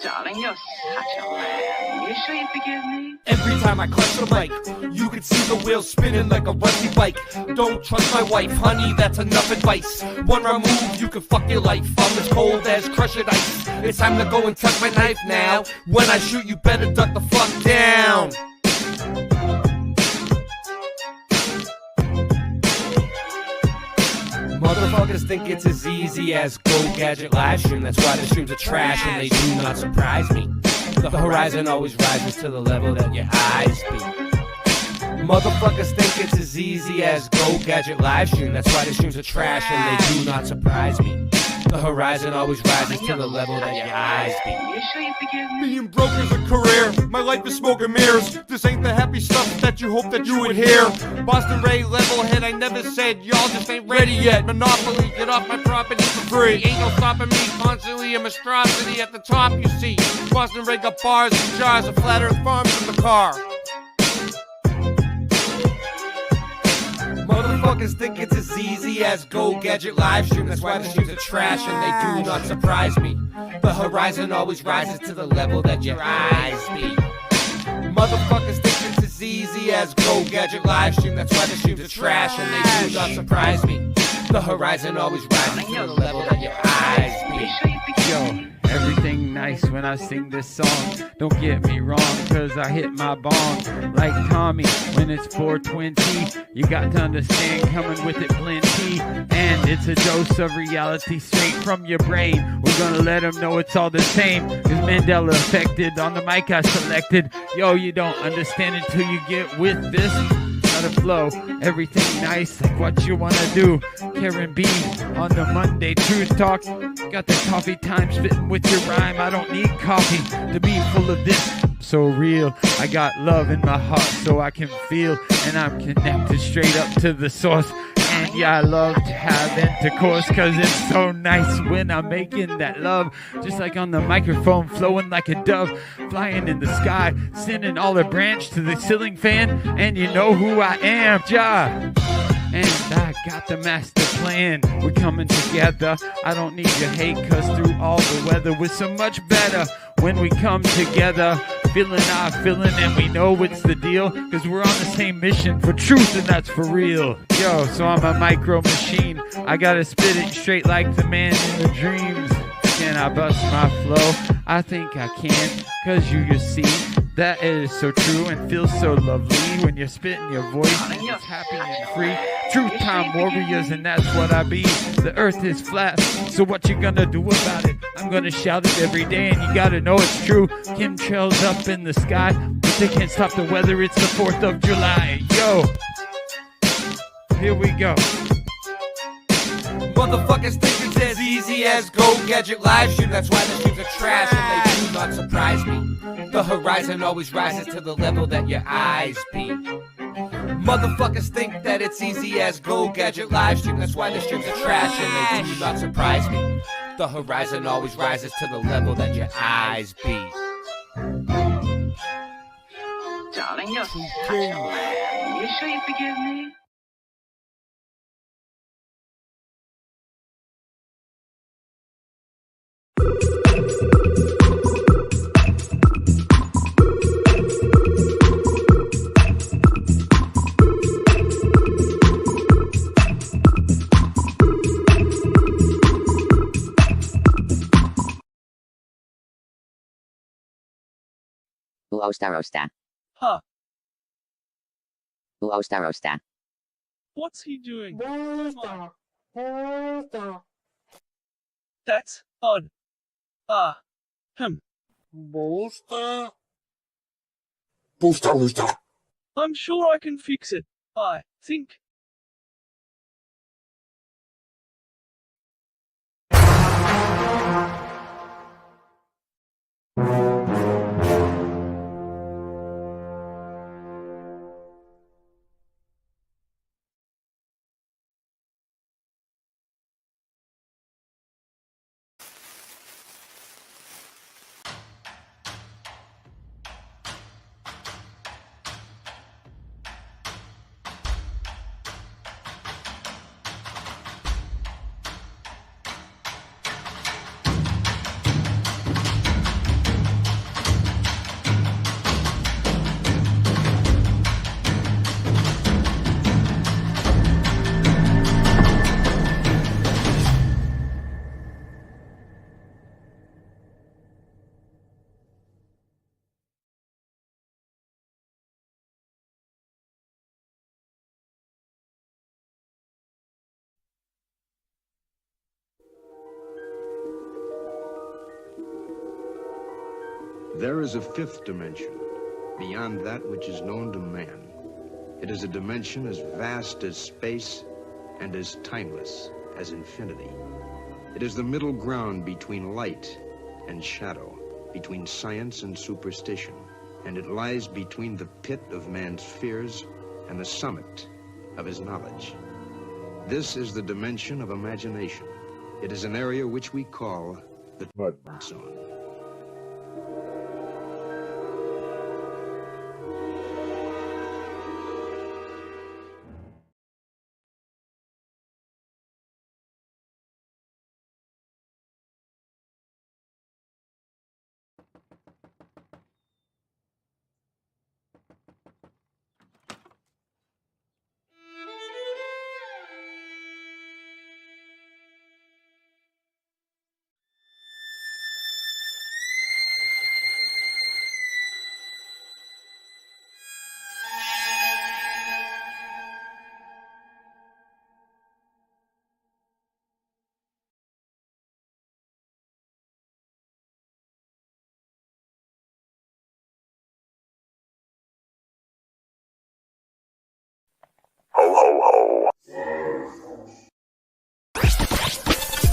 Darling, you're such a lamb. You sure you forgive me? Every time I clutch the mic, you can see the wheels spinning like a rusty bike. Don't trust my wife, honey, that's enough advice. One wrong move, you can fuck your life. I'm as cold as crushed ice. It's time to go and tuck my knife now. When I shoot, you better duck the fuck down. Motherfuckers think it's as easy as Go Gadget live stream. That's why the streams are trash and they do not surprise me. The horizon always rises to the level that your eyes be. Motherfuckers think it's as easy as Go Gadget live stream. That's why the streams are trash and they do not surprise me. The horizon always rises to the level that your eyes be. You sure you forgive me? Being broke is a career, my life is smoke and mirrors. This ain't the happy stuff that you hope that you would hear. Boston Ray, level head, I never said y'all just ain't ready yet. Monopoly, get off my property for free. Ain't no stopping me, constantly a monstrosity at the top you see. Boston Ray got bars and jars of flat earth farms in the car. Motherfuckers think it's as easy as Go Gadget live stream. That's why the streams are trash and they do not surprise me. The horizon always rises to the level that your eyes be. Motherfuckers think it's as easy as Go Gadget live stream. That's why the streams are trash and they do not surprise me. The horizon always rises to the level that your eyes be. Yo, everything nice when I sing this song. Don't get me wrong, cause I hit my bong like Tommy when it's 420. You got to understand, coming with it plenty. And it's a dose of reality straight from your brain. We're gonna let them know it's all the same. Cause Mandela affected on the mic I selected. Yo, you don't understand until you get with this. Gotta flow, everything nice like what you wanna do. Karen B on the Monday Truth Talk. Got the coffee time spitting with your rhyme. I don't need coffee to be full of this. So real, I got love in my heart so I can feel. And I'm connected straight up to the source. And yeah, I love to have intercourse, cause it's so nice when I'm making that love. Just like on the microphone, flowing like a dove, flying in the sky, sending all the branch to the ceiling fan. And you know who I am, Ja. And I got the master plan. We're coming together. I don't need your hate, cause through all the weather we're so much better when we come together. Feeling our feeling and we know it's the deal, cause we're on the same mission for truth and that's for real. Yo, so I'm a micro machine. I gotta spit it straight like the man in the dreams. Can I bust my flow? I think I can, cause you see that it is so true and feels so lovely when you're spitting your voice and it's happy and free. Truth time warriors, and that's what I be. The earth is flat, so what you gonna do about it? I'm gonna shout it every day and you gotta know it's true. Chemtrails up in the sky, but they can't stop the weather, it's the 4th of July. Yo, here we go. Motherfuckers think it's as easy as Go Gadget live stream. That's why the streams are trash and they do not surprise me. The horizon always rises to the level that your eyes be. Motherfuckers think that it's easy as Go Gadget live stream. That's why the streams are trash and they do not surprise me. The horizon always rises to the level that your eyes be. Darling, you're such a lamb. You sure you forgive me? Uostarosta. Huh. Uostarosta. What's he doing? That's odd. I'm sure I can fix it. I think. There is a fifth dimension, beyond that which is known to man. It is a dimension as vast as space and as timeless as infinity. It is the middle ground between light and shadow, between science and superstition, and it lies between the pit of man's fears and the summit of his knowledge. This is the dimension of imagination. It is an area which we call the Mud Zone.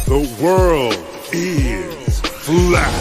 The world is flat.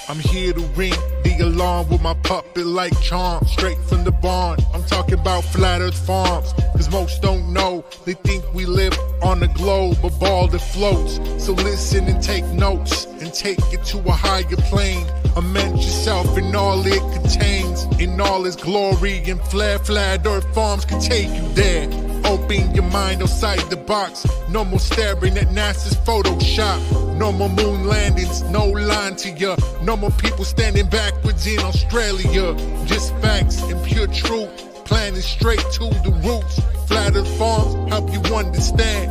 I'm here to ring the alarm with my puppet like charm, straight from the barn. I'm talking about Flat Earth Farms, cause most don't know. They think we live on a globe, a ball that floats. So listen and take notes, and take it to a higher plane. Imagine yourself in all it contains, in all its glory and flair. Flat Earth Farms can take you there. Open your mind outside the box. No more staring at NASA's Photoshop. No more moon landings, no line to ya. No more people standing backwards in Australia. Just facts and pure truth, planning straight to the roots. Flat Earth Farms help you understand.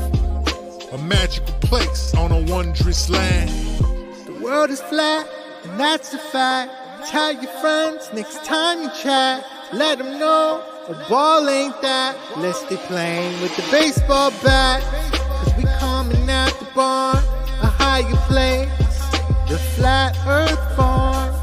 A magical place on a wondrous land. The world is flat, and that's a fact. Tell your friends next time you chat. Let them know a ball ain't that. Let's stay playing with the baseball bat. Cause we coming at the barn, a higher place, the Flat Earth Farm.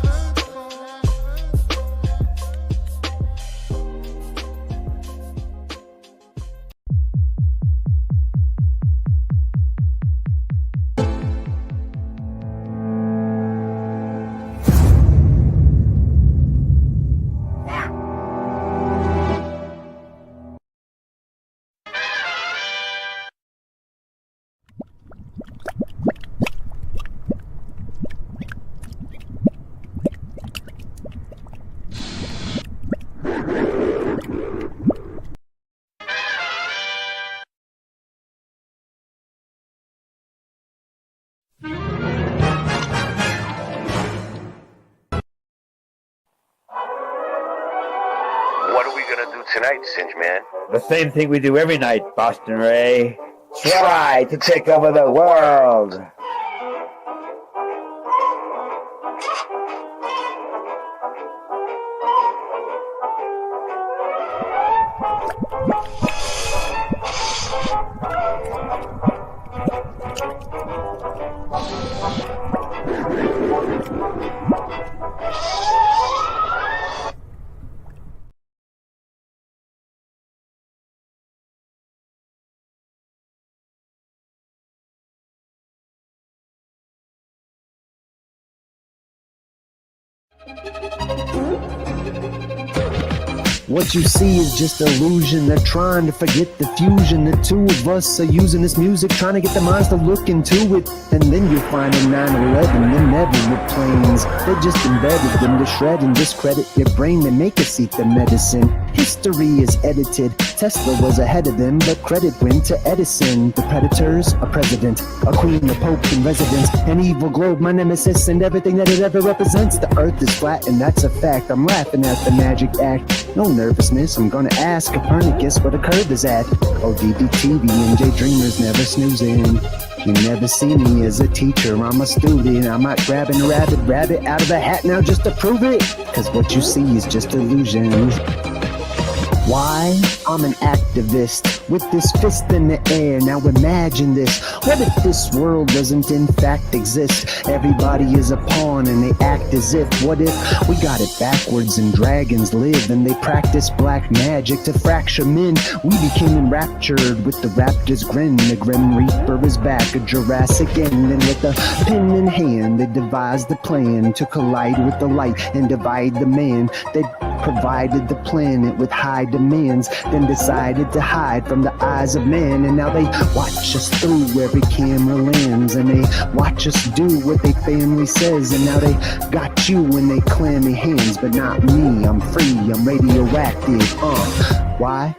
What are we gonna do tonight, Singe Man? The same thing we do every night, Boston Ray. Try to take over the world. What you see is just illusion. They're trying to forget the fusion. The two of us are using this music, trying to get the minds to look into it. And then you'll find in 9/11, they're never with planes. They just embedded them to shred and discredit your brain. They make us eat the medicine. History is edited. Tesla was ahead of them, but credit went to Edison. The predators, a president, a queen, a pope in residence, an evil globe, my nemesis, and everything that it ever represents. The earth is flat, and that's a fact. I'm laughing at the magic act. No nervousness, I'm gonna ask Copernicus where the curve is at. ODD-TV and J-Dreamers never snoozing. You never see me as a teacher, I'm a student. I'm not grabbing a rabbit out of the hat now just to prove it. Cause what you see is just illusion. Why? I'm an activist with this fist in the air. Now imagine this. What if this world doesn't in fact exist? Everybody is a pawn and they act as if. What if we got it backwards and dragons live and they practice black magic to fracture men? We became enraptured with the raptor's grin. The Grim Reaper is back, a Jurassic end. And with a pen in hand, they devised the plan to collide with the light and divide the man. They provided the planet with high demands, then decided to hide from the eyes of man. And now they watch us through every camera lens, and they watch us do what they family says. And now they got you in they clammy hands, but not me. I'm free, I'm radioactive. Why?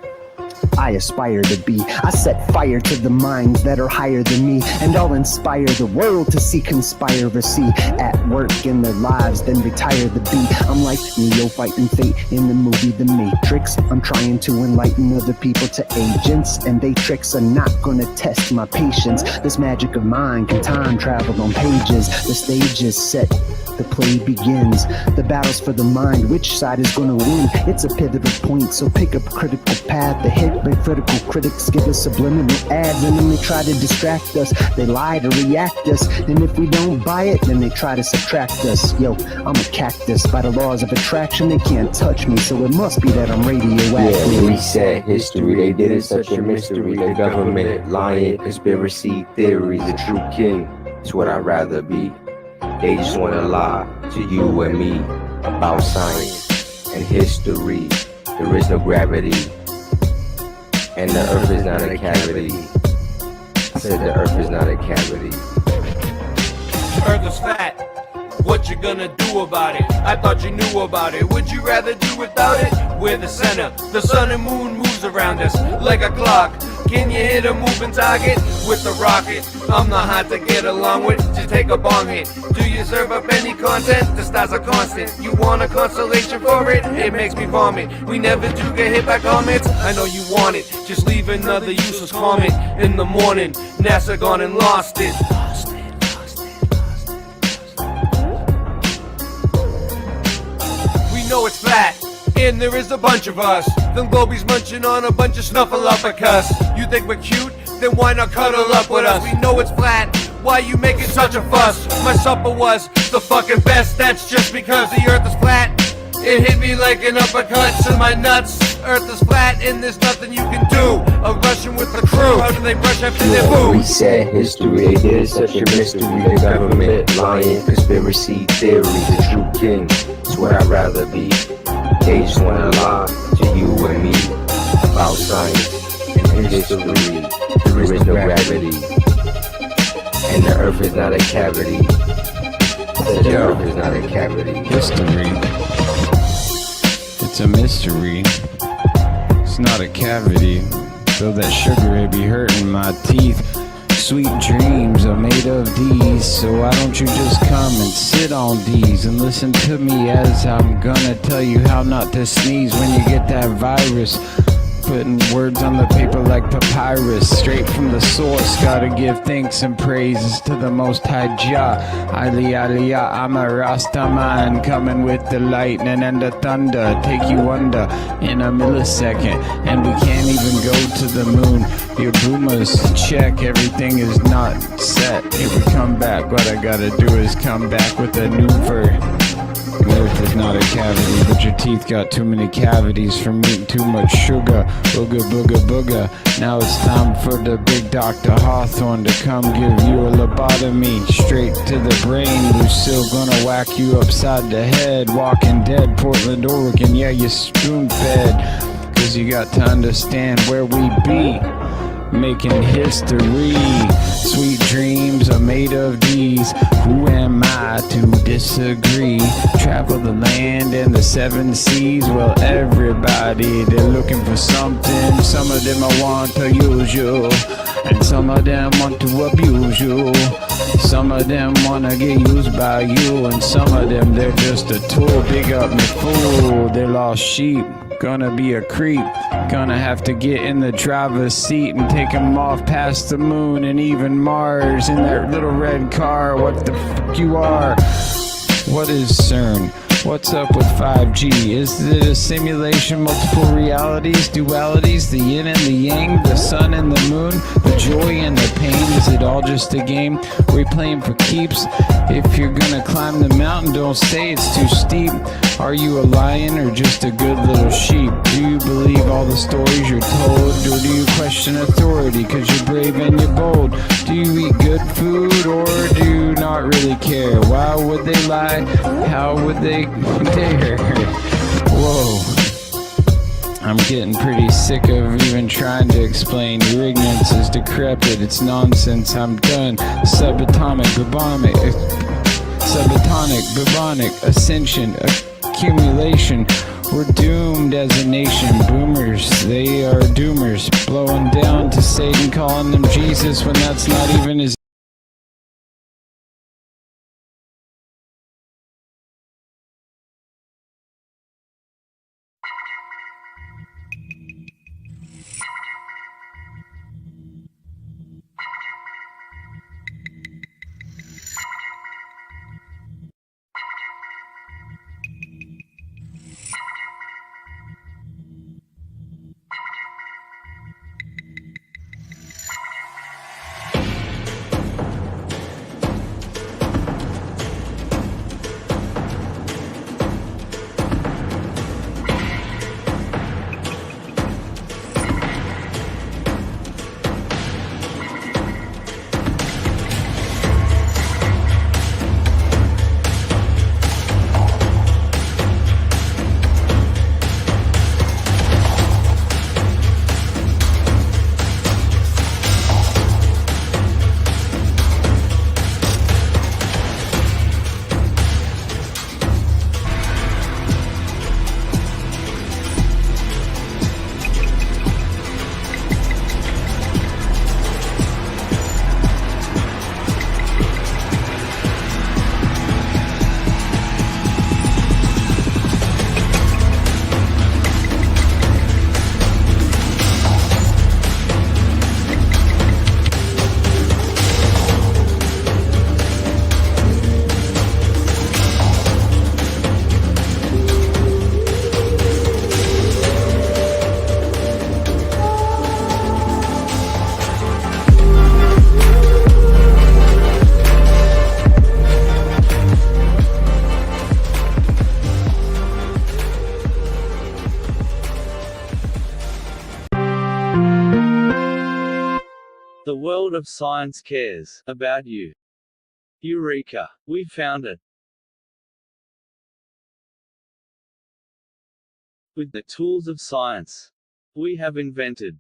I aspire to be. I set fire to the minds that are higher than me, and I'll inspire the world to see conspiracy at work in their lives, then retire the beat. I'm like Neo fighting fate in the movie The Matrix. I'm trying to enlighten other people to agents, and they tricks are not gonna test my patience. This magic of mine can time travel on pages. The stage is set, the play begins. The battle's for the mind, which side is gonna win? It's a pivotal point, so pick up a critical path. The hypocritical critics give us subliminal ads, and then they try to distract us. They lie to react us, and if we don't buy it, then they try to subtract us. Yo, I'm a cactus. By the laws of attraction, they can't touch me, so it must be that I'm radioactive. Yeah, reset history, they did it such a mystery. The government, lying, conspiracy theories. The true king is what I'd rather be. They just wanna lie to you and me about science and history. There is no gravity, and the earth is not a cavity. I said the earth is not a cavity. Earth is fat. What you gonna do about it? I thought you knew about it. Would you rather do without it? We're the center. The sun and moon moves around us like a clock. Can you hit a moving target with the rocket? I'm not hard to get along with. Just take a bong hit. Do you serve up any content? The stars are constant. You want a constellation for it? It makes me vomit. We never do get hit by comments. I know you want it. Just leave another useless comment in the morning. NASA gone and lost it. We know it's flat, and there is a bunch of us. Them globies munching on a bunch of snuffleupagus. You think we're cute? Then why not cuddle up with us? We know it's flat, why you making such a fuss? My supper was the fucking best, that's just because the earth is flat. It hit me like an uppercut to my nuts. Earth is flat and there's nothing you can do. A Russian with the crew, how do they brush after their food? Reset history, they did it such a mystery. The government, lying, conspiracy theories. The true king is what I'd rather be. They just wanna lie to you and me about science and history. There is no gravity, and the earth is not a cavity. The earth is not a cavity. History. It's a mystery. It's not a cavity. Feel that sugar, it be hurting my teeth. Sweet dreams are made of these, so why don't you just come and sit on these and listen to me as I'm gonna tell you how not to sneeze when you get that virus. Putting words on the paper like papyrus, straight from the source. Gotta give thanks and praises to the Most High Jah. Aliyah, I'm a Rastaman, coming with the lightning and the thunder. Take you under in a millisecond, and we can't even go to the moon. Your boomers check, everything is not set. If we come back, what I gotta do is come back with a new verse. Earth is not a cavity, but your teeth got too many cavities from eating too much sugar. Booga, booga, booga. Now it's time for the big Dr. Hawthorne to come give you a lobotomy straight to the brain. Who's still gonna whack you upside the head. Walking Dead, Portland, Oregon, yeah, you're spoon-fed. Cause you got to understand where we be. Making history. Sweet dreams are made of these. Who am I to disagree? Travel the land and the 7 seas. Well, everybody, they're looking for something. Some of them want to use you, and some of them want to abuse you. Some of them wanna get used by you, and some of them, they're just a tool. Big up me fool, they're lost sheep. Gonna be a creep. Gonna have to get in the driver's seat and take him off past the moon and even Mars in that little red car. What the fuck you are? What is CERN? What's up with 5G? Is it a simulation, multiple realities, dualities, the yin and the yang, the sun and the moon, the joy and the pain? Is it all just a game? We playing for keeps? If you're gonna climb the mountain, don't say it's too steep. Are you a lion or just a good little sheep? Do you believe all the stories you're told? Or do you question authority cause you're brave and you're bold? Do you eat good food or do you not really care? Why would they lie? How would they dare? Whoa. I'm getting pretty sick of even trying to explain. Your ignorance is decrepit, it's nonsense, I'm done. Subatomic, bubonic, ascension, accumulation. We're doomed as a nation. Boomers, they are doomers. Blowing down to Satan, calling them Jesus when that's not even his. The world of science cares about you. Eureka! We found it. With the tools of science, we have invented,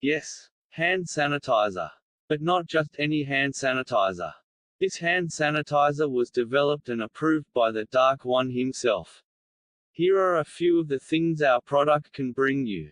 yes, hand sanitizer. But not just any hand sanitizer. This hand sanitizer was developed and approved by the Dark One himself. Here are a few of the things our product can bring you.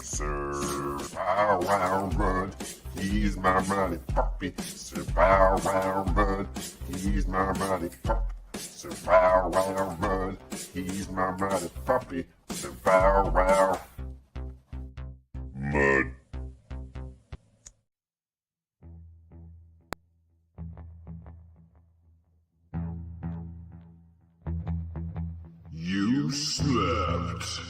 Serve, pow, wow, run. He's my money. puppy. So round, round mud, he's my mighty puppy. So round, round mud, he's my mighty puppy. So round, round mud. You slept.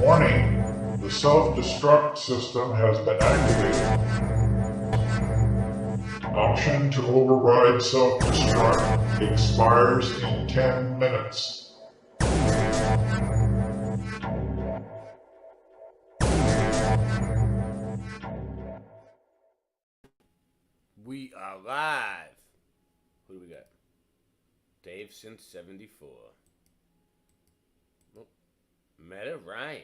Warning, the self-destruct system has been activated. Option to override self-destruct expires in 10 minutes. We are live. Who do we got? Dave since 74. Oh, Meta Ryan.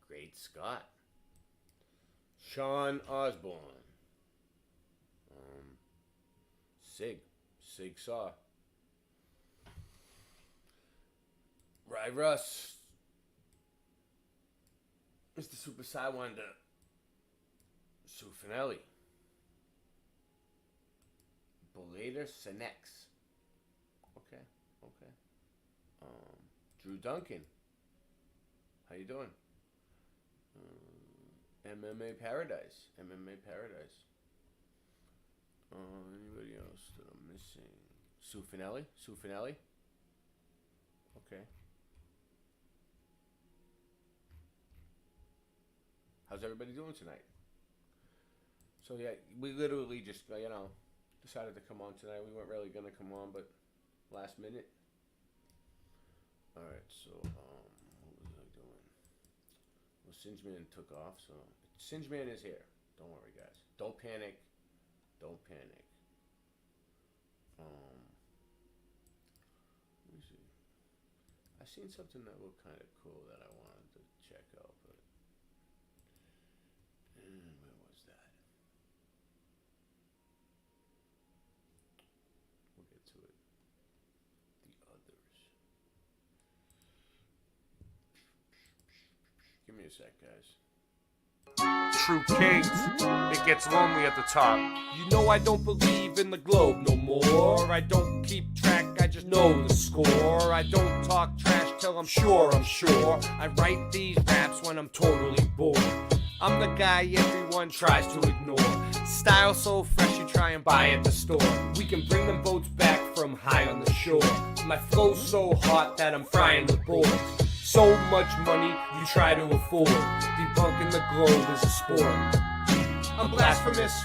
Great Scott. Sean Osborne. Sig Saw. Rye Russ. Mr. Super Sidewinder. Sue Finelli. Belater Senex. Okay. Drew Duncan. How you doing? MMA Paradise. Anybody else that I'm missing? Sue Finelli? Okay. How's everybody doing tonight? So yeah, we literally just, decided to come on tonight. We weren't really going to come on, but last minute. Alright, so, what was I doing? Well, Singeman took off, so Singeman is here. Don't worry, guys. Don't panic. Let me see. I seen something that looked kind of cool that I wanted to check out, but where was that? We'll get to it. The others. Give me a sec, guys. True kings, it gets lonely at the top. You know I don't believe in the globe no more. I don't keep track, I just know the score. I don't talk trash till I'm sure. I write these raps when I'm totally bored. I'm the guy everyone tries to ignore. Style so fresh you try and buy at the store. We can bring them boats back from high on the shore. My flow's so hot that I'm frying the boards. So much money you try to afford. Debunking the globe is a sport. I'm blasphemous.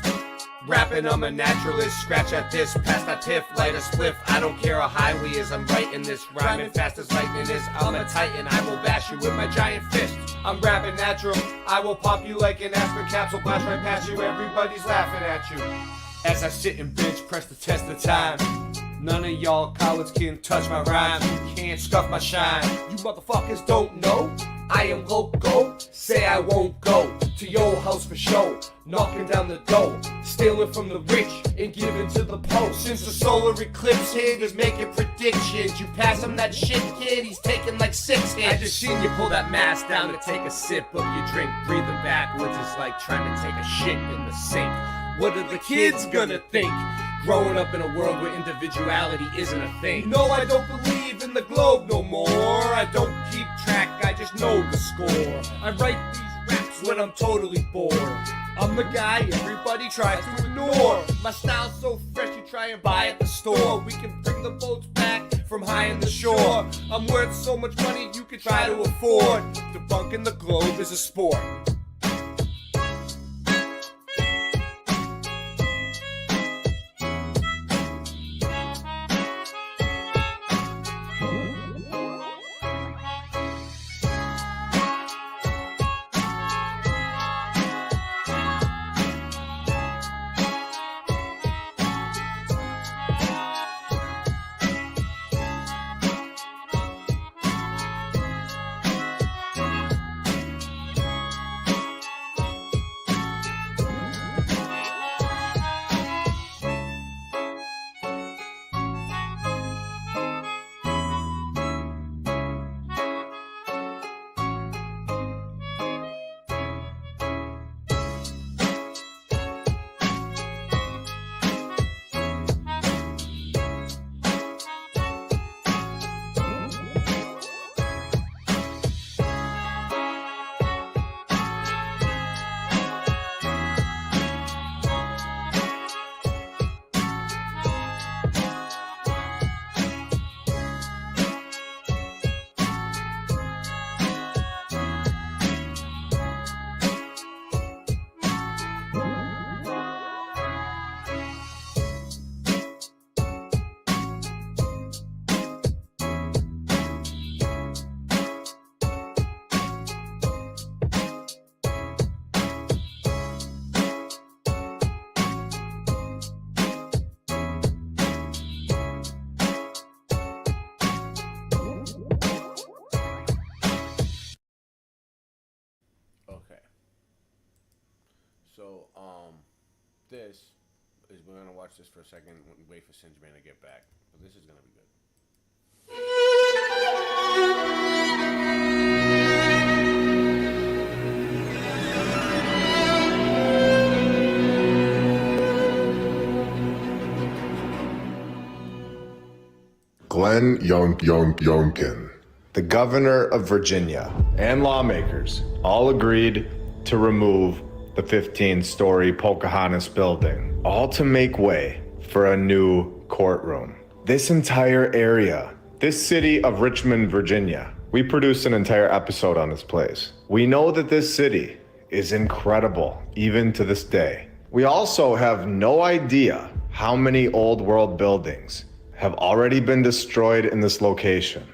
Rapping, I'm a naturalist. Scratch at this, pass that tiff, light a spliff. I don't care how highly is. I'm writing this, rhyming fast as lightning is. I'm a titan, I will bash you with my giant fist. I'm rapping natural, I will pop you like an aspirin capsule. Blast right past you, everybody's laughing at you. As I sit and bench, press the test of time. None of y'all cowards can touch my rhyme. You can't scuff my shine. You motherfuckers don't know I am loco. Say I won't go to your house for show. Knocking down the door, stealing from the rich and giving to the poor. Since the solar eclipse hit, is making predictions. You pass him that shit, kid, he's taking like 6 hits. I just seen you pull that mask down to take a sip of your drink. Breathing backwards is like trying to take a shit in the sink. What are the kids gonna think? Growing up in a world where individuality isn't a thing. No, I don't believe in the globe no more. I don't keep track, I just know the score. I write these raps when I'm totally bored. I'm the guy everybody tries to ignore. My style's so fresh you try and buy at the store. We can bring the boats back from high in the shore. I'm worth so much money you can try to afford. Debunking the globe is a sport. this is we're gonna watch this for a second and wait for Singe Man to get back. But this is gonna be good. Glenn Youngkin, the governor of Virginia, and lawmakers all agreed to remove the 15-story Pocahontas building, all to make way for a new courtroom. This entire area, this city of Richmond, Virginia, we produced an entire episode on this place. We know that this city is incredible, even to this day. We also have no idea how many old world buildings have already been destroyed in this location.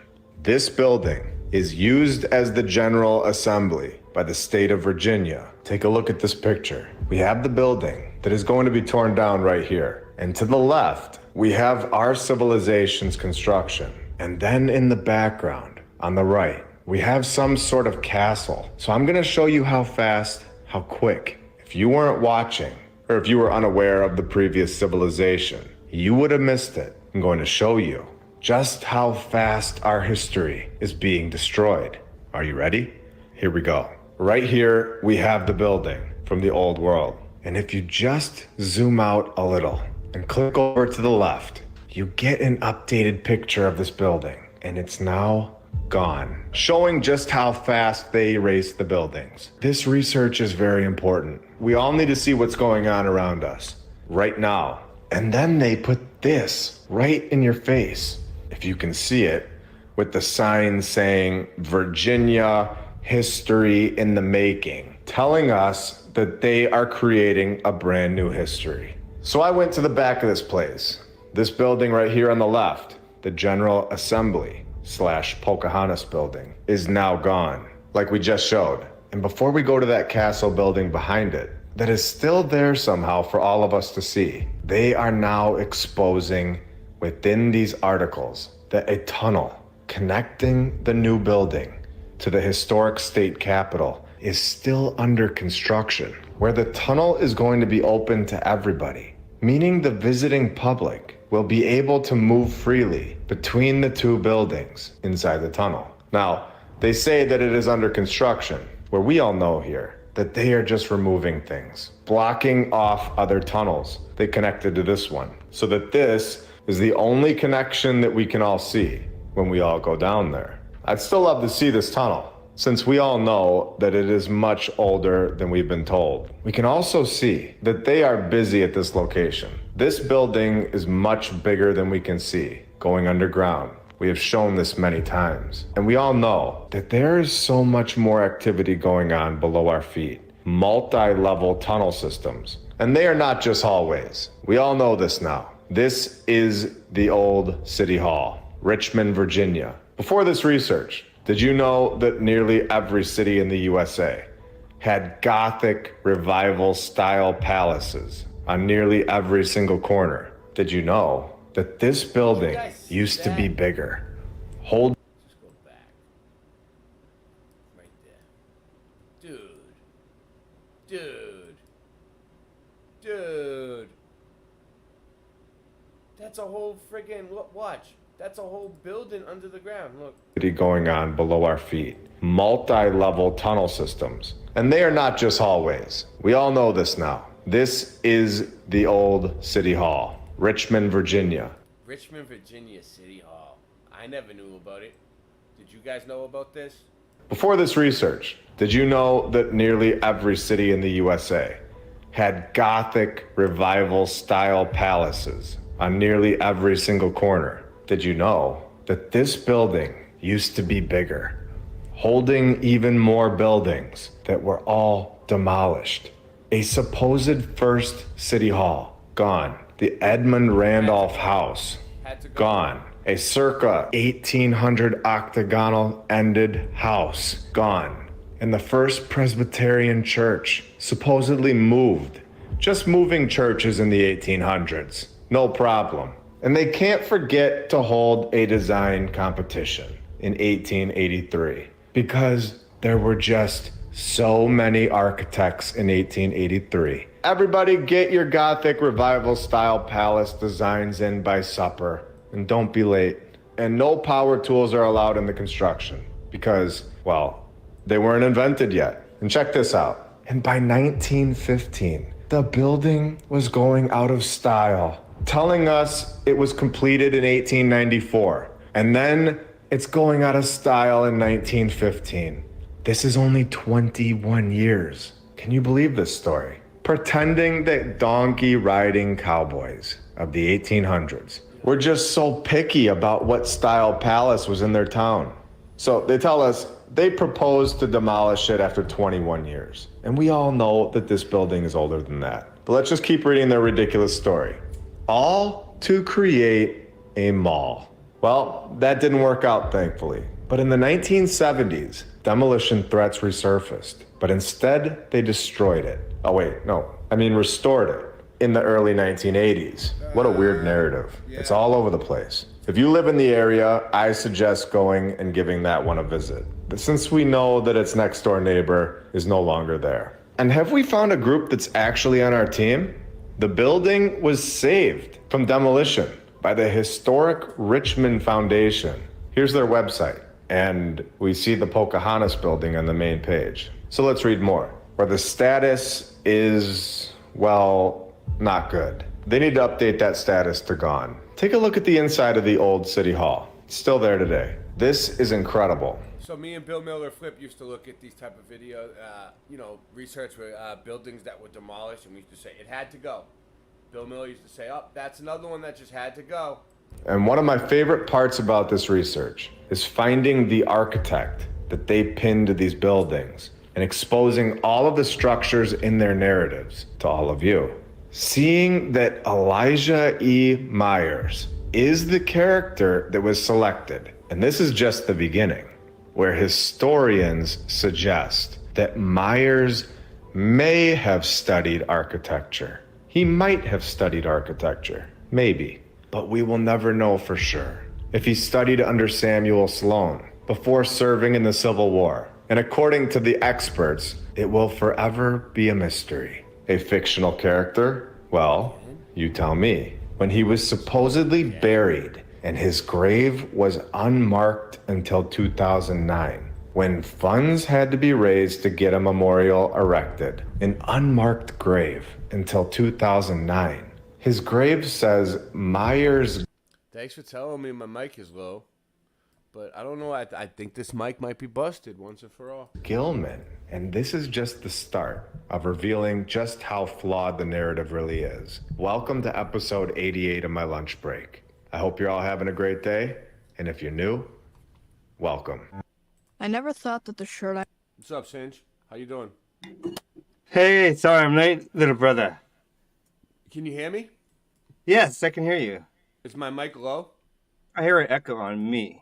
This building is used as the General Assembly by the state of Virginia. Take a look at this picture. We have the building that is going to be torn down right here. And to the left, we have our civilization's construction. And then in the background, on the right, we have some sort of castle. So I'm gonna show you how fast, how quick. If you weren't watching, or if you were unaware of the previous civilization, you would have missed it. I'm going to show you just how fast our history is being destroyed. Are you ready? Here we go. Right here, we have the building from the old world. And if you just zoom out a little and click over to the left, you get an updated picture of this building, and it's now gone, showing just how fast they erased the buildings. This research is very important. We all need to see what's going on around us right now. And then they put this right in your face, if you can see it, with the sign saying Virginia History in the Making, telling us that they are creating a brand new history. So I went to the back of this place. This building right here on the left, the General Assembly / Pocahontas building, is now gone, like we just showed. And before we go to that castle building behind it, that is still there somehow for all of us to see, they are now exposing within these articles that a tunnel connecting the new building to the historic state capitol is still under construction, where the tunnel is going to be open to everybody, meaning the visiting public will be able to move freely between the two buildings inside the tunnel. Now, they say that it is under construction, where we all know here that they are just removing things, blocking off other tunnels they connected to this one, so that this is the only connection that we can all see when we all go down there. I'd still love to see this tunnel, since we all know that it is much older than we've been told. We can also see that they are busy at this location. This building is much bigger than we can see, going underground. We have shown this many times. And we all know that there is so much more activity going on below our feet. Multi-level tunnel systems. And they are not just hallways. We all know this now. This is the old City Hall, Richmond, Virginia. Before this research, did you know that nearly every city in the USA had Gothic revival style palaces on nearly every single corner? Did you know that this building used to be bigger? Hold. Just go back. Right there. Dude. That's a whole friggin' watch. That's a whole building under the ground. Look. Going on below our feet. Multi-level tunnel systems. And they are not just hallways. We all know this now. This is the old City Hall, Richmond, Virginia. Richmond, Virginia City Hall. I never knew about it. Did you guys know about this? Before this research, did you know that nearly every city in the USA had Gothic revival style palaces on nearly every single corner? Did you know that this building used to be bigger, holding even more buildings that were all demolished? A supposed first city hall, gone. The Edmund Randolph House, gone. A circa 1800 octagonal ended house, gone. And the first Presbyterian church, supposedly moved. Just moving churches in the 1800s, no problem. And they can't forget to hold a design competition in 1883, because there were just so many architects in 1883 Everybody get your Gothic Revival style palace designs in by supper. And don't be late. And no power tools are allowed in the construction because, well, they weren't invented yet. And check this out. And by 1915, the building was going out of style, telling us it was completed in 1894. And then it's going out of style in 1915. This is only 21 years. Can you believe this story? Pretending that donkey riding cowboys of the 1800s were just so picky about what style palace was in their town. So they tell us they proposed to demolish it after 21 years. And we all know that this building is older than that. But let's just keep reading their ridiculous story. All to create a mall. Well, that didn't work out, thankfully. But in the 1970s, demolition threats resurfaced. But instead, they destroyed it. Oh wait, no, I mean restored it in the early 1980s. What a weird narrative. It's all over the place. If you live in the area, I suggest going and giving that one a visit. But since we know that its next door neighbor is no longer there. And have we found a group that's actually on our team? The building was saved from demolition by the historic Richmond Foundation. Here's their website. And we see the Pocahontas building on the main page. So let's read more. Where the status is, well, not good. They need to update that status to gone. Take a look at the inside of the old City Hall. It's still there today. This is incredible. So me and Bill Miller Flip used to look at these type of videos, research for buildings that were demolished, and we used to say it had to go. Bill Miller used to say, oh, that's another one that just had to go. And one of my favorite parts about this research is finding the architect that they pinned to these buildings and exposing all of the structures in their narratives to all of you. Seeing that Elijah E. Myers is the character that was selected, and this is just the beginning, where historians suggest that Myers may have studied architecture. He might have studied architecture, maybe, but we will never know for sure. If he studied under Samuel Sloan before serving in the Civil War, and according to the experts, it will forever be a mystery. A fictional character? Well, you tell me. When he was supposedly buried and his grave was unmarked until 2009, when funds had to be raised to get a memorial erected, an unmarked grave until 2009. His grave says Myers. Thanks for telling me my mic is low. But I don't know, I think this mic might be busted once and for all. Gilman. And this is just the start of revealing just how flawed the narrative really is. Welcome to episode 88 of My Lunch Break. I hope you're all having a great day. And if you're new, welcome. I never thought that the shirt I... What's up, Singe? How you doing? Hey, sorry I'm late, little brother. Can you hear me? Yes, I can hear you. Is my mic low? I hear an echo on me.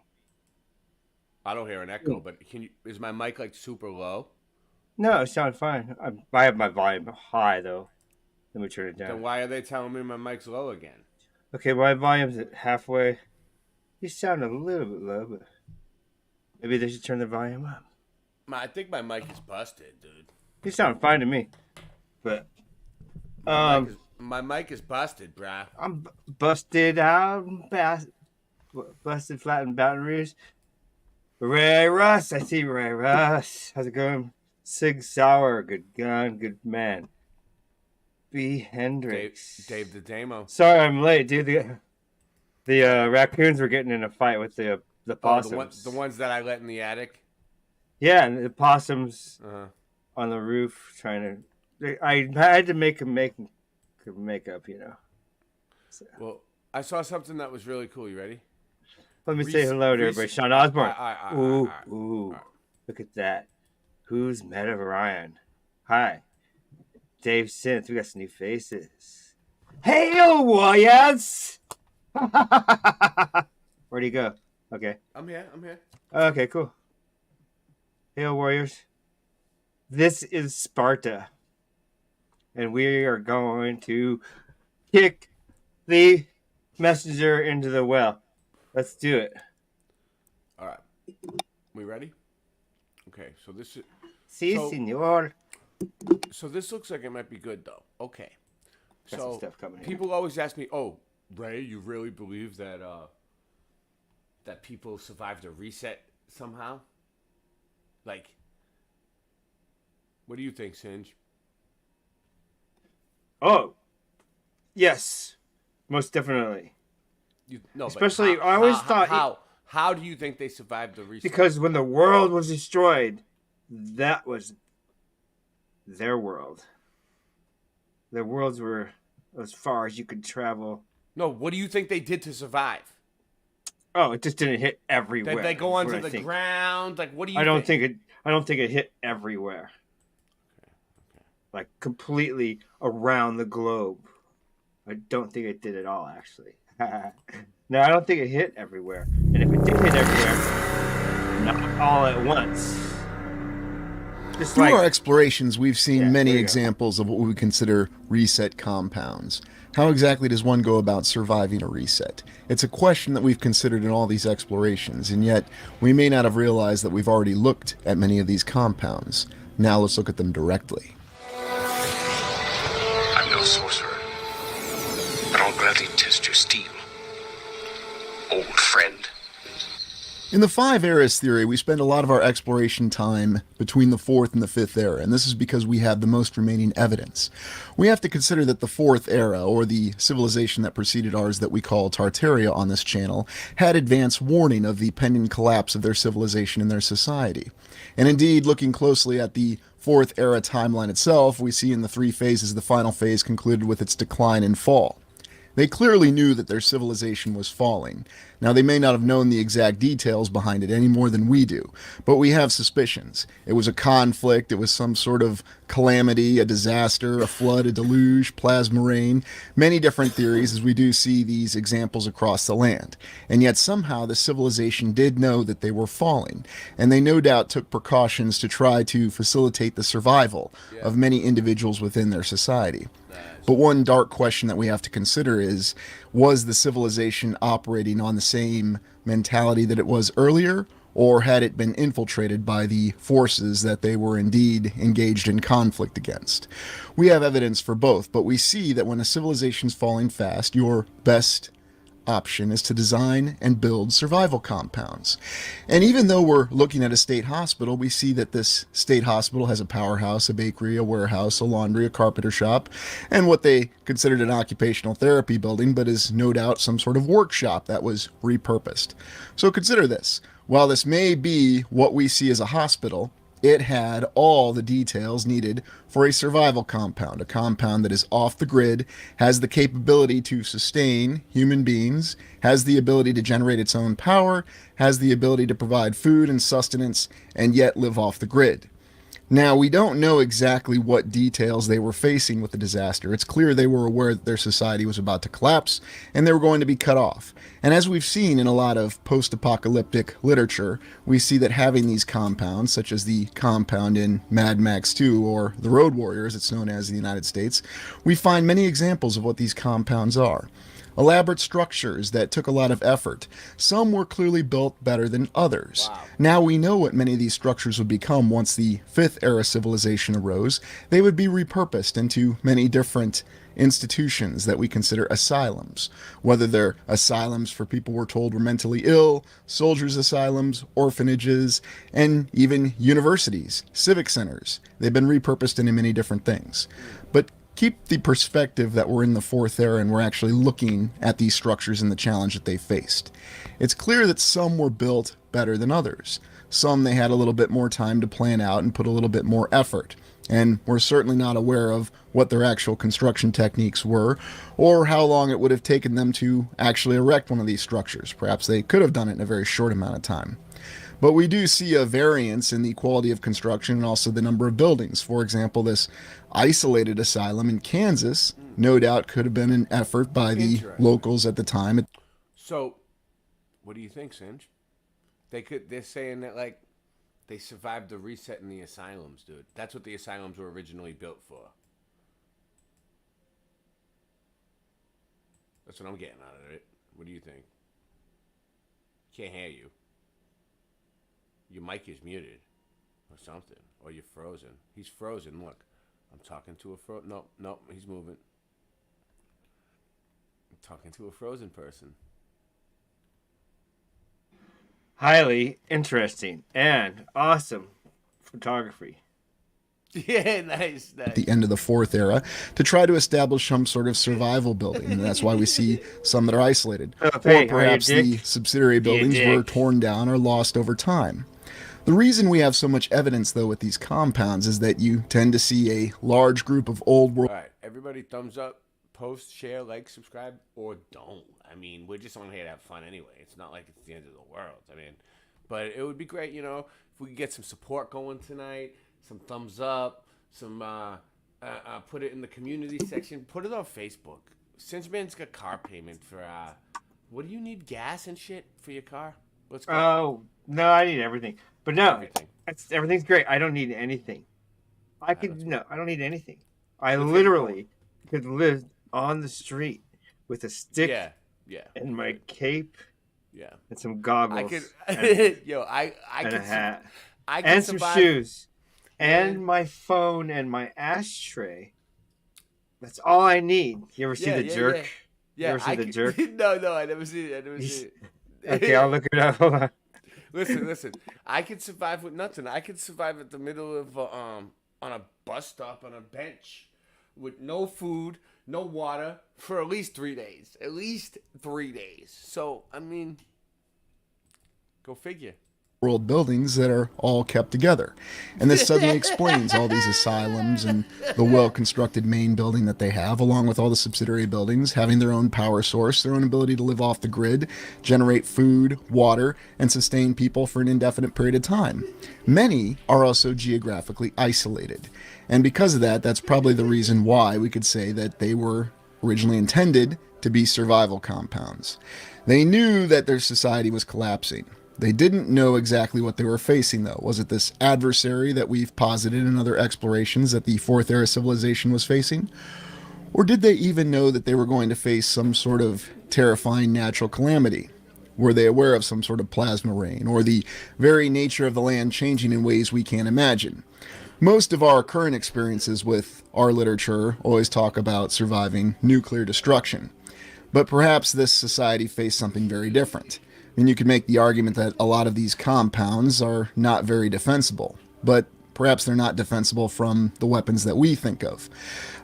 I don't hear an echo, but is my mic like super low? No, it sounds fine. I have my volume high though. Let me turn it down. Then why are they telling me my mic's low again? Okay, my volume's at halfway. You sound a little bit low, but maybe they should turn the volume up. I think my mic is busted, dude. You sound fine to me, but my mic is busted, bruh. I'm busted out, busted flat in Baton Rouge. Ray Russ, I see Ray Russ. How's it going? Sig Sauer, good gun, good man. B. Hendricks. Dave the Damo. Sorry I'm late, dude. The raccoons were getting in a fight with the possums. The ones that I let in the attic? Yeah, and the possums on the roof trying to... I had to make them make up, you know. So. Well, I saw something that was really cool. You ready? Let me say hello to everybody. Sean Osborne. Ooh. Look at that. Who's Med of Orion? Hi. Dave Synth. We got some new faces. Hail, Warriors! Where'd he go? Okay. I'm here. Okay, cool. Hail, Warriors. This is Sparta. And we are going to kick the messenger into the well. Let's do it. All right. We ready? Okay, so this is... Si, senor. So this looks like it might be good, though. Okay. Got some So stuff coming here. people always ask me, "Oh, Ray, you really believe that that people survived a reset somehow?" Like, what do you think, Singe? Oh, yes, most definitely. No, but Especially, I always thought how do you think they survived the reset? because when the world was destroyed, that was their world. Their worlds were as far as you could travel. No, what do you think they did to survive? Oh, it just didn't hit everywhere. Did they go is what onto I the think. ground? Like, what do you? I don't think it hit everywhere. Like completely around the globe. I don't think it did at all, actually. No, I don't think it hit everywhere. And if it did hit everywhere, not all at once. Just Through like our explorations, we've seen many there you go. examples of what we consider reset compounds. How exactly does one go about surviving a reset? It's a question that we've considered in all these explorations, and yet we may not have realized that we've already looked at many of these compounds. Now let's look at them directly. I'm no sorcerer, but I'll gladly test your steel, old friend. In the Five Eras theory, we spend a lot of our exploration time between the Fourth and the Fifth Era, and this is because we have the most remaining evidence. We have to consider that the Fourth Era, or the civilization that preceded ours that we call Tartaria on this channel, had advance warning of the pending collapse of their civilization and their society. And indeed, looking closely at the Fourth Era timeline itself, we see in the three phases the final phase concluded with its decline and fall. They clearly knew that their civilization was falling. Now, they may not have known the exact details behind it any more than we do, but we have suspicions. It was a conflict, it was some sort of calamity, a disaster, a flood, a deluge, plasma rain, many different theories as we do see these examples across the land. And yet somehow the civilization did know that they were falling, and they no doubt took precautions to try to facilitate the survival of many individuals within their society. But one dark question that we have to consider is, was the civilization operating on the same mentality that it was earlier, or had it been infiltrated by the forces that they were indeed engaged in conflict against? We have evidence for both, but we see that when a civilization's falling fast, your best option is to design and build survival compounds. And even though we're looking at a state hospital, we see that this state hospital has a powerhouse, a bakery, a warehouse, a laundry, a carpenter shop, and what they considered an occupational therapy building, but is no doubt some sort of workshop that was repurposed. So consider this. While this may be what we see as a hospital, it had all the details needed for a survival compound, a compound that is off the grid, has the capability to sustain human beings, has the ability to generate its own power, has the ability to provide food and sustenance, and yet live off the grid. Now, we don't know exactly what details they were facing with the disaster. It's clear they were aware that their society was about to collapse and they were going to be cut off. And as we've seen in a lot of post-apocalyptic literature, we see that having these compounds, such as the compound in Mad Max 2 or the Road Warrior, as it's known as in the United States, we find many examples of what these compounds are. Elaborate structures that took a lot of effort. Some were clearly built better than others. Wow. Now we know what many of these structures would become once the Fifth Era civilization arose. They would be repurposed into many different institutions that we consider asylums. Whether they're asylums for people we're told were mentally ill, soldiers' asylums, orphanages, and even universities, civic centers. They've been repurposed into many different things. But keep the perspective that we're in the Fourth Era and we're actually looking at these structures and the challenge that they faced. It's clear that some were built better than others. Some they had a little bit more time to plan out and put a little bit more effort. And we're certainly not aware of what their actual construction techniques were or how long it would have taken them to actually erect one of these structures. Perhaps they could have done it in a very short amount of time. But we do see a variance in the quality of construction and also the number of buildings. For example, this isolated asylum in Kansas, no doubt could have been an effort by the locals at the time. So, what do you think, Singe? They're saying that, like, they survived the reset in the asylums, dude. That's what the asylums were originally built for. That's what I'm getting out of it. What do you think? Can't hear you. Your mic is muted or something. Or you're frozen. He's frozen, look. I'm talking to a no, he's moving. I'm talking to a frozen person. Highly interesting and awesome photography. Yeah, nice. At the end of the Fourth Era to try to establish some sort of survival building. And that's why we see some that are isolated. Oh, Or hey, perhaps are you a the dick? subsidiary buildings You a were dick? torn down or lost over time. The reason we have so much evidence, though, with these compounds is that you tend to see a large group of old world. All right, everybody, thumbs up, post, share, like, subscribe, or don't. I mean, we're just on here to have fun anyway. It's not like it's the end of the world. I mean, but it would be great, you know, if we could get some support going tonight, some thumbs up, some put it in the community section, put it on Facebook. Cinchman's got car payment for what do you need, gas and shit for your car? Let's go. Oh, no, I need everything. But no, everything's great. I don't need anything. I don't need anything. I literally could live on the street with a stick and my cape and some goggles. I could, I and could, a hat. I could And some survive- shoes. And my phone and my ashtray. That's all I need. You ever see The Jerk? Yeah, you ever see The Jerk? No, I never seen it. Okay, I'll look it up. Hold on. Listen. I could survive with nothing. I could survive at the middle of on a bus stop on a bench with no food, no water for at least 3 days. At least 3 days. So I mean, go figure. World buildings that are all kept together. And this suddenly explains all these asylums and the well-constructed main building that they have, along with all the subsidiary buildings, having their own power source, their own ability to live off the grid, generate food, water, and sustain people for an indefinite period of time. Many are also geographically isolated. And because of that, that's probably the reason why we could say that they were originally intended to be survival compounds. They knew that their society was collapsing. They didn't know exactly what they were facing, though. Was it this adversary that we've posited in other explorations that the Fourth Era civilization was facing? Or did they even know that they were going to face some sort of terrifying natural calamity? Were they aware of some sort of plasma rain, or the very nature of the land changing in ways we can't imagine? Most of our current experiences with our literature always talk about surviving nuclear destruction. But perhaps this society faced something very different. And you could make the argument that a lot of these compounds are not very defensible, but perhaps they're not defensible from the weapons that we think of.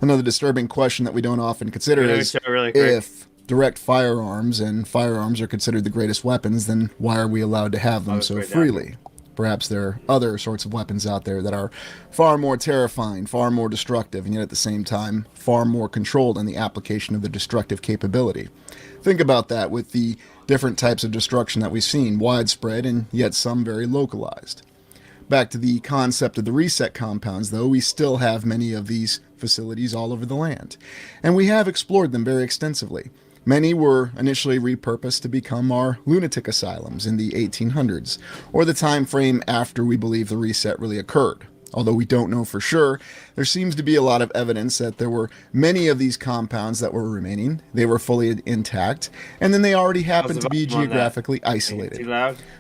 Another disturbing question that we don't often consider is if direct firearms and firearms are considered the greatest weapons, then why are we allowed to have them so freely? Perhaps there are other sorts of weapons out there that are far more terrifying, far more destructive, and yet at the same time far more controlled in the application of the destructive capability. Think about that with the different types of destruction that we've seen, widespread and yet some very localized. Back to the concept of the reset compounds, though, we still have many of these facilities all over the land, and we have explored them very extensively. Many were initially repurposed to become our lunatic asylums in the 1800s, or the time frame after we believe the reset really occurred. Although we don't know for sure, there seems to be a lot of evidence that there were many of these compounds that were remaining, they were fully intact, and then they already happened to be geographically isolated.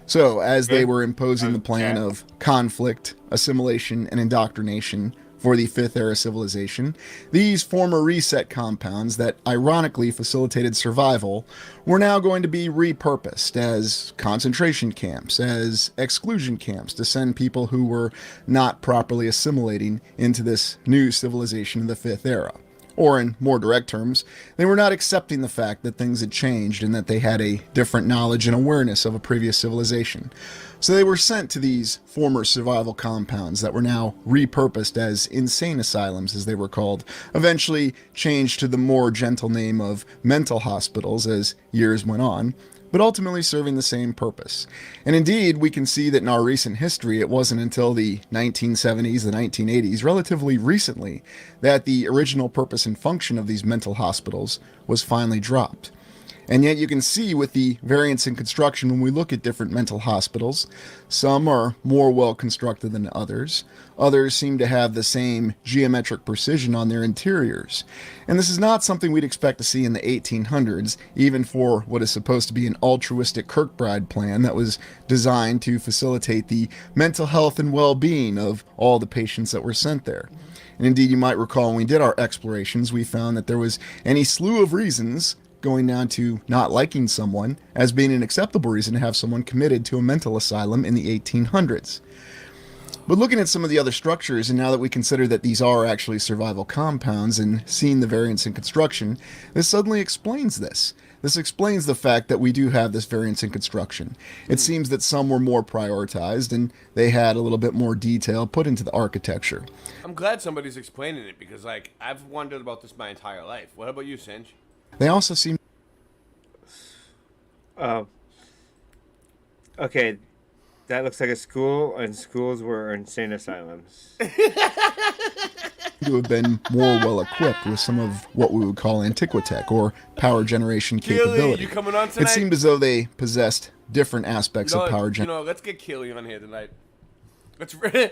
So, as they were imposing the plan of conflict, assimilation, and indoctrination for the Fifth Era civilization, these former reset compounds that ironically facilitated survival were now going to be repurposed as concentration camps, as exclusion camps to send people who were not properly assimilating into this new civilization of the Fifth Era. Or in more direct terms, they were not accepting the fact that things had changed and that they had a different knowledge and awareness of a previous civilization. So they were sent to these former survival compounds that were now repurposed as insane asylums, as they were called, eventually changed to the more gentle name of mental hospitals as years went on, but ultimately serving the same purpose. And indeed, we can see that in our recent history, it wasn't until the 1970s, the 1980s, relatively recently, that the original purpose and function of these mental hospitals was finally dropped. And yet you can see with the variance in construction when we look at different mental hospitals, some are more well constructed than others. Others seem to have the same geometric precision on their interiors. And this is not something we'd expect to see in the 1800s, even for what is supposed to be an altruistic Kirkbride plan that was designed to facilitate the mental health and well-being of all the patients that were sent there. And indeed, you might recall when we did our explorations, we found that there was any slew of reasons going down to not liking someone as being an acceptable reason to have someone committed to a mental asylum in the 1800s. But looking at some of the other structures, and now that we consider that these are actually survival compounds and seeing the variance in construction, this suddenly explains this. This explains the fact that we do have this variance in construction. It seems that some were more prioritized and they had a little bit more detail put into the architecture. I'm glad somebody's explaining it because, like, I've wondered about this my entire life. What about you, Singe? They also seem... Okay, that looks like a school, and schools were insane asylums. to have been more well equipped with some of what we would call antiquitech or power generation capability. You coming on tonight? It seemed as though they possessed different aspects of power generation. Let's get Keely on here tonight. Let's really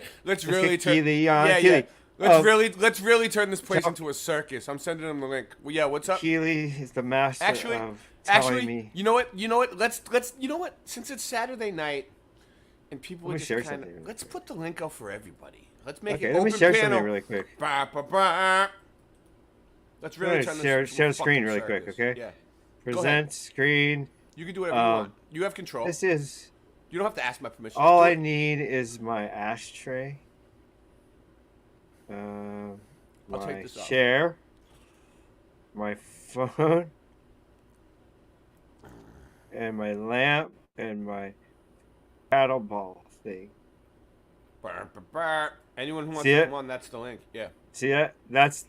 turn. Keely on. Yeah, Keely. yeah. Let's really turn this place into a circus. I'm sending him the link. Well, yeah, what's up? Keely is the master of telling me. You know what? Let's you know what? Since it's Saturday night and people are just kind of, let's put the link out for everybody. Let's make it open let me share panel. something really quick. Let's really turn this share the screen really circus. quick, okay? Yeah. Present screen. You can do whatever you want. You have control. This is. You don't have to ask my permission. All I need is my ashtray. I'll My take this off. chair. My phone. And my lamp and my paddle ball thing. Anyone who wants See to it? come on, that's the link. Yeah. See that? That's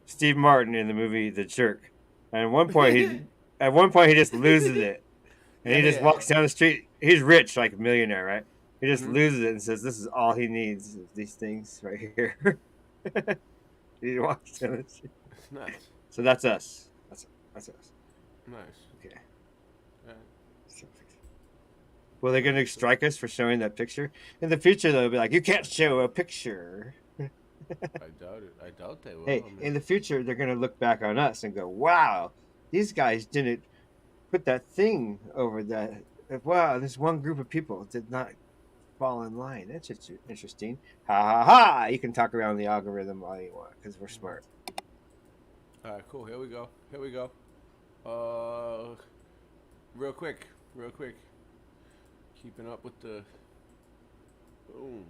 Steve Martin in the movie The Jerk. And at one point he just loses it. And he just walks down the street. He's rich, like a millionaire, right? He just loses it and says, "This is all he needs, is these things right here." He walks down the street. Nice. So that's us. That's us. Nice. Okay. Yeah. Well, they're gonna strike us for showing that picture. In the future, they'll be like, "You can't show a picture." I doubt it. I doubt they will. Hey, in the future, they're gonna look back on us and go, "Wow, these guys didn't put that thing over that. Wow, this one group of people did not fall in line. That's just interesting." Ha ha ha! You can talk around the algorithm all you want because we're smart. All right, cool. Here we go. Real quick. Keeping up with the boom.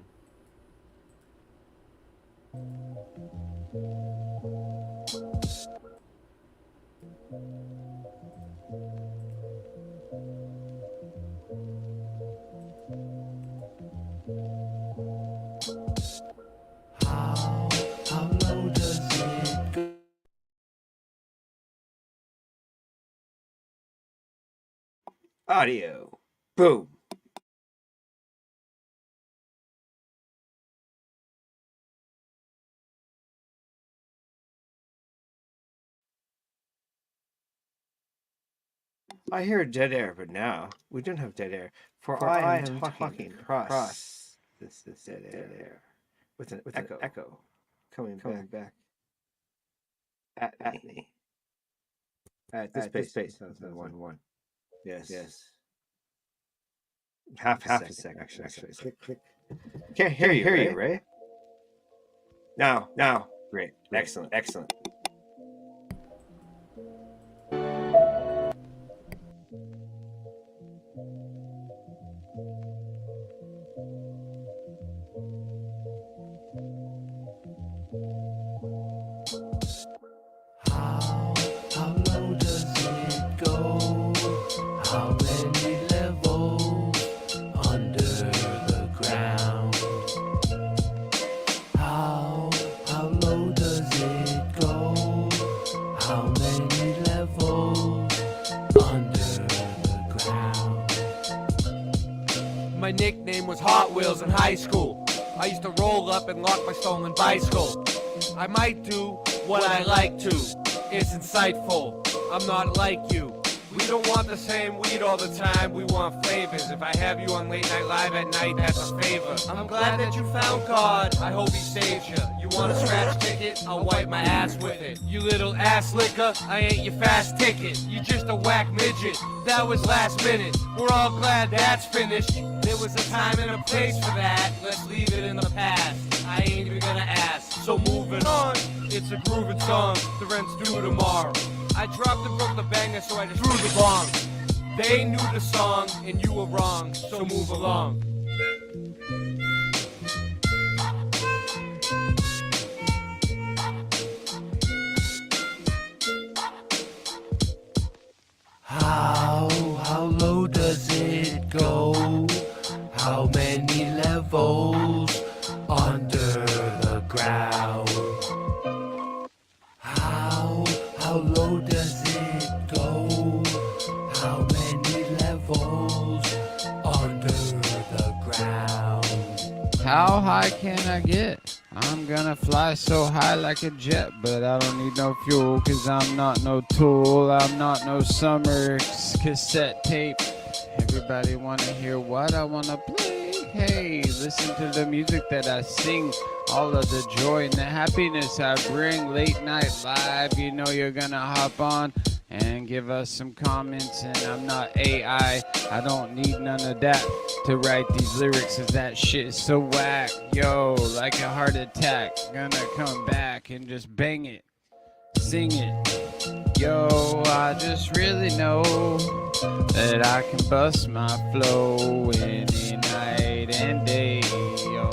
How low does it go? Audio. Boom. I hear dead air, but now we don't have dead air. For I am talking across this dead air with an echo coming back at me. At this space. 1. Yes. Half a second, actually. Click. Can't hear you, right? Now. Great. Excellent. How low does it go? How many levels under the ground? How low does it go? How many levels under the ground? My nickname was Hot Wheels in high school. I used to roll up and lock my stolen bicycle. I might do what I like to. It's insightful. I'm not like you. We don't want the same weed all the time. We want flavors. If I have you on Late Night Live at night, that's a favor. I'm glad that you found God. I hope he saves you. You want a scratch ticket? I'll wipe my ass with it. You little ass licker, I ain't your fast ticket. You just a whack midget. That was last minute. We're all glad that's finished. There was a time and a place for that. Let's leave it in the past. I ain't even gonna ask. So It's a grooving song, the rent's due tomorrow. I dropped and broke the banger, so I just threw the bomb. They knew the song, and you were wrong, so move along. How low does it go? How many levels under the ground? How low does it go? How many levels under the ground? How high can I get? I'm gonna fly so high like a jet, but I don't need no fuel, cause I'm not no tool, I'm not no summer cassette tape. Everybody wanna hear what I wanna play? Hey, listen to the music that I sing, all of the joy and the happiness I bring. Late night live, you know you're gonna hop on and give us some comments, and I'm not AI, I don't need none of that to write these lyrics, cause that shit is so whack. Yo, like a heart attack, gonna come back and just bang it, sing it. Yo, I just really know that I can bust my flow any night and day. Yo,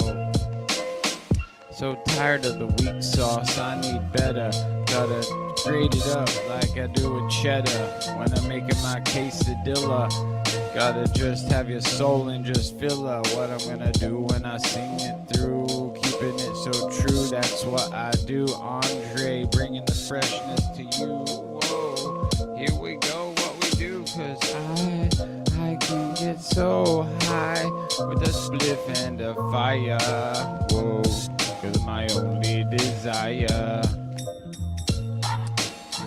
so tired of the weak sauce, I need better. Gotta grade it up like I do with cheddar when I'm making my quesadilla. Gotta just have your soul and just feel what I'm gonna do when I sing it through. Keeping it so true, that's what I do. Andre, bringing the freshness to you. Whoa, here we go, what we do, cause I can get so high with a spliff and a fire. Whoa, cause my only desire.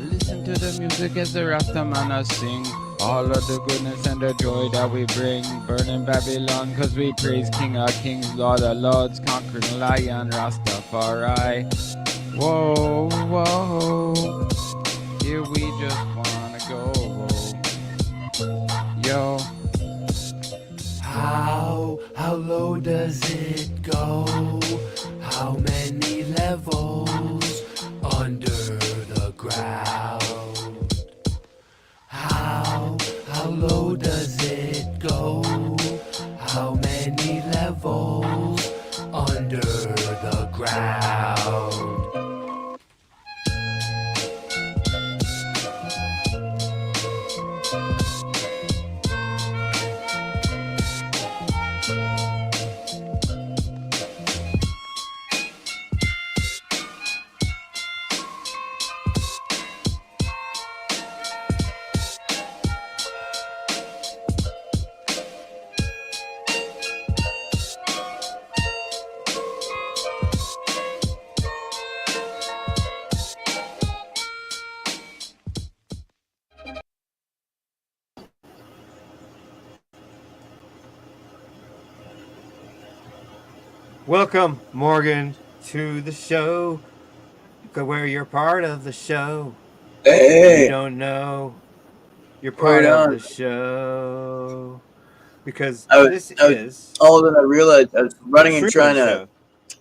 Listen to the music as the Rastamana sing. All of the goodness and the joy that we bring. Burning Babylon cause we praise King of Kings, Lord of Lords, conquering Lion, Rastafari. Whoa, whoa, here we just wanna go. Yo, how low does it go? How many levels under the ground? How low does it go? How many levels under the ground? Welcome, Morgan, to the show, where you're part of the show. Hey. You don't know, you're part Right of on. the show. Because I was this is all of a sudden I realized I was running and the trying Truman to Show.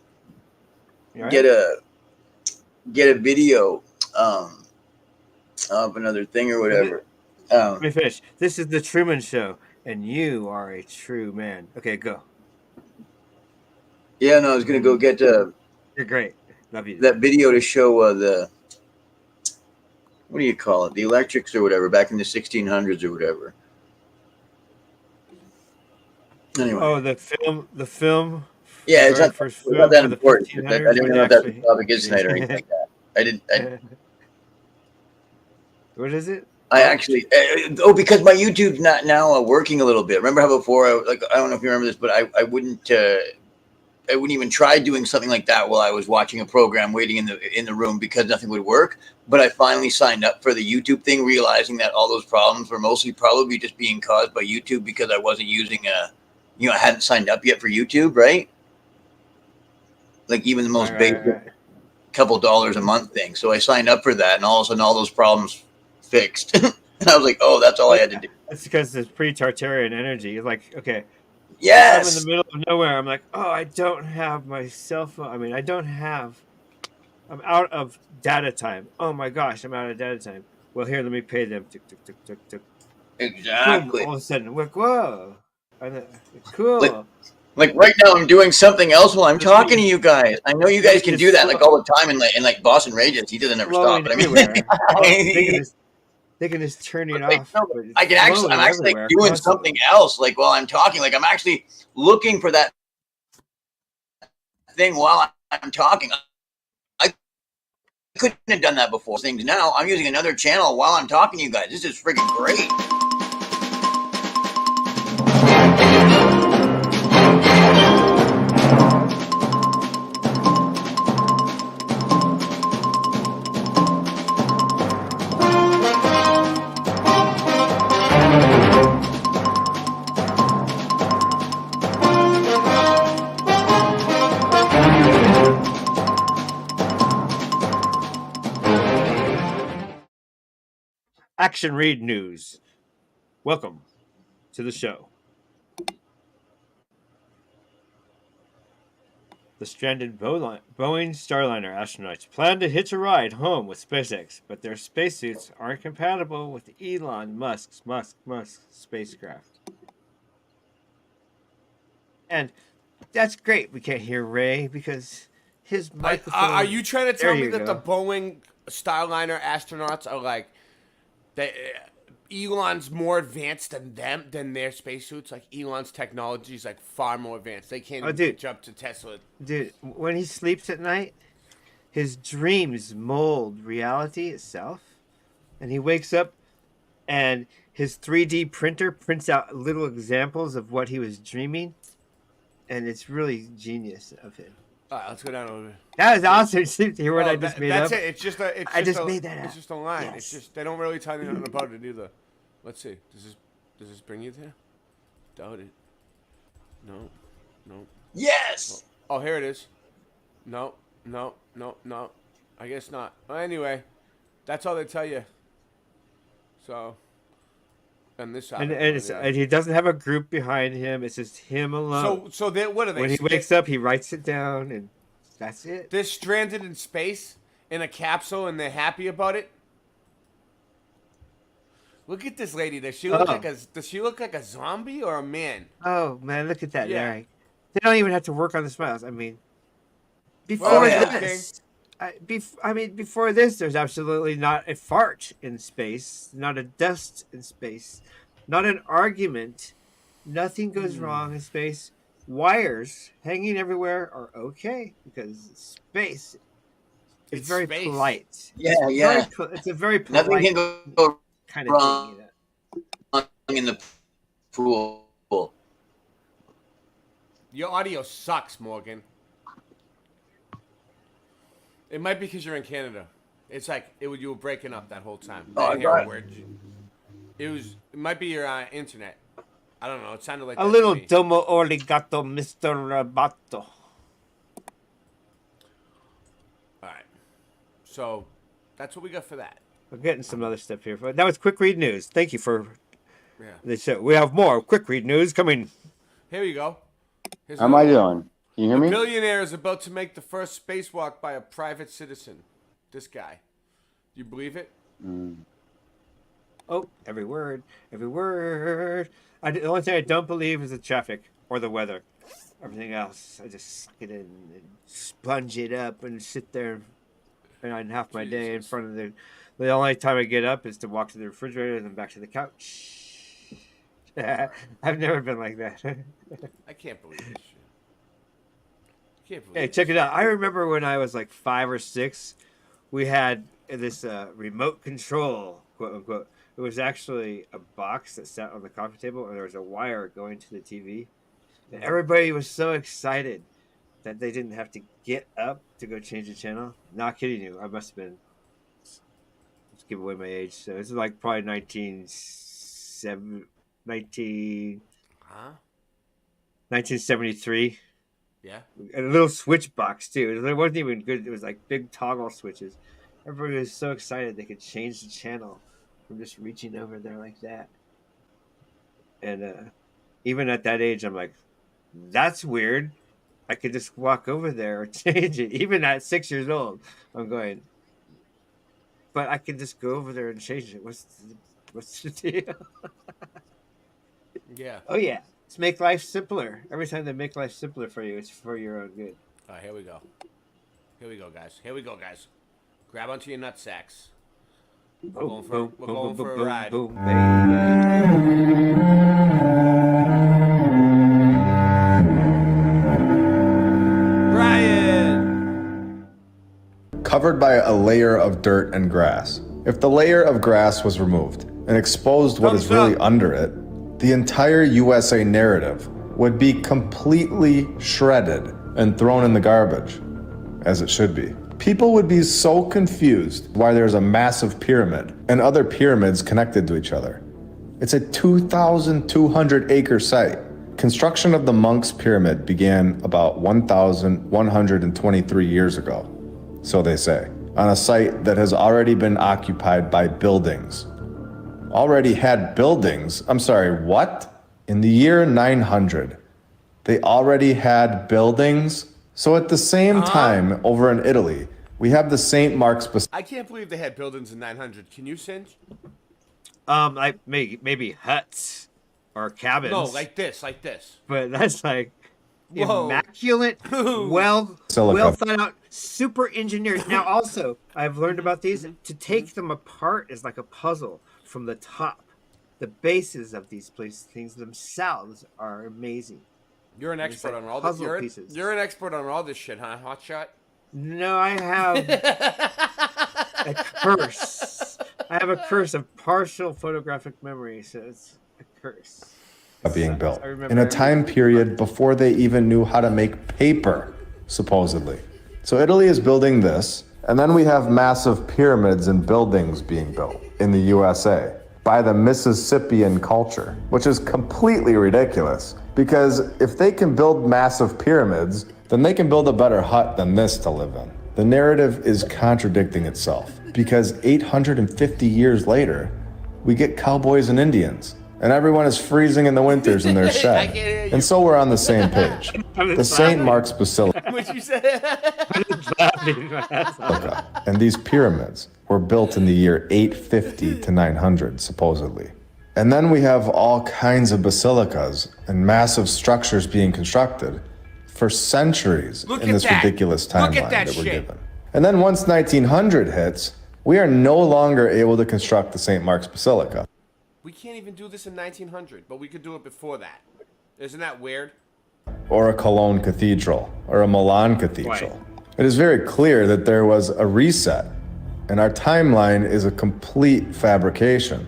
You all get right? a video of another thing or whatever. Let me finish. This is the Truman Show, and you are a true man. Okay, go. Yeah, no, I was gonna go get You're great. Love you. that video to show the what do you call it? The electrics or whatever back in the 1600s or whatever. Anyway. Oh, the film. Yeah, it's very not, first it's film not that for the important. 1500s, I didn't which know what that actually- topic is tonight or anything like that. I didn't. What is it? I actually because my YouTube's not now working a little bit. Remember how before I don't know if you remember this, but I wouldn't even try doing something like that while I was watching a program waiting in the room because nothing would work. But I finally signed up for the YouTube thing, realizing that all those problems were mostly probably just being caused by YouTube because I wasn't using I hadn't signed up yet for YouTube, right? Like even the most basic couple dollars a month thing. So I signed up for that, and all of a sudden all those problems fixed. And I was like, oh, that's all I had to do. That's because it's pre-Tartarian energy. It's like, okay, Yes. I'm in the middle of nowhere. I'm like, oh, I don't have my cell phone. I mean, I don't have I'm out of data time. Oh my gosh, I'm out of data time. Well, here, let me pay them. Tick, tick, tick, tick, tick. Exactly. Boom, all of a sudden, like, whoa. Cool. Like right now, I'm doing something else while I'm talking to you guys. I know you guys can do that like all the time in like Boston Rages. He doesn't never stop. But I mean, they can just turn it like, off. no, I'm actually like, doing something else. Like while I'm talking, like I'm actually looking for that thing while I'm talking. I couldn't have done that before. Things now, I'm using another channel while I'm talking to you guys. This is freaking great. Action Read News. Welcome to the show. The stranded Boeing Starliner astronauts plan to hitch a ride home with SpaceX, but their spacesuits aren't compatible with Elon Musk's spacecraft. And that's great. We can't hear Ray because his microphone. Are you trying to tell me that go. the Boeing Starliner astronauts are like Elon's more advanced than their spacesuits? Like Elon's technology is like far more advanced. They can't even catch up to Tesla. Dude, when he sleeps at night, his dreams mold reality itself, and he wakes up, and his 3D printer prints out little examples of what he was dreaming, and it's really genius of him. All right, let's go down over. That was awesome. To hear what I just made that's up. it. It's just a. I just made that up. It's just a line. Yes. It's just they don't really tell you nothing about it either. Let's see. Does this bring you there? Doubt it. No. Yes. Oh, here it is. No. I guess not. Well, anyway, that's all they tell you. So. And this side. And he doesn't have a group behind him. It's just him alone. So what are they? When he wakes up, he writes it down, and that's it. They're stranded in space in a capsule, and they're happy about it. Look at this lady. Does she look like a zombie or a man? Oh man, look at that! Yeah. Larry. They don't even have to work on the smiles. I mean, before this, before this, there's absolutely not a fart in space, not a dust in space, not an argument. Nothing goes wrong in space. Wires hanging everywhere are okay because space is very polite. Yeah. It's a very polite. Nothing can go kind of wrong thing, in the pool. Your audio sucks, Morgan. It might be because you're in Canada. It's like you were breaking up that whole time. I didn't hear a word. It might be your internet. I don't know. It sounded like a little domo origato, Mr. Roboto. All right. So that's what we got for that. We're getting some other stuff here. That was Quick Read News. Thank you for the show. We have more Quick Read News coming. Here you go. How am I doing? Can you hear me? A billionaire is about to make the first spacewalk by a private citizen. This guy. Do you believe it? Oh, every word. The only thing I don't believe is the traffic or the weather. Everything else, I just suck it in and sponge it up and sit there and half my day in front of the. The only time I get up is to walk to the refrigerator and then back to the couch. I've never been like that. I can't believe this shit. Hey, check it out. I remember when I was like 5 or 6, we had this remote control, quote unquote. It was actually a box that sat on the coffee table, and there was a wire going to the TV. And everybody was so excited that they didn't have to get up to go change the channel. Not kidding you. I must have been. Let's give away my age. So this is like probably 1973. Yeah. And a little switch box too. It wasn't even good. It was like big toggle switches. Everybody was so excited they could change the channel from just reaching over there like that. And even at that age, I'm like, that's weird. I could just walk over there or change it. Even at 6 years old, I'm going. But I could just go over there and change it. What's the deal? Yeah. Oh yeah, let's make life simpler. Every time they make life simpler for you, it's for your own good. All right, here we go. Here we go, guys. Here we go, guys. Grab onto your nut sacks. We're going for a ride. Brian! Covered by a layer of dirt and grass. If the layer of grass was removed and exposed what is really under it, the entire USA narrative would be completely shredded and thrown in the garbage, as it should be. People would be so confused why there's a massive pyramid and other pyramids connected to each other. It's a 2,200 acre site. Construction of the Monks Pyramid began about 1,123 years ago, so they say, on a site that has already been occupied by buildings. Already had buildings? I'm sorry, what? In the year 900, they already had buildings? So at the same time, over in Italy, we have the St. Mark's Basilica. I can't believe they had buildings in 900. Can you, Cinch? Like maybe huts or cabins. No, like this. But that's like Whoa. immaculate, well thought out, super engineered. Now also, I've learned about these. To take them apart is like a puzzle from the top. The bases of these things themselves are amazing. You're an expert on all this. You're an expert on all this shit, huh, Hotshot? No, I have a curse. I have a curse of partial photographic memory, so it's a curse. Being built in a time period before they even knew how to make paper, supposedly. So Italy is building this, and then we have massive pyramids and buildings being built in the USA by the Mississippian culture, which is completely ridiculous. Because if they can build massive pyramids, then they can build a better hut than this to live in. The narrative is contradicting itself, because 850 years later, we get cowboys and Indians, and everyone is freezing in the winters in their shed. And so we're on the same page. The St. Mark's Basilica What you say? and these pyramids were built in the year 850 to 900, supposedly. And then we have all kinds of basilicas and massive structures being constructed for centuries in this ridiculous timeline that we're given. And then once 1900 hits, we are no longer able to construct the St. Mark's Basilica. We can't even do this in 1900, but we could do it before that. Isn't that weird? Or a Cologne Cathedral, or a Milan Cathedral. It is very clear that there was a reset, and our timeline is a complete fabrication,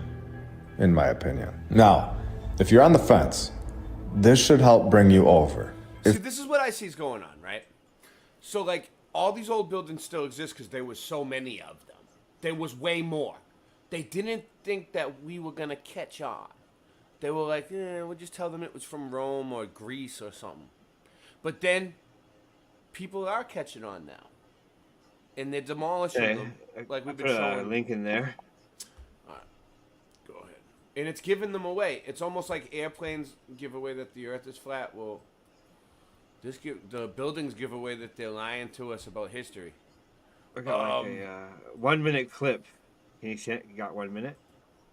in my opinion. Now, if you're on the fence, this should help bring you over. See, this is what I see is going on, right? So, like, all these old buildings still exist because there was so many of them. There was way more. They didn't think that we were going to catch on. They were like, we'll just tell them it was from Rome or Greece or something. But then, people are catching on now. And they're demolishing them, like we've been showing. A link in there. All right, go ahead. And it's giving them away. It's almost like airplanes give away that the Earth is flat. Well, the buildings give away that they're lying to us about history. We got like a 1 minute clip. Can you see it? You got 1 minute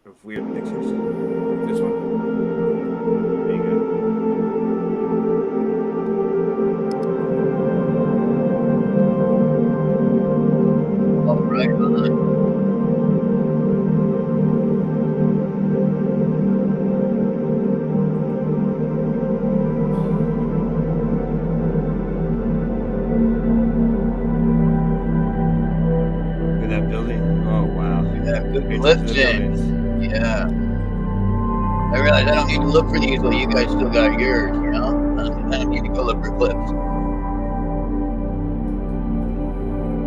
of weird pictures. This one. There you go. All right, Look at that building. Oh, wow. Yeah, good lifting. Yeah. I realize I don't need to look for these while you guys still got yours, you know? I don't need to go look for clips.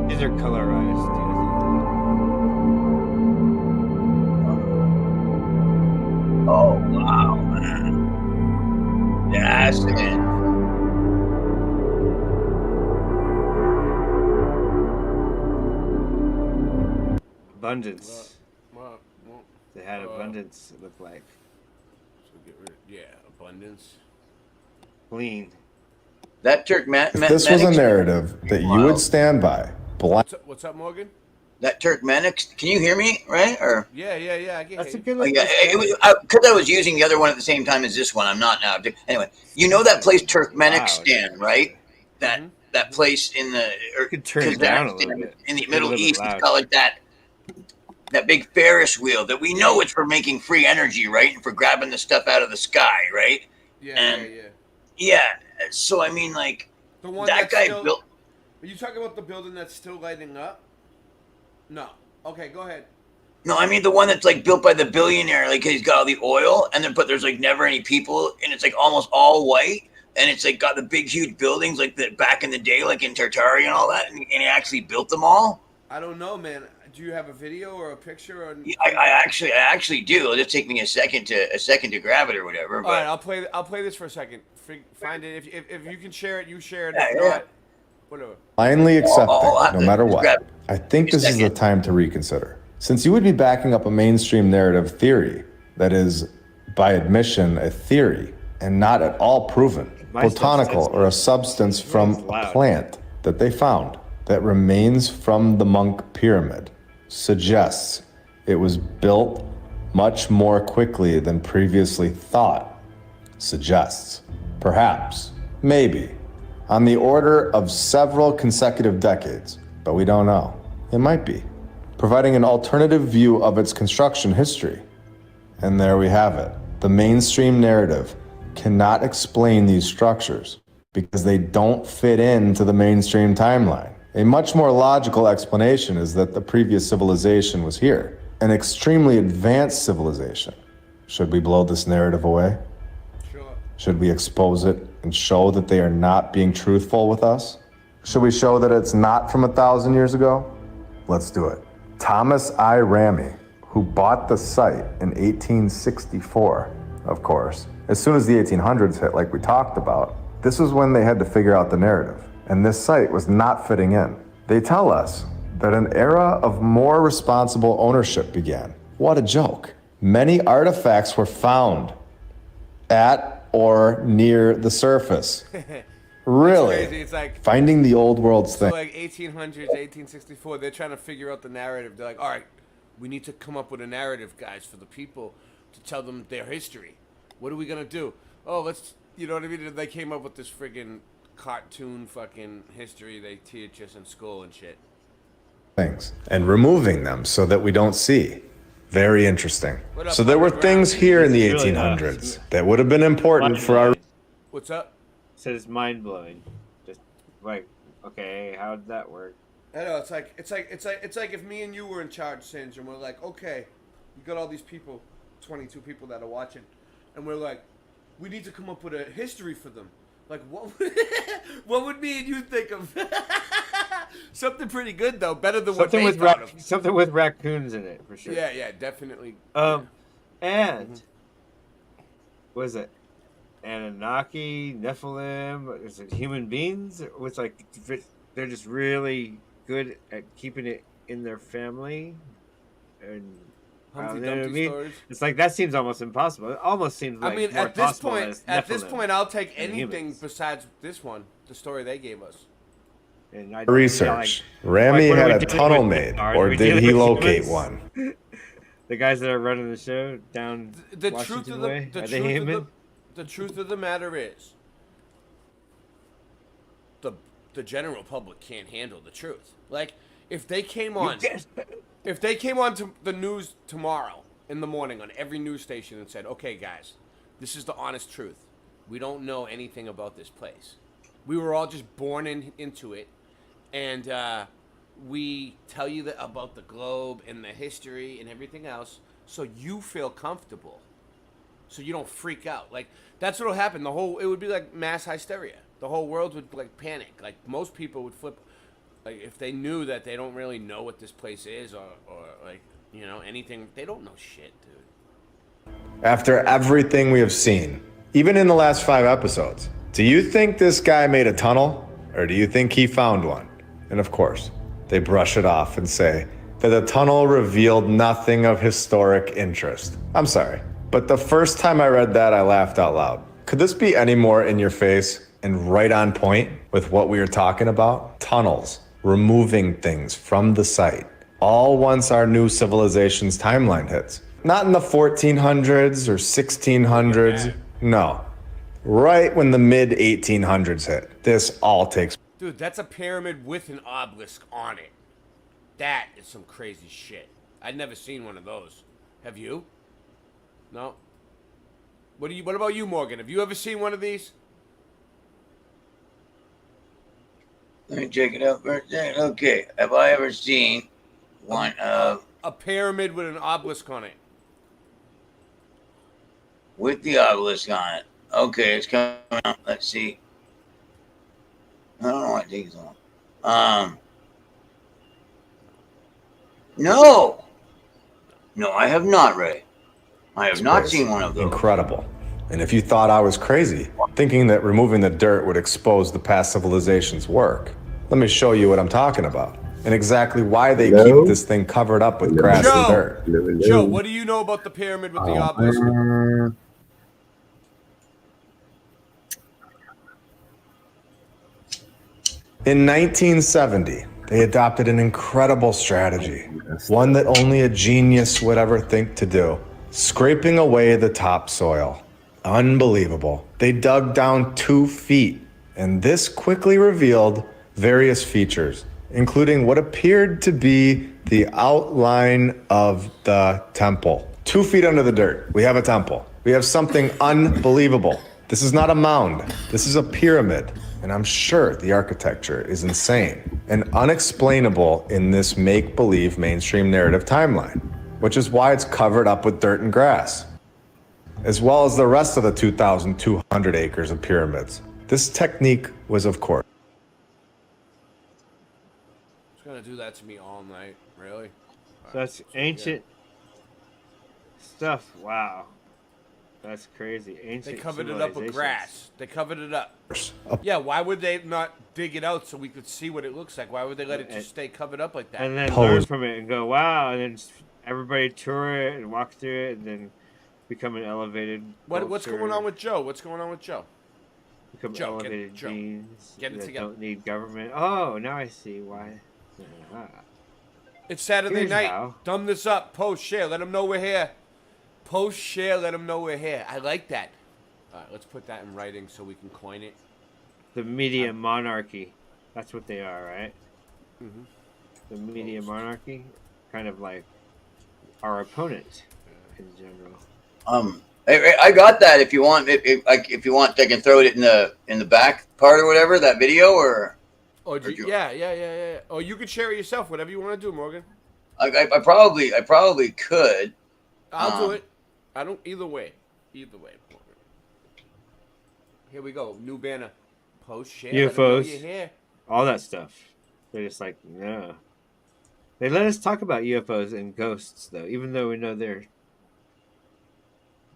These are colorized. Oh, wow, man. Yes, man. Abundance. Well, They had abundance, it looked like. So get rid of, abundance. Clean. That If this was a narrative that you would stand by, What's up, Morgan? That Turkmenic, can you hear me, right? Or Yeah, I get That's a it. good. oh, yeah, because I was using the other one at the same time as this one. I'm not now. Anyway, you know that place Turkmenistan, right? That place in the turn it down a little bit. in the It's a Middle little bit East. loud. It's got like that big Ferris wheel that we know it's for making free energy, right? And for grabbing the stuff out of the sky, right? Yeah. So I mean, like The one that that's guy still, built. Are you talking about the building that's still lighting up? No. Okay, go ahead. No, I mean the one that's like built by the billionaire. Like he's got all the oil, and then but there's like never any people, and it's like almost all white, and it's like got the big huge buildings like that back in the day, like in Tartary and all that, and he actually built them all. I don't know, man. Do you have a video or a picture? Or... I actually do. It'll just take me a second to grab it or whatever. But All right, I'll play this for a second. Find it. If you can share it, you share it. Yeah, If yeah. not, whatever. blindly accepting, Oh, no matter just what. grab- I think this is the time to reconsider. Since you would be backing up a mainstream narrative theory that is, by admission, a theory and not at all proven, My stuff botanical says or a substance from a plant that they found that remains from the Monk Pyramid, suggests it was built much more quickly than previously thought. Suggests, perhaps, maybe, on the order of several consecutive decades, but we don't know. It might be, providing an alternative view of its construction history. And there we have it. The mainstream narrative cannot explain these structures because they don't fit into the mainstream timeline. A much more logical explanation is that the previous civilization was here, an extremely advanced civilization. Should we blow this narrative away? Should we expose it and show that they are not being truthful with us? Should we show that it's not from 1,000 years ago? Let's do it. Thomas I. Ramey, who bought the site in 1864, of course, as soon as the 1800s hit, like we talked about, this was when they had to figure out the narrative. And this site was not fitting in. They tell us that an era of more responsible ownership began. What a joke. Many artifacts were found at or near the surface. Really? It's crazy. It's like finding the old world's so thing. like 1800s, 1864. They're trying to figure out the narrative. They're like, all right, we need to come up with a narrative, guys, for the people to tell them their history. What are we gonna do? Oh, let's, you know what I mean? They came up with this friggin' cartoon fucking history they teach us in school and shit. Things and removing them so that we don't see. Very interesting. So there were things here in the 1800s that would have been important for our. What's up? Said it's mind blowing. Just like, okay, how did that work? I know it's like if me and you were in charge, Singe, and we're like, okay, you got all these people, 22 people that are watching, and we're like, we need to come up with a history for them. Like, what would me and you think of? Something pretty good though, better than what they thought of. Something with raccoons in it for sure. Yeah, definitely. And was it Anunnaki, Nephilim? Is it human beings? It's like they're just really good at keeping it in their family, and Humpty you know what I Dumpty mean? stories. It's like that seems almost impossible. It almost seems like I mean, more at this possible point, as at this Nephilim point, I'll take than anything humans. besides this one, the story they gave us. And I, Research. like, Rami what are had we a dealing tunnel with? made, Are or we did dealing he with locate humans? one? The guys that are running the show down The Washington truth of the way, the are they truth of human? the truth of the matter is, the general public can't handle the truth. Like, if they came on, to the news tomorrow in the morning on every news station and said, "Okay, guys, this is the honest truth. We don't know anything about this place. We were all just born into it, and we tell you about the globe and the history and everything else, so you feel comfortable, so you don't freak out." Like, that's what'll happen. It would be like mass hysteria. The whole world would like panic. Like, most people would flip, like, if they knew that they don't really know what this place is, or like, you know, anything. They don't know shit, dude. After everything we have seen, even in the last 5 episodes, do you think this guy made a tunnel, or do you think he found one? And of course, they brush it off and say that the tunnel revealed nothing of historic interest. I'm sorry, but the first time I read that, I laughed out loud. Could this be any more in your face? and right on point with what we were talking about, tunnels, removing things from the site, all once our new civilization's timeline hits. Not in the 1400s or 1600s, no. Right when the mid-1800s hit, this all takes. Dude, that's a pyramid with an obelisk on it. That is some crazy shit. I'd never seen one of those. Have you? No? What about you, Morgan? Have you ever seen one of these? Let me check it out for a second. Okay, have I ever seen one of... A pyramid with an obelisk on it. With the obelisk on it. Okay, it's coming out. Let's see. I don't know why it takes so long. No. No, I have not, Ray. I have not seen one of those. Incredible. And if you thought I was crazy, thinking that removing the dirt would expose the past civilization's work, let me show you what I'm talking about. And exactly why they keep this thing covered up with grass and dirt. Joe, what do you know about the pyramid with the obelisk? In 1970, they adopted an incredible strategy, one that only a genius would ever think to do, scraping away the topsoil. Unbelievable. They dug down 2 feet, and this quickly revealed various features, including what appeared to be the outline of the temple. 2 feet under the dirt, we have a temple. We have something unbelievable. This is not a mound, this is a pyramid. And I'm sure the architecture is insane and unexplainable in this make-believe mainstream narrative timeline, which is why it's covered up with dirt and grass, as well as the rest of the 2,200 acres of pyramids. This technique was, of course, It's gonna do that to me all night, really? That's ancient stuff. Wow. That's crazy. Ancient They covered it up with civilizations. grass. They covered it up. Yeah, why would they not dig it out so we could see what it looks like? Why would they let it just stay covered up like that? And then learn from it and go, wow, and then everybody tour it and walk through it and then become an elevated What's culture. going on with Joe? What's going on with Joe? Become Joe, elevated Joe, beings get it that together. don't need government. Oh, now I see why. It's Saturday Here's night. how. Thumb this up. Post, share. Let them know we're here. Post, share. Let them know we're here. I like that. All right, let's put that in writing so we can coin it. The media monarchy. That's what they are, right? Mhm. The media monarchy, kind of like our opponent in general. I got that. If you want, if you want, I can throw it in the back part or whatever, that video, or. Oh, yeah. Oh, you can share it yourself. Whatever you want to do, Morgan. I probably could. I'll do it. I don't. Either way. Morgan. Here we go. New banner. Post, share. Let 'em know UFOs, you're here. all that stuff. They're just like, no. They let us talk about UFOs and ghosts, though, even though we know they're.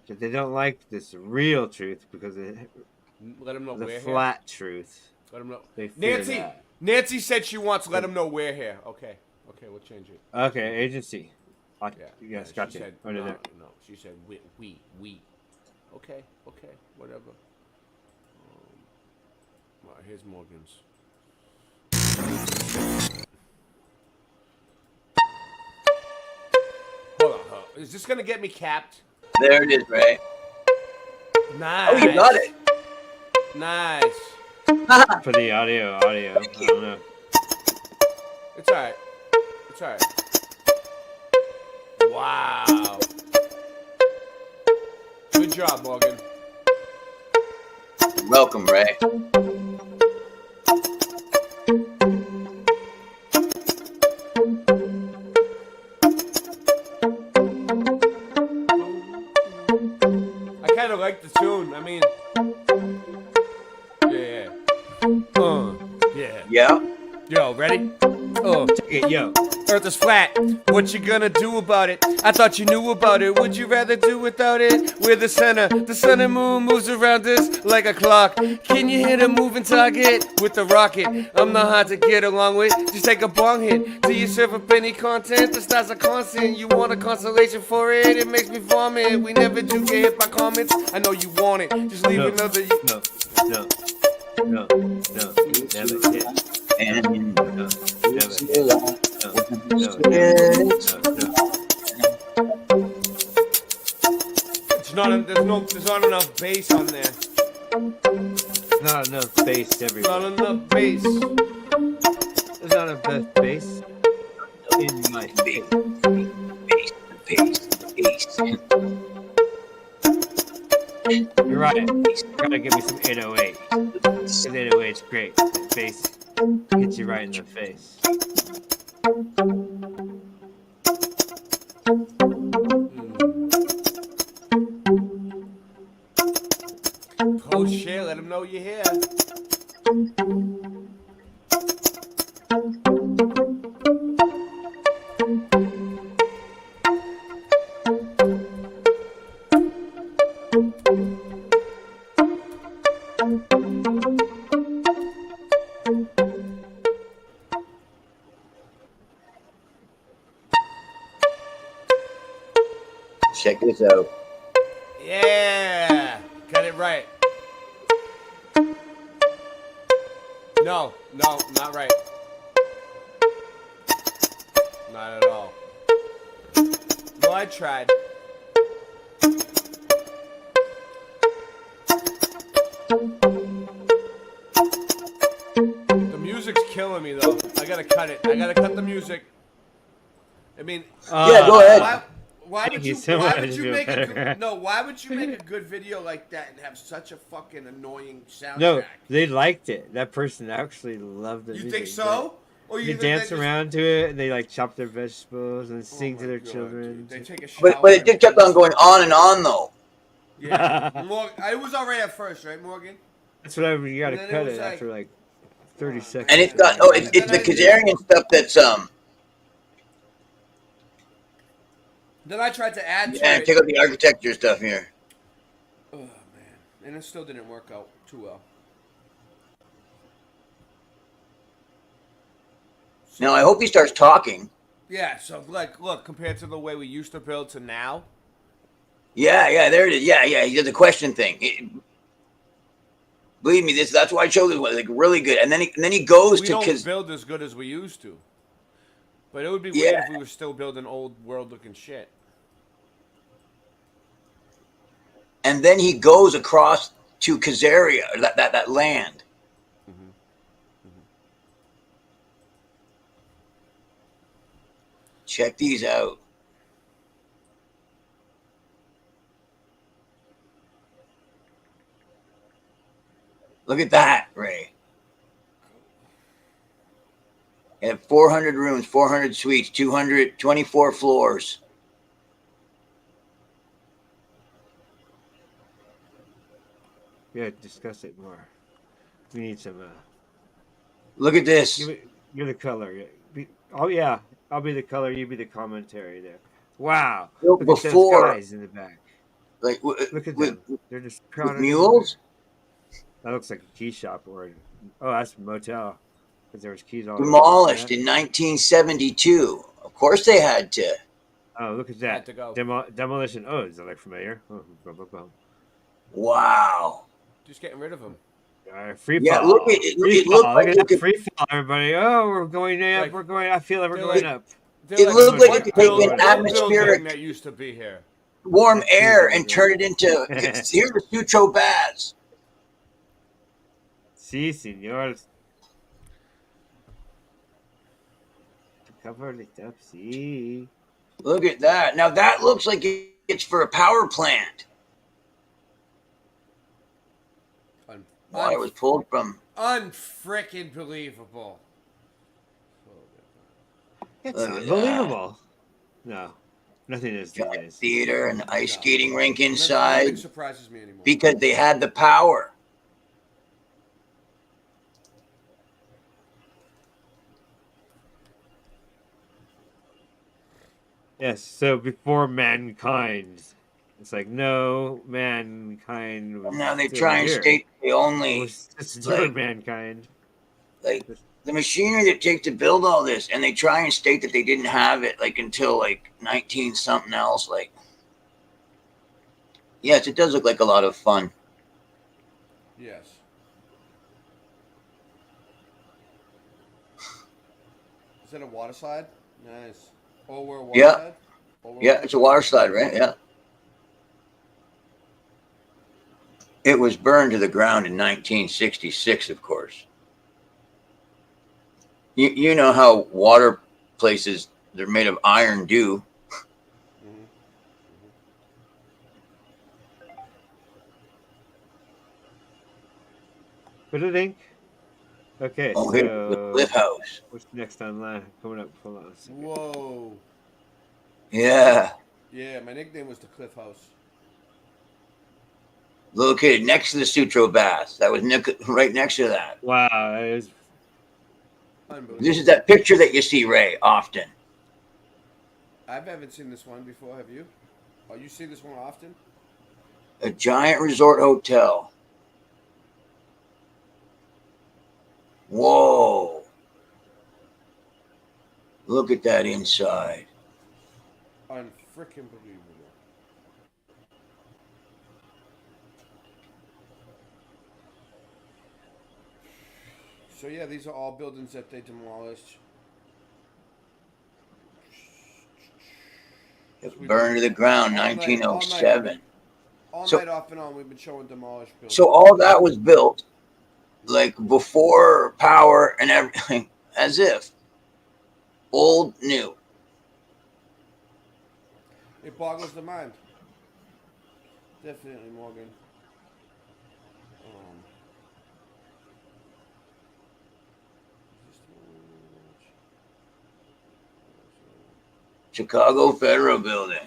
But they don't like this real truth because Let them know the we're flat here. truth. Let them know. They fear Nancy. that. Nancy said she wants to let them know we're here. Okay, we'll change it. Okay, agency. she Yes, gotcha. said, Under no, there. no, she said we. Okay, whatever. All right, here's Morgan's. Hold on. Is this gonna get me capped? There it is, Ray. Nice. Oh, you got it. Nice. For the audio. I don't know. It's alright. Wow. Good job, Morgan. Welcome, Ray. I kind of like the tune. I mean, yeah. Yeah. Yo, ready? Yo. Earth is flat. What you gonna do about it? I thought you knew about it. Would you rather do without it? We're the center. The sun and moon moves around us like a clock. Can you hit a moving target with the rocket? I'm not hard to get along with. Just take a bong hit. Do you serve up any content? The stars are constant. You want a consolation for it? It makes me vomit. We never do get hit by comments. I know you want it. Just leave another. No. No, never did. And No, never did. No. It's not. There's not enough bass on there. Not enough bass everywhere. Not enough bass. There's not enough bass in my face. You're right. You gotta give me some 808. Because 808's great. The bass hits you right in the face. Oh shit! Let him know you're here. check this out. Yeah, got it right. No, not right. Not at all. No, I tried. The music's killing me though. I gotta cut it. I gotta cut the music. I mean, yeah, go ahead. Why would you make a good, why would you make a good video like that and have such a fucking annoying soundtrack? No, they liked it. That person actually loved it. You think so? Or you they dance around to it and they like chop their vegetables and sing to their children. They take a shower. But it just kept on going on and on though. Yeah, it was alright at first, right, Morgan? That's what you gotta cut it after like 30 seconds. And it's got it's the Kazarian stuff that's Then I tried to add to yeah, it. check out the architecture stuff here. Oh man, and it still didn't work out too well. Now I hope he starts talking. Yeah, so like, look, compared to the way we used to build to now. Yeah, there it is. Yeah, he did the question thing. Believe me, that's why I chose this one. Like really good, and then he goes we to don't build as good as we used to. But it would be weird if we were still building old world looking shit. And then he goes across to Khazaria, that land. Check these out. Look at that, Ray. They have 400 rooms, 400 suites, 224 floors. Yeah, discuss it more. We need some. Look at this. You're the color. Oh yeah, I'll be the color. You be the commentary there. Wow. Look Look at before, those guys in the back. Like look at them. They're just with mules. That looks like a key shop or that's a motel because there was keys all demolished in 1972. Of course they had to. Oh, look at that. Had to go. Demolition. Oh, is that like familiar? Oh, wow. Just getting rid of them. Free fall. Yeah, look at it. It looked look like at that free fall, everybody. Oh, we're going up. Like, we're going. I feel like we're going up. It looked like you could take an atmospheric that used to be here. warm air and turn it into. Here's the Sutro Baths. Sí, señor. Cover it up. Sí. Look at that. Now that looks like it's for a power plant. Why it was pulled from. Unfrickin' believable. It's unbelievable. No, nothing is these days. Theater and ice skating rink inside. Nothing surprises me anymore. Because they had the power. Yes, so before mankind. It's like, no, mankind was Now they still try and here. state they only. It's like- mankind. Like the machinery that it takes to build all this, and they try and state that they didn't have it like until like 19 something else. Like, yes, it does look like a lot of fun. Yes. that a water slide? Nice. Oh, we're a water Yeah. slide? Oh, we're a Yeah, water it's a water slide, right? Yeah. It was burned to the ground in 1966, of course. You know how water places, they're made of iron dew. What do you think? Okay, Oh, here's the Cliff House. What's next online? Coming up. Hold on a second. Whoa. Yeah. Yeah, my nickname was the Cliff House. Located next to the Sutro Baths. That was right next to that. Wow, that is. This is that picture that you see, Ray, often. I haven't seen this one before, have you? Oh, you see this one often? A giant resort hotel. Whoa. Look at that inside. Unfrickin' believable. So yeah, these are all buildings that they demolished. Burned to the ground, All night, 1907. All So- night off and on, we've been showing demolished buildings. So all that was built like before power and everything, as if old new. It boggles the mind. Definitely, Morgan. Chicago Federal Building.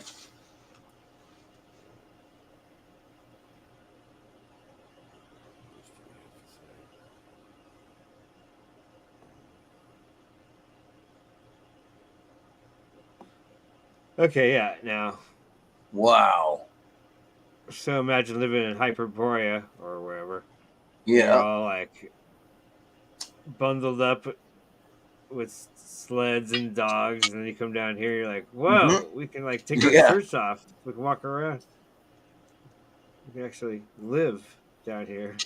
Okay, yeah. Now. Wow. So imagine living in Hyperborea or wherever. Yeah. You're all like bundled up with sleds and dogs, and then you come down here. You're like, whoa, we can like take our Yeah. shirts off. We can walk around. We can actually live down here.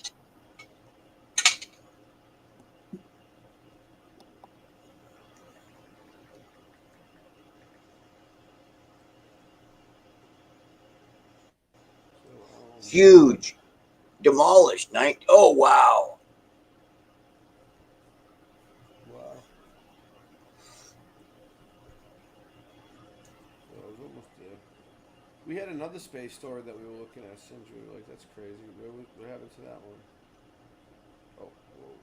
Huge. Demolished. Oh, wow. Wow. So I was almost there. We had another space story that we were looking at since we were like, that's crazy. What happened to that one? Oh, whoa.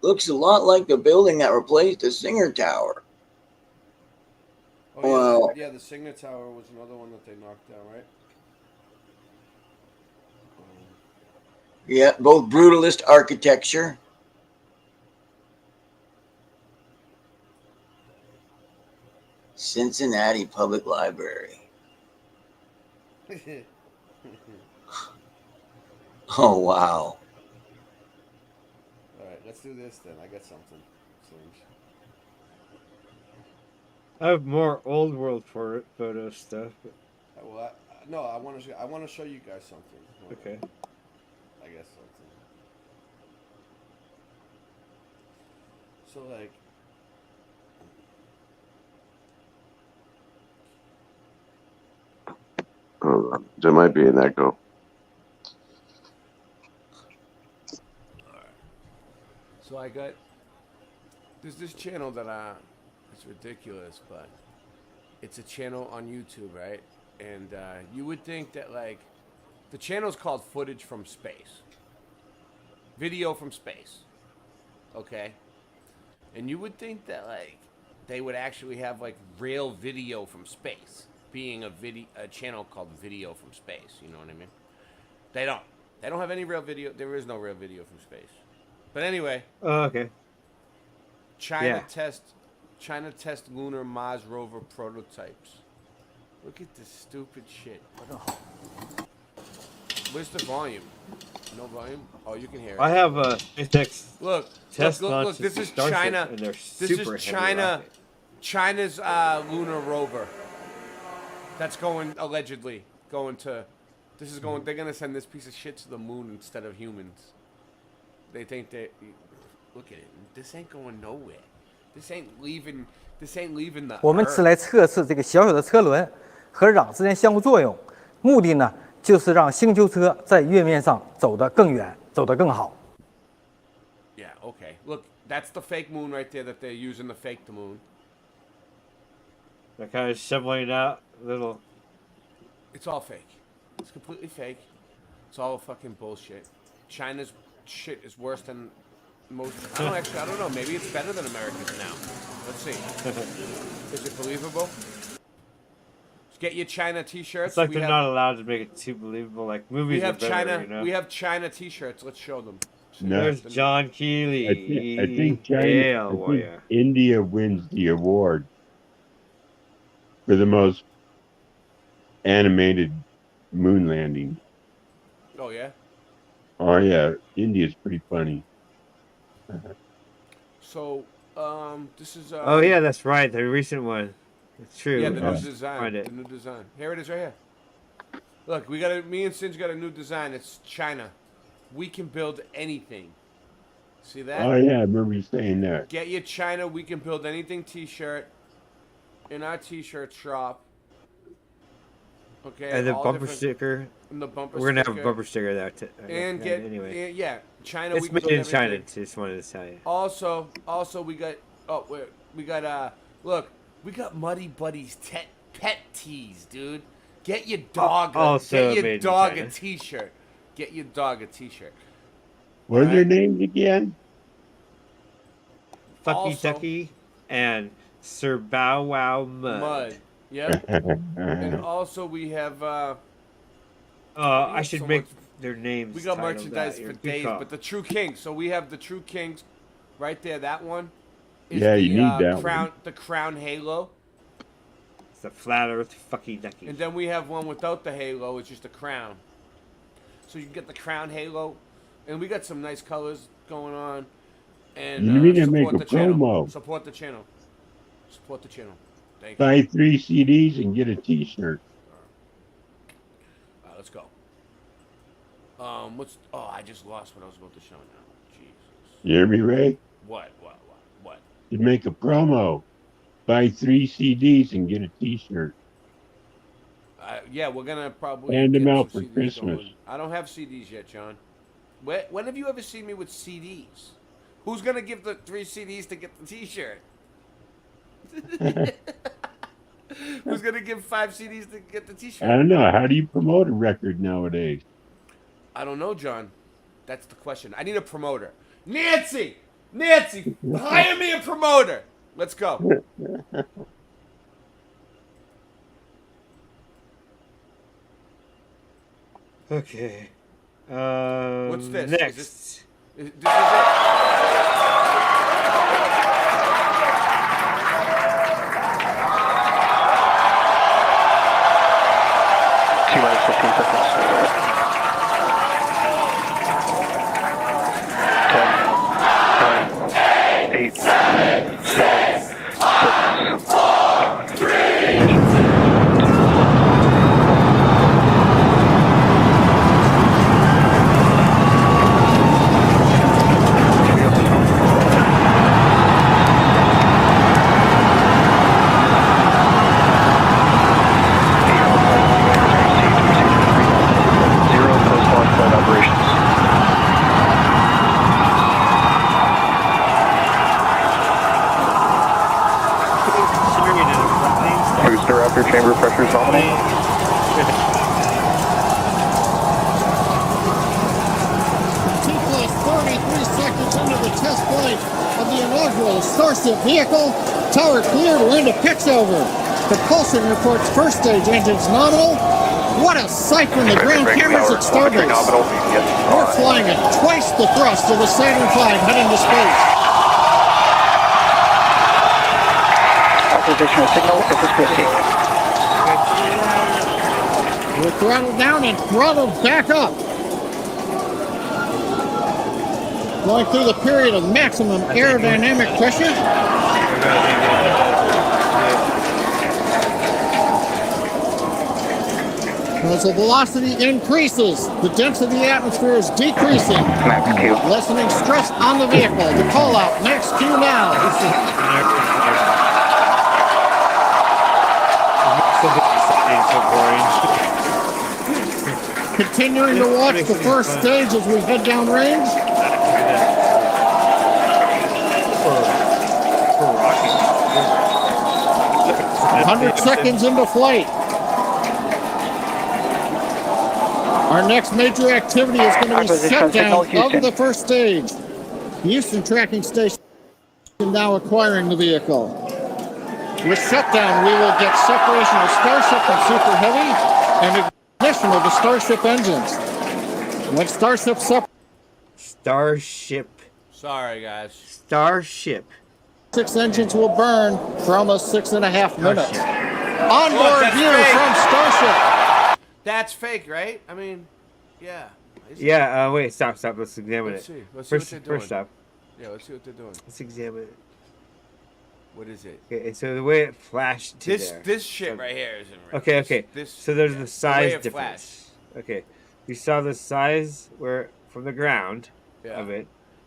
Looks a lot like the building that replaced the Singer Tower. Oh, yeah, Wow. yeah, the Singer Tower was another one that they knocked down, right? Yeah, both brutalist architecture. Cincinnati Public Library. Oh, wow. All right, let's do this then. I got something. Seems. I have more old world photo stuff. Well, no, I want to show you guys something. Hold on. Okay. I guess something. So like. Hold on. There might be an echo. So I got. There's this channel that it's ridiculous, but it's a channel on YouTube, right? And you would think that like, the channel's called Footage from Space. Video from space. Okay? And you would think that like, they would actually have like real video from space, being a channel called Video from Space. You know what I mean? They don't. They don't have any real video. There is no real video from space. But anyway. Oh, okay. China test lunar Mars rover prototypes. Look at this stupid shit. Where's the volume? No volume? Oh, you can hear it. I have a SpaceX test look, launch. this is Starship, China. and they're This super is heavy China. rocket. China's lunar rover. That's allegedly going to. They're gonna send this piece of shit to the moon instead of humans. They think look at it. This ain't going nowhere. This ain't leaving. This ain't leaving the. 我们只来测试这个小小的车轮和壤之间相互作用，目的呢就是让星球车在月面上走得更远，走得更好。Yeah. Okay. Look, that's the fake moon right there that they're using to fake the moon. They're kind of shoveling out little. It's all fake. It's completely fake. It's all fucking bullshit. China's shit is worse than most. I don't know. Maybe it's better than America's now. Let's see. Is it believable? Let's get your China T-shirts. It's like they're not allowed to make it too believable. Like movies. We have are better, China. You know? We have China T-shirts. Let's show them. No. There's John Keely. I think China. Yeah, I think India wins the award for the most animated moon landing. Oh yeah. Oh yeah, India's pretty funny. So, this is. Oh yeah, that's right. The recent one. It's true. Yeah, the new Find design. it. The new design. Here it is, right here. Look, we got a. Me and Sin's got a new design. It's China. We can build anything. See that? Oh yeah, I remember you saying that. Get your China. We can build anything T-shirt in our T-shirt shop. Okay. And the all bumper different- sticker. And the bumper We're gonna have a sticker. bumper sticker there. And get anyway. yeah, China. It's we can made build in China. everything. Just wanted to tell you. Also, we got. Oh, we got. Look, we got Muddy Buddies pet tees, dude. Get your dog. Also Get your made in dog a China. T-shirt. Get your dog a T-shirt. What are their names again? Fucky Also- Ducky and Sir Bow Wow Mud. Mud. Yep. And also we have. I should so make much- their names. We got titled merchandise that. for Good days, call. but the True Kings. So we have the True Kings, right there. That one. Is Yeah, the, you need that crown, one. The crown halo. It's the flat Earth Fucky Ducky. And then we have one without the halo. It's just a crown. So you can get the crown halo, and we got some nice colors going on. And You need to make support a the channel. promo. Support the channel. Support the channel. Thank you. Buy 3 CDs and get a T-shirt. Let's go. What's? Oh, I just lost what I was about to show now. Jesus. You hear me, Ray? What? You make a promo. Buy 3 CDs and get a T-shirt. Yeah, we're gonna probably Hand them get out some for CDs Christmas. going. I don't have CDs yet, John. When have you ever seen me with CDs? Who's gonna give the 3 CDs to get the T-shirt? Who's gonna give 5 CDs to get the T-shirt? I don't know. How do you promote a record nowadays? I don't know, John. That's the question. I need a promoter. Nancy, hire me a promoter. Let's go. Okay. What's this? Next. This is it. T-minus 15 seconds. 10, 9, 8, 7, 6, 5, 3. Booster after chamber pressure is nominated. T-plus 33 seconds into the test flight of the inaugural Starship vehicle. Tower clear to end a pitch over. Propulsion reports first stage engines nominal. What a sight from the ground cameras at Starbase. We're flying at twice the thrust of the Saturn V heading to space. Authorization of signal for P50. We're throttled down and throttled back up. Going through the period of maximum aerodynamic pressure. As the velocity increases, the density of the atmosphere is decreasing, lessening stress on the vehicle. The call out, Max Q now. Continuing to watch the first stage as we head down range. 100 seconds into flight. Our next major activity is going to be shutdown of the first stage. Houston Tracking Station now acquiring the vehicle. With shutdown, we will get separation of Starship and Super Heavy and ignition of the Starship engines. When Starship Sorry, guys. Starship. 6 engines will burn for almost 6.5 minutes. Onboard view from Starship. That's fake, right? I mean, yeah. Yeah, wait, stop. Let's examine Let's it. see. Let's First, see what they're doing. first stop. Yeah, let's see what they're doing. Let's examine it. What is it? Okay, so the way it flashed to This there. this shit right here isn't real. Okay. This, So there's yeah, the size way it difference. Okay. You saw the size where from the ground of it.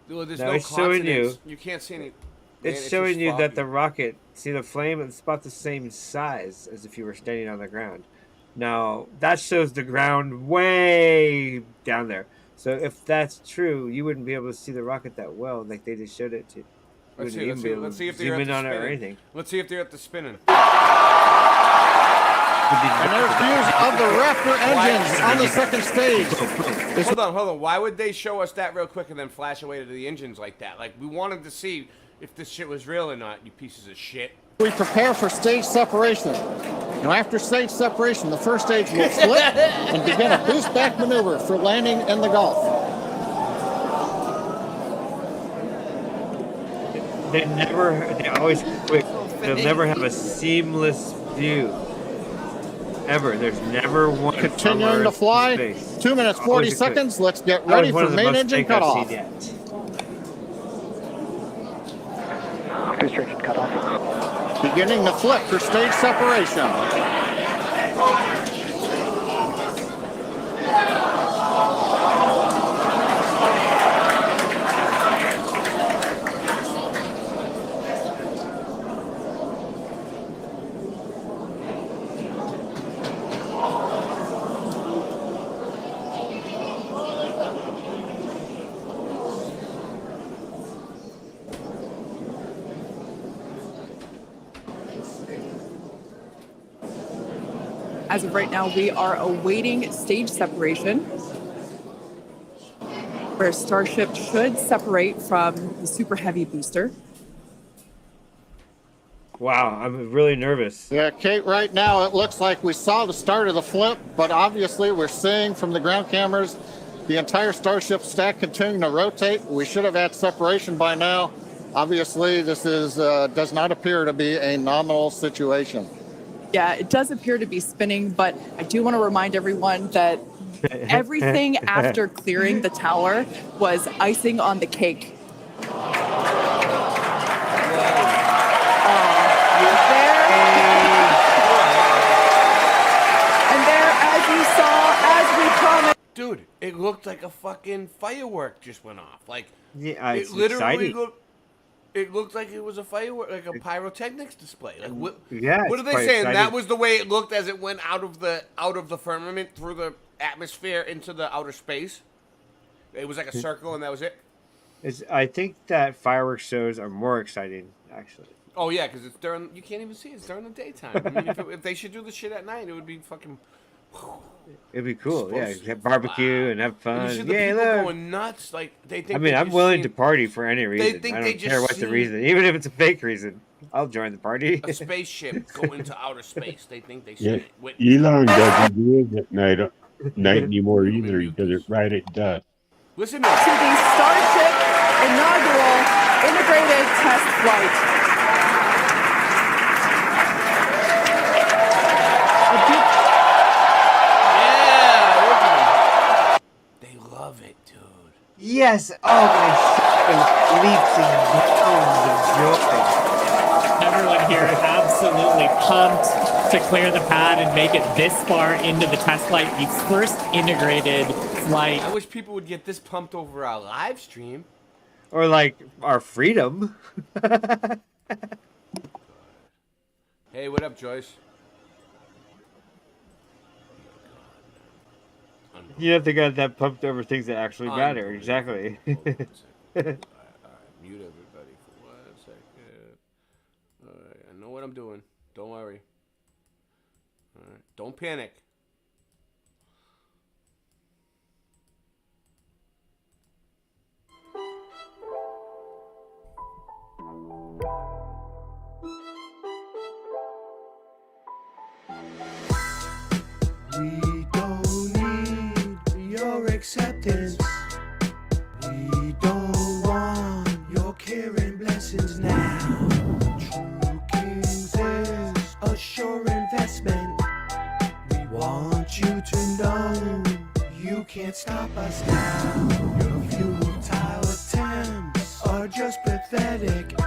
Well, there's Now no it's showing you. continents. You can't see any. It's just showing you that foggy. the rocket, see the flame, it's about the same size as if you were standing on the ground. Now, that shows the ground way down there. So if that's true, you wouldn't be able to see the rocket that well, like they just showed it to. You Let's wouldn't see. even Let's be see. able Let's to see if zoom they're at in the on it or spinning. anything. Let's see if they're at the spinning. And there's views of the Raptor engines on the second stage. Hold on. Why would they show us that real quick and then flash away to the engines like that? Like, we wanted to see if this shit was real or not, you pieces of shit. We prepare for stage separation. Now, after stage separation, the first stage will flip and begin a boost back maneuver for landing in the Gulf. They always quick. They'll never have a seamless view. Ever. There's never one. Continuing to fly. 2 minutes, 40 seconds. Let's get ready for main engine cutoff. Restriction cutoff. Beginning to flip for stage separation. As of right now, we are awaiting stage separation, where Starship should separate from the Super Heavy booster. Wow, I'm really nervous. Yeah, Kate, right now it looks like we saw the start of the flip, but obviously we're seeing from the ground cameras the entire Starship stack continuing to rotate. We should have had separation by now. Obviously, this is does not appear to be a nominal situation. Yeah, it does appear to be spinning, but I do want to remind everyone that everything after clearing the tower was icing on the cake. Dude, it looked like a fucking firework just went off. Like, yeah, it it's literally exciting. it looked like it was a firework, like a pyrotechnics display. Like, what Yeah, are it's they quite saying? exciting. That was the way it looked as it went out of the firmament through the atmosphere into the outer space. It was like a circle, and that was it. I think that fireworks shows are more exciting, actually. Oh yeah, because it's during. You can't even see it. It's during the daytime. I mean, if they should do the shit at night, it would be fucking. It'd be cool, yeah. Supposed to- Have barbecue and have And fun. you see the Yeah, people look. going nuts. Like they think. I mean, they I'm just willing seen to party for any reason. think I they don't just care what the seen reason, even if it's a fake reason. I'll join the party. a spaceship go into outer space. They think they see Yeah, it. Wait, Elon doesn't do it at night anymore either. He does it right at dusk. listen To the Starship inaugural integrated test flight. They love it, dude. Yes. Oh, my leaps and bounds of joy. Everyone here is absolutely pumped. to clear the pad and make it this far into the test flight, the first integrated flight. I wish people would get this pumped over our live stream. Or like our freedom. Hey, what up, Joyce? You have to get that pumped over things that actually matter. Exactly. Mute everybody for 1 second. Alright, I know what I'm doing. Don't worry. Alright, don't panic. We don't need your acceptance. We don't want your care and blessings now. True Kings is a sure investment. We want you to know you can't stop us now. Your futile attempts are just pathetic.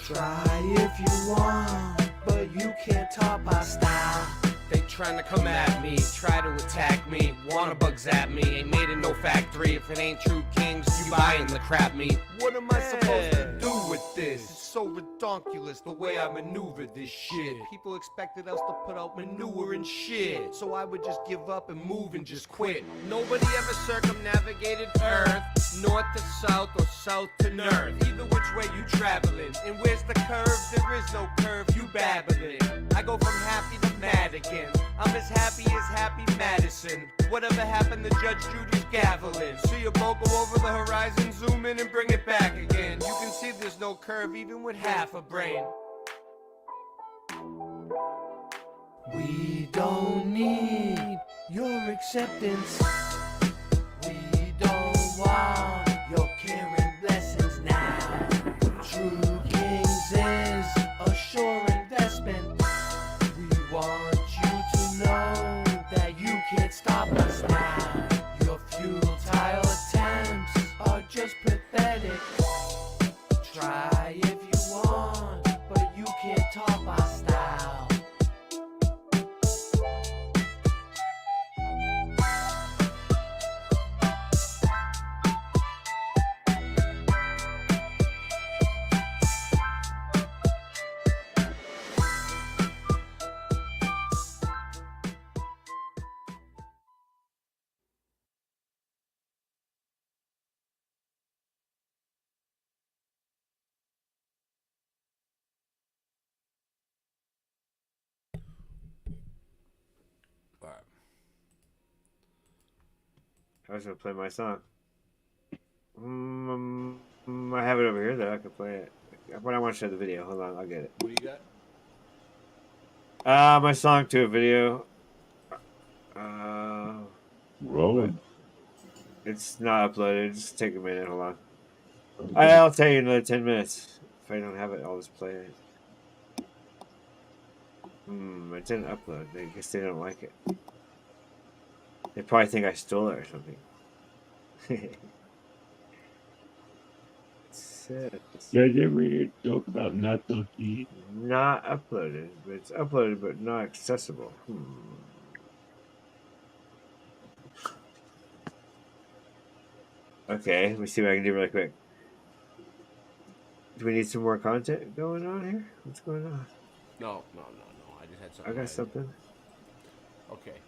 Try if you want, but you can't top our style. They trying to come at me, try to attack me, wanna bugs at me. Ain't made in no factory. If it ain't True Kings, you buying the crap meat. What am I supposed to do with this? It's so redonkulous the way I maneuver this shit. People expected us to put out manure and shit, so I would just give up and move and just quit. Nobody ever circumnavigated Earth, north to south or south to north. Either which way you traveling, and where's the curve? There is no curve, you babbling. I go from happy to mad again. I'm as Happy Madison. Whatever happened to Judge Judy's gaveling? See a boat go over the horizon, zoom in and bring it back again. You can see there's no curve even with half a brain. We don't need your acceptance. We don't want your care and blessings now. True Kings is a sure investment. We want you to know that you can't stop us now. Your futile attempts are just pathetic. Try if you want, but you can't top our style. I was gonna play my song. I have it over here that I could play it. But I want to show the video. Hold on, I'll get it. What do you got? My song to a video. Rolling. It's not uploaded. Just take a minute. Hold on. I'll tell you in another 10 minutes. If I don't have it, I'll just play it. It didn't upload. I guess they don't like it. They probably think I stole it or something. Guys ever talk about not so cheap? Not uploaded, but it's uploaded but not accessible. Okay, let me see what I can do really quick. Do we need some more content going on here? What's going on? No. I just had something. I got something. Okay.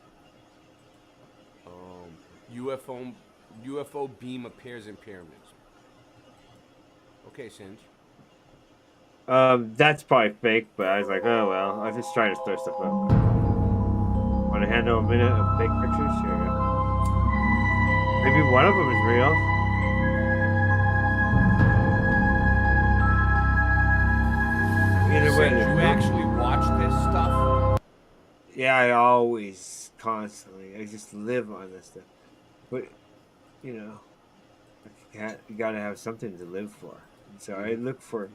UFO beam appears in pyramids. Okay, Singe. That's probably fake, but I was like, oh well, I was just trying to throw stuff up. Want to handle a minute of fake pictures? Here we go. Maybe one of them is real. Either way, did you actually watch this stuff? Yeah, I always, constantly. I just live on this stuff. But, you know, you gotta have something to live for. And so I look for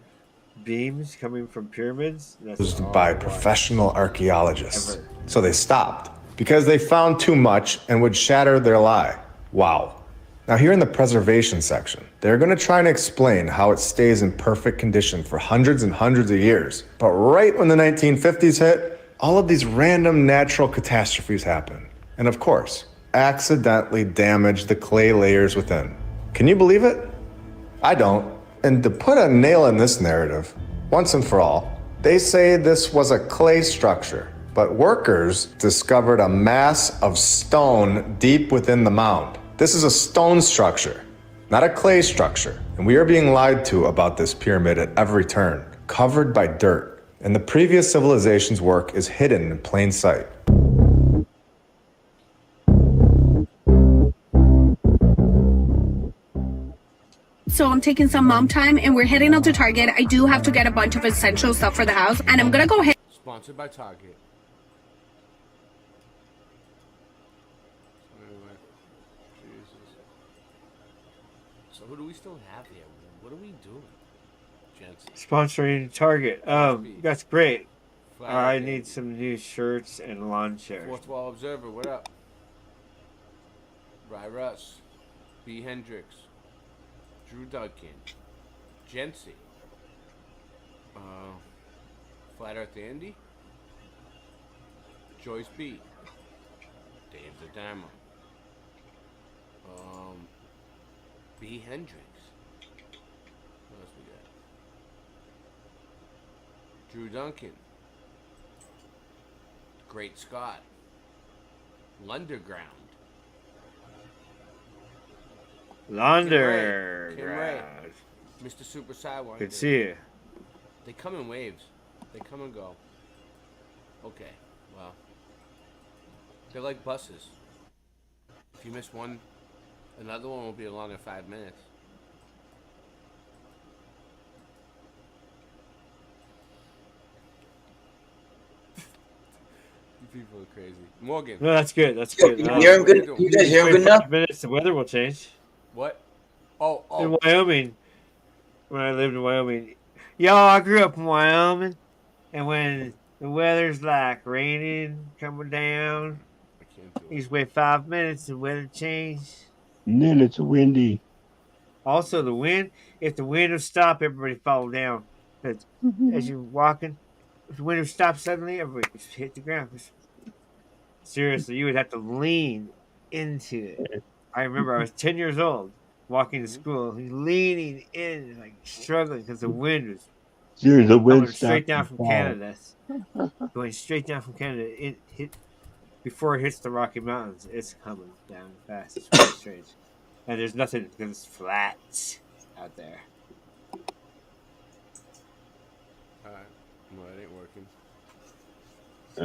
beams coming from pyramids. That's by professional archaeologists. So they stopped because they found too much and would shatter their lie. Wow. Now here in the preservation section, they're going to try and explain how it stays in perfect condition for hundreds and hundreds of years. But right when the 1950s hit, all of these random natural catastrophes happen. And of course, accidentally damage the clay layers within. Can you believe it? I don't. And to put a nail in this narrative, once and for all, they say this was a clay structure, but workers discovered a mass of stone deep within the mound. This is a stone structure, not a clay structure. And we are being lied to about this pyramid at every turn, covered by dirt. And the previous civilization's work is hidden in plain sight. So I'm taking some mom time and we're heading out to Target. I do have to get a bunch of essential stuff for the house and I'm gonna go ahead. Sponsored by Target. Anyway, Jesus. So who do we still have here? What are we doing, gents? Sponsoring Target. That's great. I need some new shirts and lawn chairs. Fourth Wall Observer, what up? Ry Russ, B. Hendricks, Drew Duncan, Jency, Flat Earth Andy, Joyce B, Dave the Damo, B. Hendricks. What else we got? Drew Duncan, Great Scott, Lunderground. Launder. Kim Ray. Mr. Super Sidewinder. Good to see you. They come in waves. They come and go. Okay, well. They're like buses. If you miss one, another one will be along in 5 minutes. You people are crazy. Morgan. No, that's good. That's good. Can you hear him good? Can you guys hear him good enough? 5 minutes, the weather will change. What? Oh. In Wyoming, when I lived in Wyoming, I grew up in Wyoming, and when the weather's like raining, coming down, you just wait 5 minutes, the weather change. And then it's windy. Also, the wind. If the wind would stop, everybody fall down. Because as you're walking, if the wind would stop suddenly, everybody just hit the ground. Seriously, you would have to lean into it. I remember I was 10 years old, walking to school, leaning in, like struggling because the wind was coming straight down from Canada. Going straight down from Canada. It hit before it hits the Rocky Mountains. It's coming down fast. It's really strange. And there's nothing because it's flat out there. Alright. Well, it ain't working.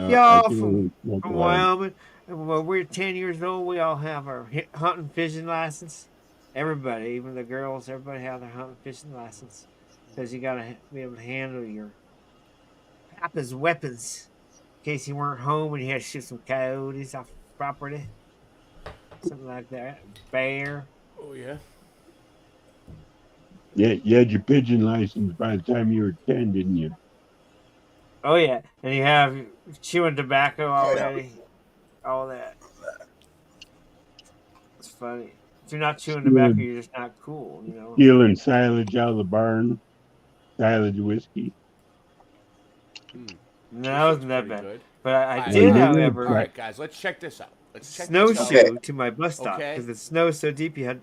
Y'all from Wyoming, and when we're 10 years old, we all have our hunting fishing license. Everybody, even the girls, everybody have their hunting fishing license. Because you got to be able to handle your papa's weapons in case you weren't home and you had to shoot some coyotes off property. Something like that. Bear. Oh, yeah. Yeah, you had your pigeon license by the time you were 10, didn't you? Oh, yeah. And you have chewing tobacco already. All that. It's funny. If you're not chewing tobacco, you're just not cool, you know. Stealing silage out of the barn. Silage whiskey. No, that wasn't that bad. Good. But I did, however. All right, guys, let's check this out. Snowshoe to my bus stop because the snow's so deep you had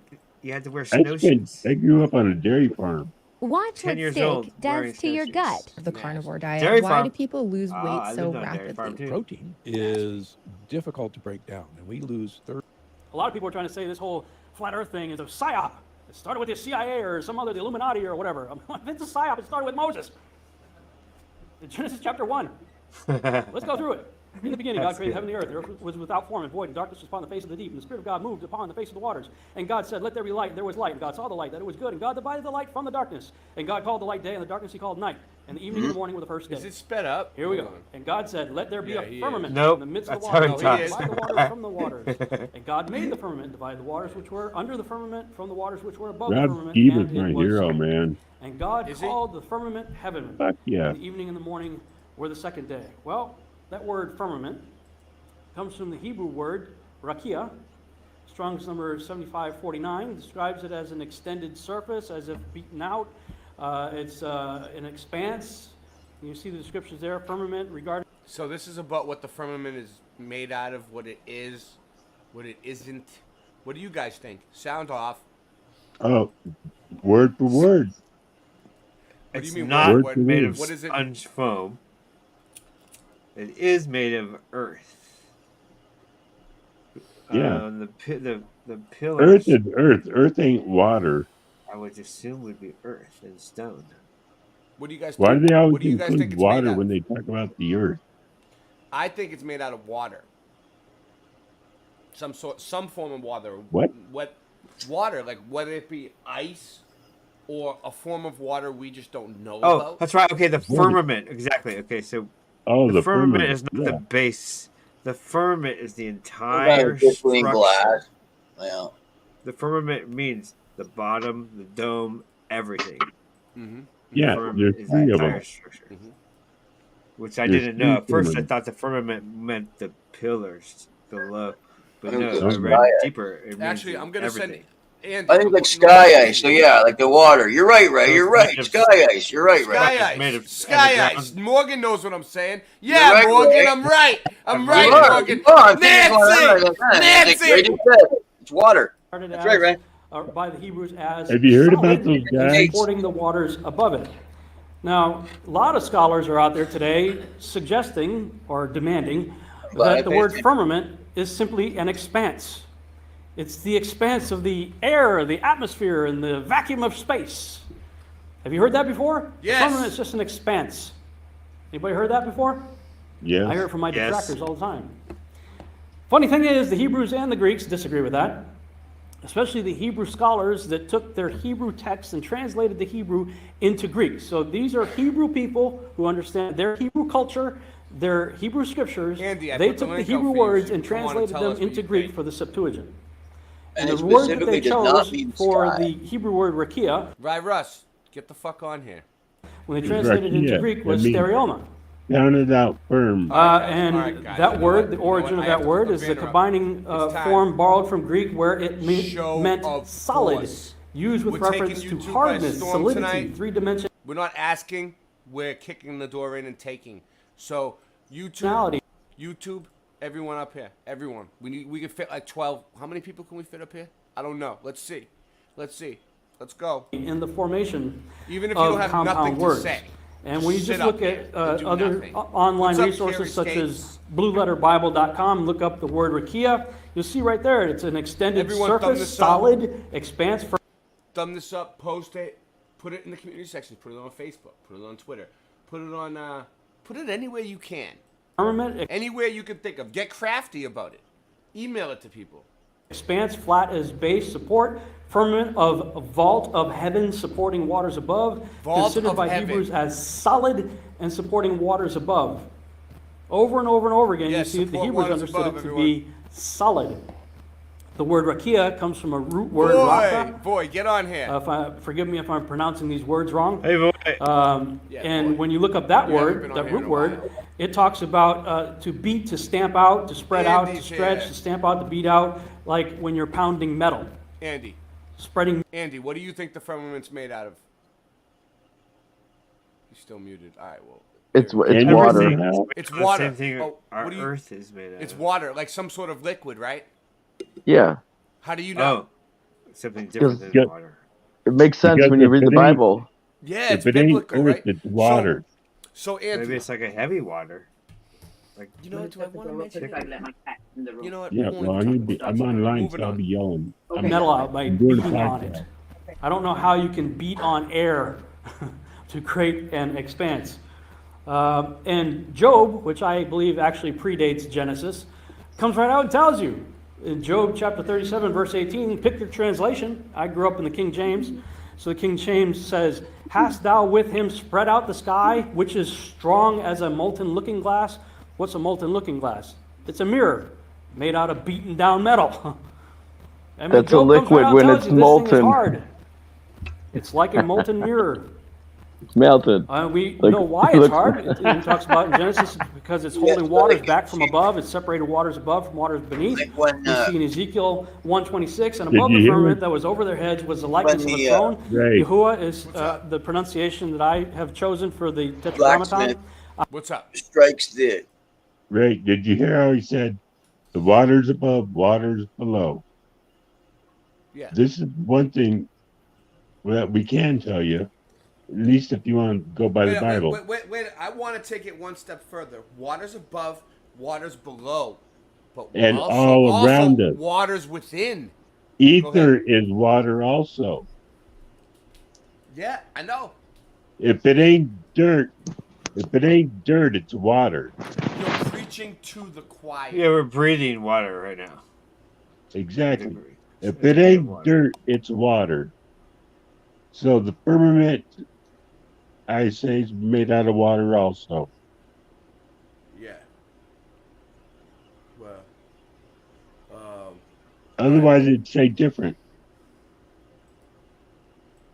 to wear snowshoes. I grew up on a dairy farm. Watch 10 what years steak old does to your gut. The carnivore diet. Dairy Why farm. do people lose weight I so lived on a dairy farm, rapidly? too. Protein is difficult to break down, and we lose 30. A lot of people are trying to say this whole flat Earth thing is a psyop. It started with the CIA or some other, the Illuminati or whatever. It's a psyop. It started with Moses. In Genesis chapter 1. Let's go through it. In the beginning, God created heaven and the earth. The earth was without form and void, and darkness was upon the face of the deep. And the Spirit of God moved upon the face of the waters. And God said, let there be light. And there was light. And God saw the light, that it was good. And God divided the light from the darkness. And God called the light day, and the darkness he called night. And the evening and the morning were the first day. Is it sped up? Here we go. And God said, let there be a firmament Nope, in the midst of the that's how he waters. talks. Divide the waters from the waters. And God made the firmament, divided the waters which were under the firmament from the waters which were above the Rob firmament. Stevens, and it my was hero, so. man. And God called the firmament heaven. Fuck yeah. And the evening and the morning were the second day. Well, that word firmament comes from the Hebrew word rakia. Strong's number 7549 describes it as an extended surface, as if beaten out. It's an expanse. You see the descriptions there. Firmament regarded. So this is about what the firmament is made out of, what it is, what it isn't. What do you guys think? Sound off. Oh, word for word. What do you mean? Not What made of what is it? sponge foam. It is made of earth. Yeah. The pillars. Earth is earth. Earth ain't water. I would assume would be earth and stone. What do you guys? Why think? do they always What do you guys think include it's made water out? when they talk about the earth? I think it's made out of water. Some form of water. What? What? Water, like whether it be ice or a form of water we just don't know Oh, about. that's right. Okay, the firmament. Exactly. Okay, so the firmament firmament, is not yeah. the base. The firmament is the What entire about crystalline structure. glass? Yeah. The firmament means the bottom, the dome, everything. Mm-hmm. Yeah, there's is three the of entire them. structure. Mm-hmm. Which I There's didn't know. At three first, I firmaments. thought the firmament meant the pillars below. But I think no, it's I sky read ice. deeper. It means Actually, I'm gonna everything. send Andy. I think like sky ice. So yeah, like the water. You're right, Ray. So You're it's right. made of Sky ice. You're right, Ray. Sky It's made of ice. Sky underground. ice. Morgan knows what I'm saying. You're Yeah, right, Morgan, Ray. I'm right. I'm You right, are. Morgan. You are. I'm thinking about it. Nancy. Ray Nancy. just said it. It's water. Started That's as, right, Ray. by the Hebrews as Have you heard about solid those and guys? supporting the waters above it. Now, a lot of scholars are out there today suggesting or demanding that the word firmament is simply an expanse. It's the expanse of the air, the atmosphere, and the vacuum of space. Have you heard that before? Yes. Firmament is just an expanse. Anybody heard that before? Yes. I hear it from my Yes. detractors all the time. Funny thing is, the Hebrews and the Greeks disagree with that, especially the Hebrew scholars that took their Hebrew text and translated the Hebrew into Greek. So these are Hebrew people who understand their Hebrew culture, their Hebrew scriptures. Andy, I They put the took the link Hebrew up for you words so and you come on and translated tell them us what into you Greek think. for the Septuagint. And And it the word that specifically they does not chose mean for sky. the Hebrew word rakia, Right, Russ. Get the fuck on here. when they translated it into Rakia, Greek, that was means- stereoma. Sounded out firm. And All right, guys, that you know word, what? the You know origin what? of I have that to word put is the the banner up. combining It's time. form borrowed from Greek where it Show meant of solid, force. used with We're taking reference to YouTube by hardness, storm solidity, tonight. three-dimensionality. We're not asking. We're kicking the door in and taking. So YouTube, everyone up here, everyone. We can fit like 12. How many people can we fit up here? I don't know. Let's see. Let's go. In the formation Even if you of don't have compound nothing to words. say. And when you Sit just up look here at and do other nothing. online What's up, resources Carrie such Skates? as blueletterbible.com, look up the word rakia, you'll see right there, it's an extended Everyone thumb surface, this up. solid, expanse for Thumb this up, post it, put it in the community section, put it on Facebook, put it on Twitter, put it on, put it anywhere you can. firmament, Anywhere you can think of. Get crafty about it. Email it to people. expanse, flat as base, support, firmament of a vault of heaven supporting waters above, Vault considered of by heaven. Hebrews as solid and supporting waters above. Over and over and over again, Yes, you see that the support Hebrews waters understood above, it to everyone. be solid. The word rakia comes from a root word, raka. Boy, get on here. Forgive me if I'm pronouncing these words wrong. Hey, boy. And when you look up that You haven't word, been on that here in root a word, while. it talks about to beat, to stamp out, to spread out, to Andy's stretch, here. to stamp out, to beat out, like when you're pounding metal. Andy. Spreading. Andy, what do you think the firmament's made out of? He's still muted. All right, well. It's Everything water. else? It's The water. same thing Oh, our what do you- Earth is made out It's of. water, like some sort of liquid, right? Yeah. How do you know? Oh, something different than Because- water. It makes sense Because when you if read the it ain't- Bible. Yeah, it's If it ain't biblical, earth, right? it's water. So Andy, Maybe it's like a heavy water. Like you know what? Do I want to mention that? You know what? Yeah, we're well, going to- I'm online, Moving so I'll on. be yelling. metal out by I'm doing a beating on it. podcast. I don't know how you can beat on air to create an expanse. And Job, which I believe actually predates Genesis, comes right out and tells you. In Job chapter 37, verse 18, pick your translation. I grew up in the King James. So the King James says, "Hast thou with him spread out the sky, which is strong as a molten looking glass?" What's a molten looking glass? It's a mirror made out of beaten down metal. I mean, That's a Job comes liquid right out and when tells it's you this thing is molten. hard. It's like a molten mirror. It's melted. We Like- know why it it's looks- hard. It talks about in Genesis because it's holding waters back from above. It's separated waters above from waters beneath. when, We see in Ezekiel 1:26, and Did above you the hear firmament it? that was over their heads was the likeness of When a the, throne. Right. Yahuwah is the pronunciation that I have chosen for the Blacksmith Tetragrammaton. What's up? strikes the Right? Did you hear how he said, "The waters above, waters below"? Yeah. This is one thing that we can tell you, at least if you want to go by the Bible. Wait. I want to take it one step further. Waters above, waters below. But And also, all around also us. waters within. Ether is water also. Yeah, I know. If it ain't dirt, it's water. You're preaching to the choir. Yeah, we're breathing water right now. Exactly. If it ain't dirt, it's water. So the firmament, I say, is made out of water also. Yeah. Well. Otherwise, it'd say different.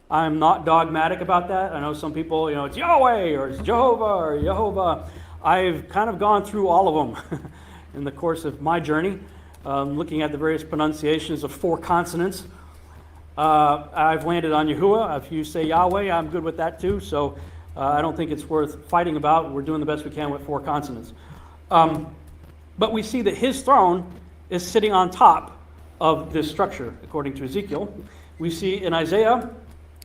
I'm not dogmatic about that. I know some people, it's Yahweh or it's Jehovah or Yehovah. I've kind of gone through all of them in the course of my journey, looking at the various pronunciations of 4 consonants. I've landed on Yahuwah. If you say Yahweh, I'm good with that too. So I don't think it's worth fighting about. We're doing the best we can with 4 consonants. But we see that his throne is sitting on top of this structure, according to Ezekiel. We see in Isaiah,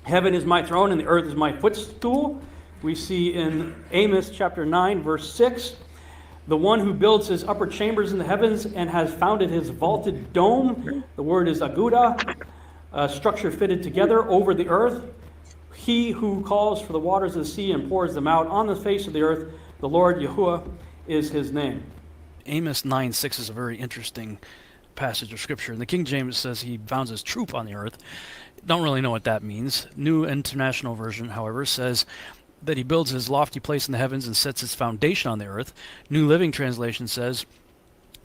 heaven is my throne and the earth is my footstool. We see in Amos chapter 9, verse 6, the one who builds his upper chambers in the heavens and has founded his vaulted dome. The word is aguda, a structure fitted together over the earth. He who calls for the waters of the sea and pours them out on the face of the earth, the Lord Yahuwah is his name. Amos 9:6 is a very interesting passage of scripture. In the King James, it says he founds his troop on the earth. Don't really know what that means. New International Version, however, says that he builds his lofty place in the heavens and sets its foundation on the earth. New Living Translation says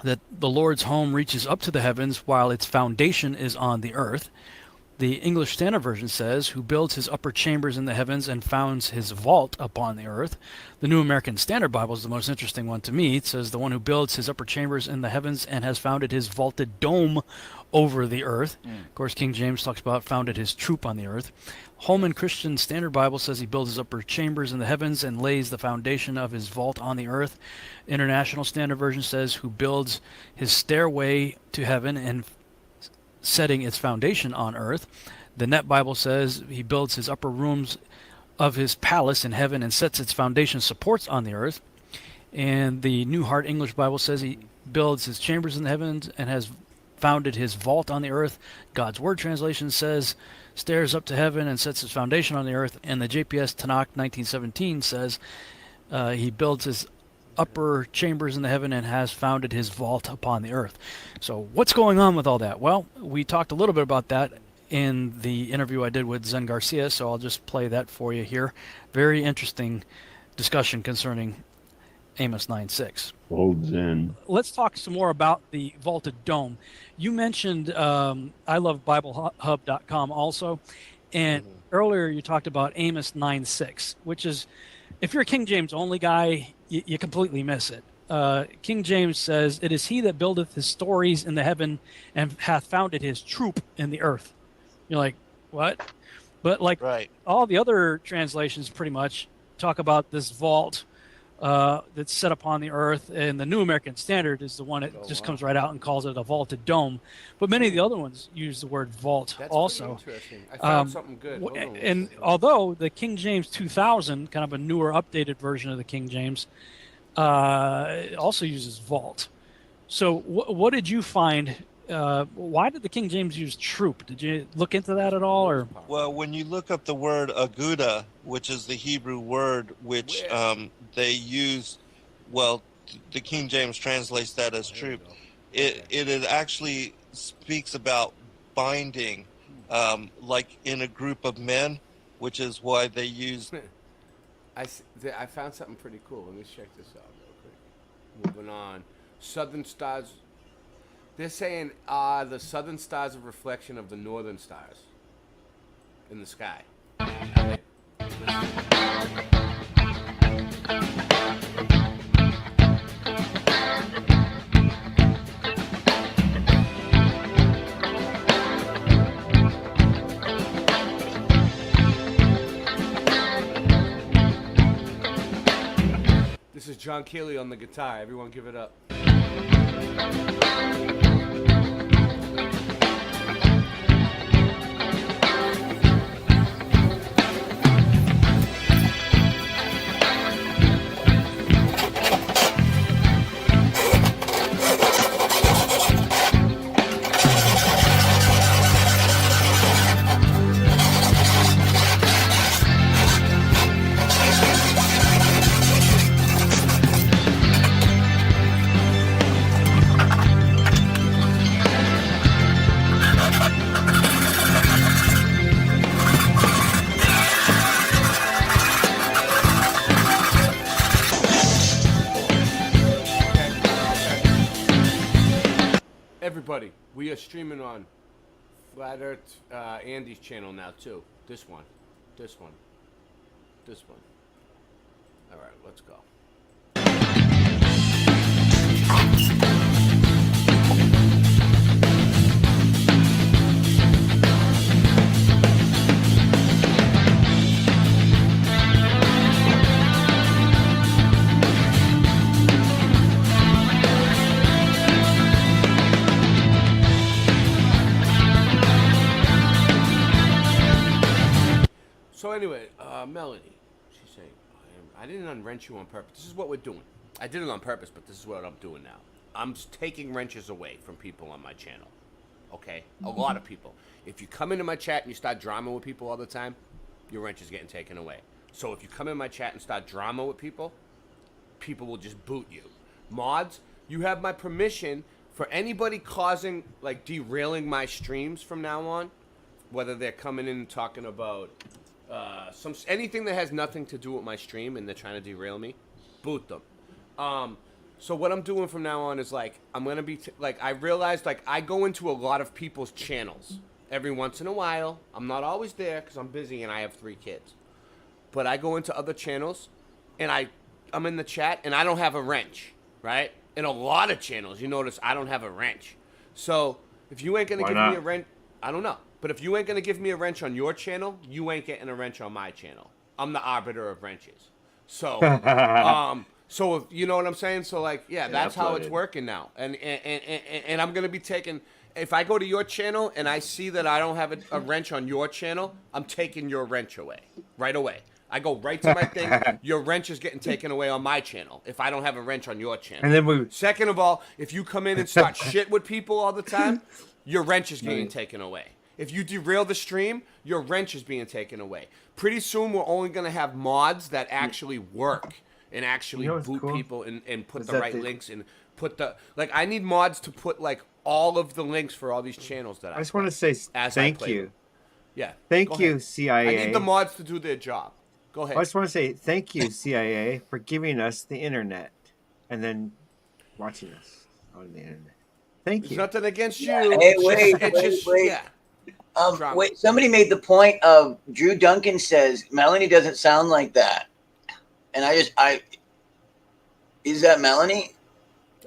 that the Lord's home reaches up to the heavens while its foundation is on the earth. The English Standard Version says, who builds his upper chambers in the heavens and founds his vault upon the earth. The New American Standard Bible is the most interesting one to me. It says, the one who builds his upper chambers in the heavens and has founded his vaulted dome over the earth. Of course, King James talks about founded his troop on the earth. Holman Christian Standard Bible says he builds his upper chambers in the heavens and lays the foundation of his vault on the earth. International Standard Version says, who builds his stairway to heaven and setting its foundation on earth. The Net Bible says he builds his upper rooms of his palace in heaven and sets its foundation supports on the earth. And the New Heart English Bible says he builds his chambers in the heavens and has founded his vault on the earth. God's Word translation says stairs up to heaven and sets his foundation on the earth. And the JPS Tanakh 1917 says he builds his upper chambers in the heaven and has founded his vault upon the earth. So what's going on with all that? Well, we talked a little bit about that in the interview I did with Zen Garcia, so I'll just play that for you here. Very interesting discussion concerning Amos 9:6. Old Zen. Let's talk some more about the vaulted dome. You mentioned I love BibleHub.com also, and earlier you talked about Amos 9:6, which is, if you're a King James only guy, you completely miss it. King James says, it is he that buildeth his stories in the heaven and hath founded his troop in the earth. You're like, what? But like all the other translations pretty much talk about this vault that's set upon the earth, and the New American Standard is the one that just comes right out and calls it a vaulted dome. But many of the other ones use the word vault also. Interesting. I found something good. Hold on. And although the King James 2000, kind of a newer, updated version of the King James, also uses vault. So what did you find? Why did the King James use troop? Did you look into that at all? Or well, when you look up the word aguda, which is the Hebrew word which they use, well, the King James translates that as troop. It actually speaks about binding, like in a group of men, which is why they use. I found something pretty cool. Let me check this out real quick. Moving on. Southern stars. They're saying the southern stars are a reflection of the northern stars in the sky. This This is John Keeley on the guitar. Everyone give it up. Everybody, we are streaming on Flat Earth Andy's channel now too. This one. All right, let's go. So anyway, Melanie, she's saying, I didn't unwrench you on purpose. This is what we're doing. I did it on purpose, but this is what I'm doing now. I'm taking wrenches away from people on my channel. Okay? A lot of people. If you come into my chat and you start drama with people all the time, your wrench is getting taken away. So if you come in my chat and start drama with people, people will just boot you. Mods, you have my permission for anybody causing, like, derailing my streams from now on, whether they're coming in and talking about anything that has nothing to do with my stream and they're trying to derail me, boot them. So what I'm doing from now on is, like, I'm gonna be I realized, like, I go into a lot of people's channels every once in a while. I'm not always there because I'm busy and I have 3 kids, but I go into other channels and I'm in the chat and I don't have a wrench, right? In a lot of channels, you notice I don't have a wrench. So if you ain't gonna give me a wrench, I don't know. But if you ain't going to give me a wrench on your channel, you ain't getting a wrench on my channel. I'm the arbiter of wrenches. So, so if, you know what I'm saying? So, like, yeah, that's how it's working now. And I'm going to be taking, if I go to your channel and I see that I don't have a wrench on your channel, I'm taking your wrench away. Right away. I go right to my thing. Your wrench is getting taken away on my channel if I don't have a wrench on your channel. And then Second of all, if you come in and start shit with people all the time, your wrench is getting taken away. If you derail the stream, your wrench is being taken away. Pretty soon, we're only going to have mods that actually work and actually boot people and put the right links and put the... Like, I need mods to put, like, all of the links for all these channels that I just want to say thank you. Yeah. Thank you, CIA. I need the mods to do their job. Go ahead. I just want to say thank you, CIA, for giving us the internet and then watching us on the internet. Thank you. There's nothing against you. Hey, wait. Yeah. Wait, somebody made the point of Drew Duncan says Melanie doesn't sound like that, and is that Melanie?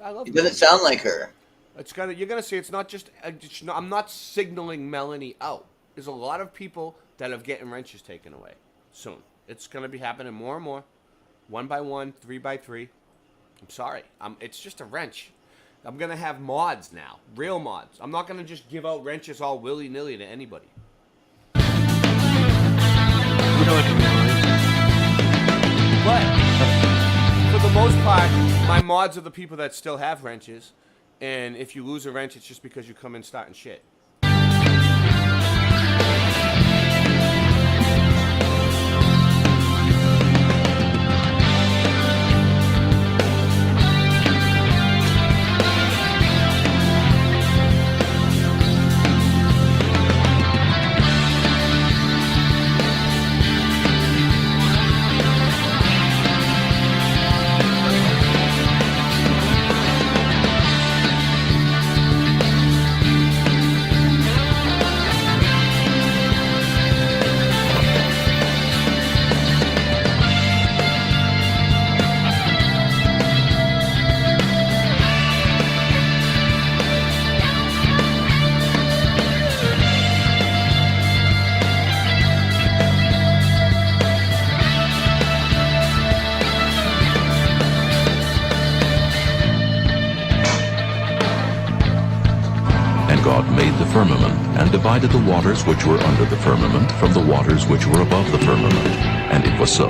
I love it. Doesn't sound like her. You're gonna see. It's not just. I'm not signaling Melanie out. There's a lot of people that are getting wrenches taken away soon. It's gonna be happening more and more, 1 by 1, 3 by 3. I'm sorry. It's just a wrench. I'm going to have mods now. Real mods. I'm not going to just give out wrenches all willy-nilly to anybody. But for the most part, my mods are the people that still have wrenches. And if you lose a wrench, it's just because you come in starting shit. firmament, and divided the waters which were under the firmament from the waters which were above the firmament. And it was so.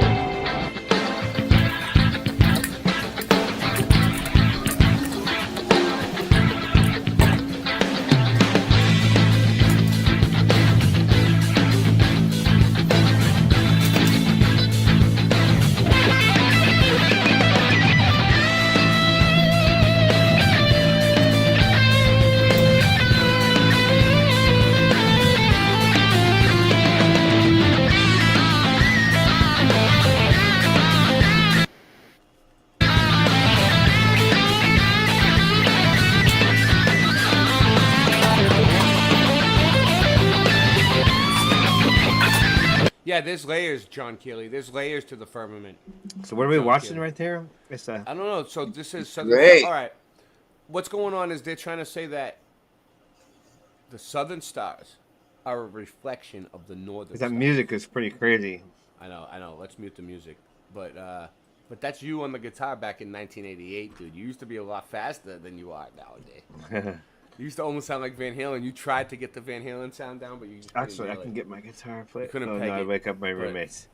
Yeah, there's layers, John Keeley. There's layers to the firmament. So what are we John watching Keeley. right there? It's I don't know. So this is Southern. Great. All right. What's going on is they're trying to say that the Southern Stars are a reflection of the Northern. that Stars. music is pretty crazy. I know. Let's mute the music. But that's you on the guitar back in 1988, dude. You used to be a lot faster than you are nowadays. You used to almost sound like Van Halen. You tried to get the Van Halen sound down, but you just Actually, I couldn't can nail it. get my guitar played. You couldn't Oh, peg no, I it, wake up my but, roommates.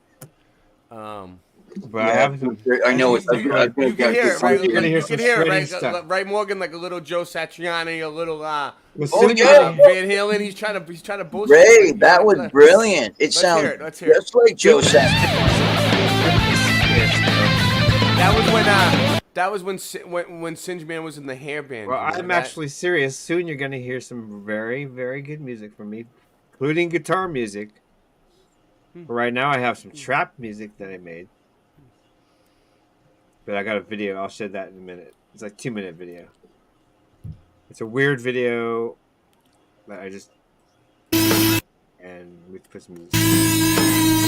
But I have some. I know You it's. can hear it, right? You're gonna hear You some can hear it, shredding right? stuff. Right, Morgan, like a little Joe Satriani, a little Oh, Van Halen. He's trying to boast. Ray, that was brilliant. It sounds Let's hear it. just like Joe Satriani. That was when Singe Man was in the hair band. Well, You know I'm that? actually serious. Soon you're gonna hear some very, very good music from me, including guitar music. But right now, I have some trap music that I made. But I got a video. I'll show that in a minute. It's like 2-minute video. It's a weird video that I just and we put some music.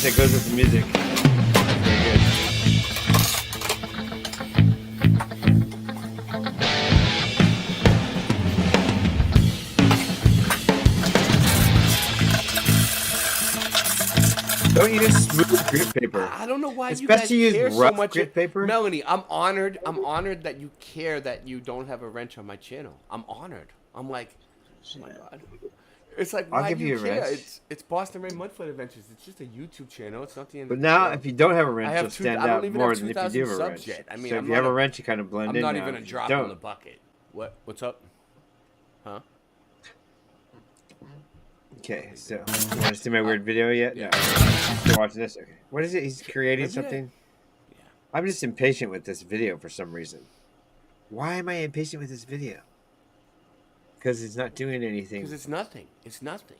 That goes with the music. Very good. Don't use smooth grit paper. I don't know why It's you best guys to use care so rough much. grit paper. Melanie, I'm honored that you care that you don't have a wrench on my channel. I'm honored. I'm like, oh my god. It's like, I'll why give do you you a care? wrench. It's Boston Ray Mudfoot Adventures. It's just a YouTube channel. It's not the end But of the now, show. if you don't have a I wrench, have you'll two- stand I don't out even more have than if you 2,000 do have a subs wrench. yet. I mean, So I'm if you have not a wrench, you kind of blend I'm in not now. even a If you drop don't, in the bucket. What's up? Huh? Okay, so you want to see my weird video yet? Yeah. No. Still watching this? Okay. What is it? He's creating Maybe something? I'm just impatient with this video for some reason. Why am I impatient with this video? Because it's not doing anything. Because it's nothing. It's nothing.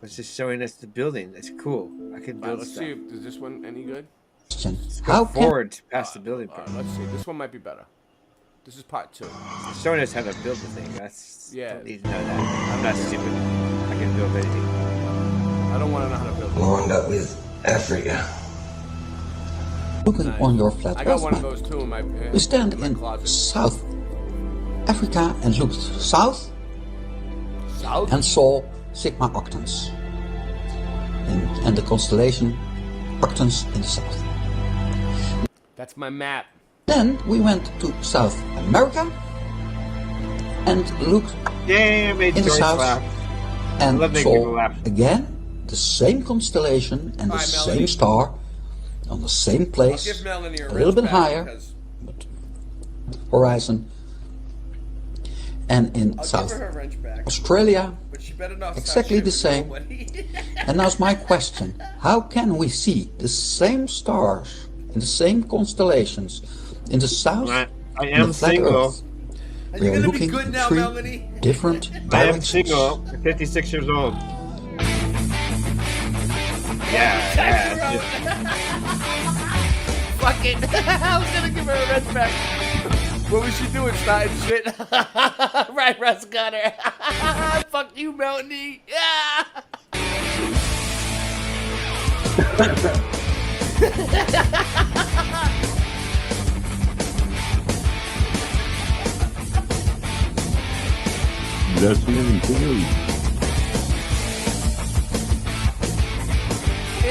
It's just showing us the building. It's cool. I can All right, build let's stuff. see. Is this one any good? Let's go forward past the building part. Let's see. This one might be better. This is part 2. It's showing us how to build the thing. That's Yeah. Don't need to know that. I'm not stupid. I can build anything. I don't want to know how to build it. Lined up with Africa. Looking on your flat I got earth one of map, those too in my we stand in closet. South Africa and looked south South? and saw Sigma Octans and the constellation Octans in the south. That's my map. Then we went to South America and looked Yeah, made in the Joyce south laugh. and love making people saw laugh. again the same constellation and the Bye, same Melanie. star on the same place, I'll give Melanie a little bit wrench back higher, because horizon, and in I'll South give her her wrench back. Australia, But she better not exactly stop the shooting same. nobody. And now's my question: how can we see the same stars in the same constellations in the south? I and am the flat single. Earth? Are We you are gonna be looking good in now, 3 Melanie? different I am directions. single. I'm 56 years old. Yeah. Fuck it. I was gonna give her a wrench back. What was she doing? Starting shit. Right, Russ got her. Fuck you, Melanie. Yeah. That's really cool.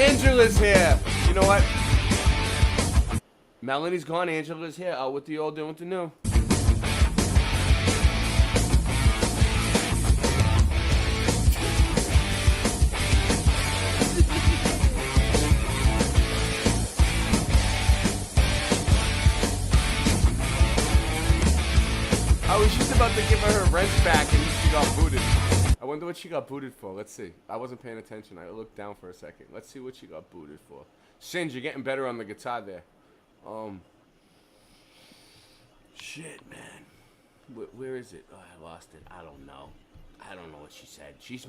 Angela's here. You know what? Melanie's gone. Angela's here. Out with the old, in with the new. I was just about to give her her wrench back and she got booted. I wonder what she got booted for. Let's see. I wasn't paying attention. I looked down for a second. Let's see what she got booted for. Singe, you're getting better on the guitar there. Shit, man. Where is it? Oh, I lost it. I don't know. I don't know what she said. She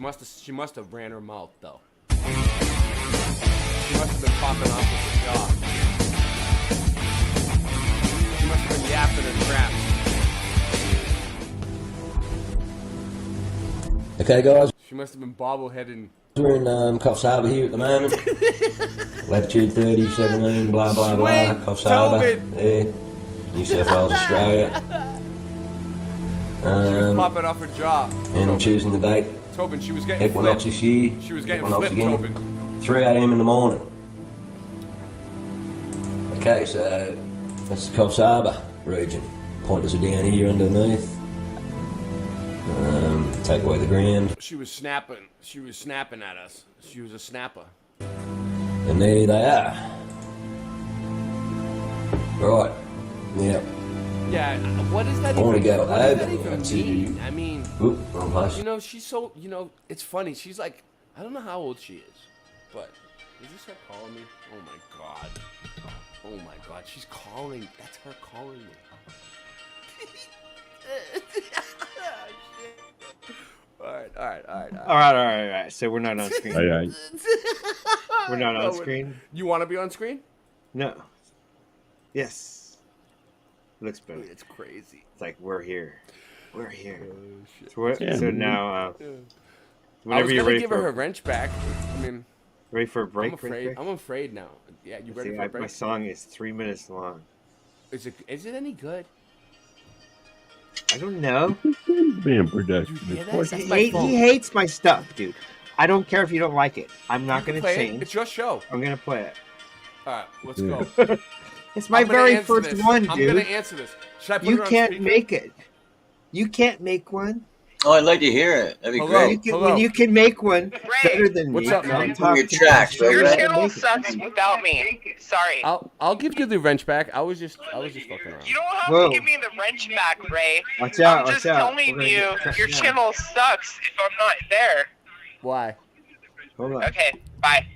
must have ran her mouth though. She must have been popping off with the jaw. She must have been yapping her crap. Okay, guys. She must have been bobbleheading. We're in Coffs Harbour here at the moment. Latitude 30, 17, blah, blah, blah. Coffs Harbour, there. New South Wales, Australia. She was popping off her jaw. And I'm choosing the date. Tobin, she was getting Equinox flipped. this year. She was getting Equinox flipped, again. Tobin. 3 a.m. in the morning. Okay, so that's the Coffs Harbour region. Pointers are down here underneath. Take away the ground. She was snapping. She was snapping at us. She was a snapper. And there they are. Right. Yep. Yeah, what is that I want to even, go what does that over even to mean? I mean, Oop, wrong place. you know, she's so, you know, it's funny. She's like, I don't know how old she is, but is this her calling me? Oh my God. Oh my God, she's calling. That's her calling me. All right. So we're not on screen. Aye. We're not on screen. You want to be on screen? No. Yes. Looks better. It's crazy. It's like we're here. We're here. Yeah, So man. now, I was whenever you're gonna ready give for her her wrench back. I mean, ready for a break. I'm afraid. I'm afraid now. Yeah, you ready See, for a break? my song is 3 minutes long. Is it any good? I don't know. Being productive. hear that? Of course. That's He, my hate- phone. he hates my stuff, dude. I don't care if you don't like it. I'm not going to Play it. change. It's your show. I'm going to play it. All right, let's Yeah. go. It's my I'm gonna very answer first this. one, I'm dude. gonna answer this. Should I put You it on can't speaker? make it. You can't make one. Oh, I'd like to hear it. That'd be Hello? great. You can, when you can make one better than What's me. up, man? don't talk Your to me. tracks, right? You're Right? not gonna make it. sucks without me. Sorry. I'll give you the wrench back. I was just fucking around. You don't have Whoa. to give me the wrench back, Ray. Watch out, I'm just watch out. telling We're gonna you, get cut your now. channel sucks if I'm not there. Why? Hold on. Okay, bye.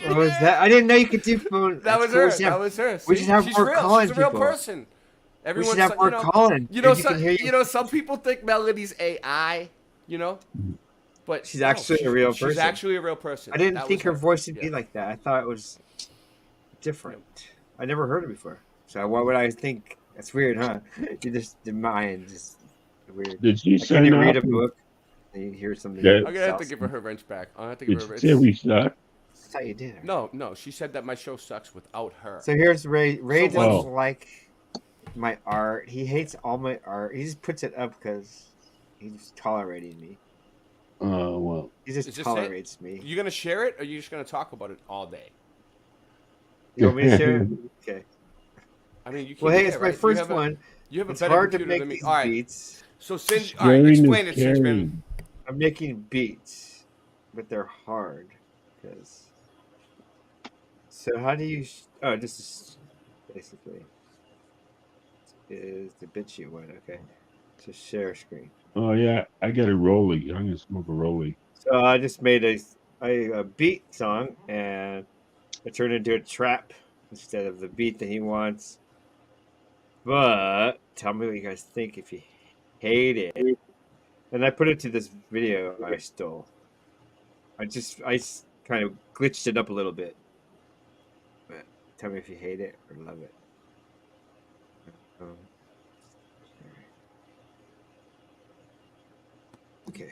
What was that? I didn't know you could do phone. That that's was cool. her. We should That have- was her. We See? should have She's more real. calling She's a real people. person. We should have more calling. You know, Dude, you can hear you. you know, some people think Melody's AI. You know, but She's actually a real person. She's actually a real person. I didn't That think was her voice would be like that. I thought it was different. I never heard it before. So why would I think? That's weird, huh? You just the mind just weird. Did she Like when you sign read a off? book and you hear something. Yeah. I'm gonna have to give her her wrench back. I'll have to give Did her. she say we suck? That's how you did it. No. She said that my show sucks without her. So here's Ray. Ray So doesn't what- like my art. He hates all my art. He just puts it up because he's tolerating me. Well. He just Is this tolerates it? me. You gonna share it, or are you just gonna talk about it all day? You want me to share it? Okay. I mean, you can't. Well, hey, do it's that, my right? first You have a- one. You have a It's better hard to computer make than me. these All right. beats. So Singe, all right, Sharing explain is it, Singe, man. caring. I'm making beats, but they're hard because. So how do you? Oh, this is basically is the BitChute one. Okay, so share screen. Oh yeah, I got a rollie. I'm gonna smoke a rollie. So I just made a beat song and it turned into a trap instead of the beat that he wants. But tell me what you guys think if you hate it. And I put it to this video I stole. I kind of glitched it up a little bit. But tell me if you hate it or love it. Okay.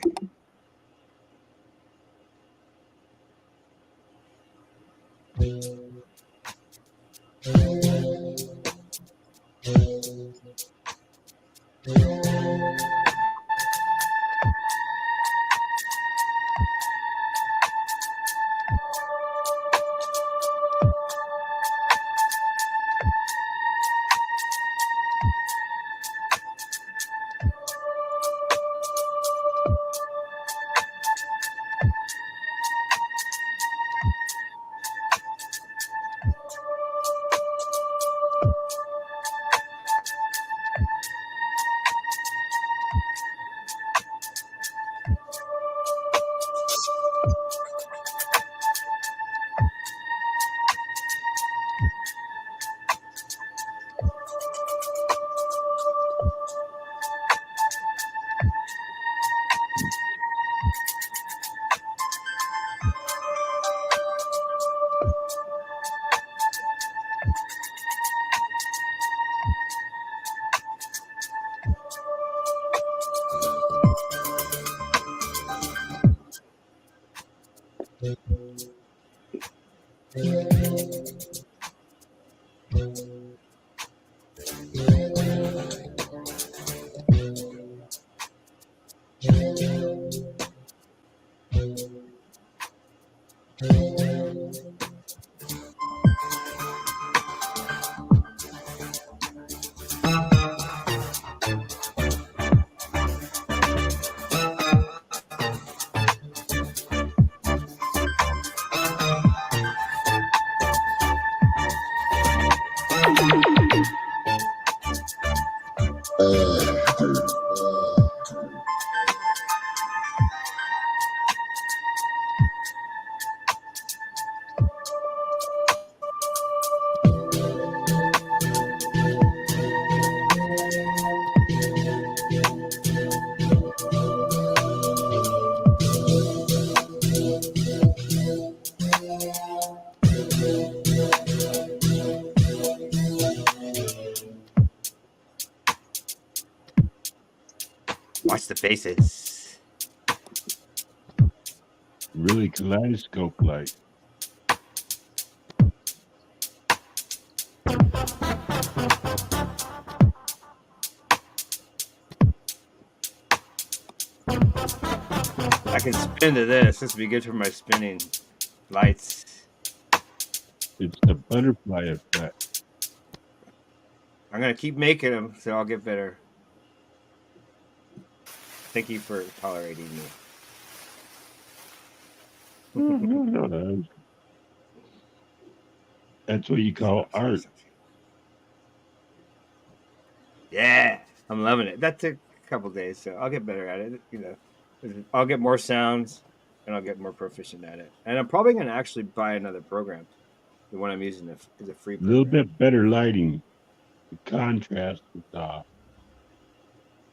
Watch the faces. Really kaleidoscope like. I can spin to this. This would be good for my spinning lights. It's the butterfly effect. I'm gonna keep making them, so I'll get better. Thank you for tolerating me. No. That's what you call art. Yeah, I'm loving it. That took a couple days, so I'll get better at it. You know, I'll get more sounds, and I'll get more proficient at it. And I'm probably gonna actually buy another program. The one I'm using is a free A program. little bit better lighting. The contrast is off.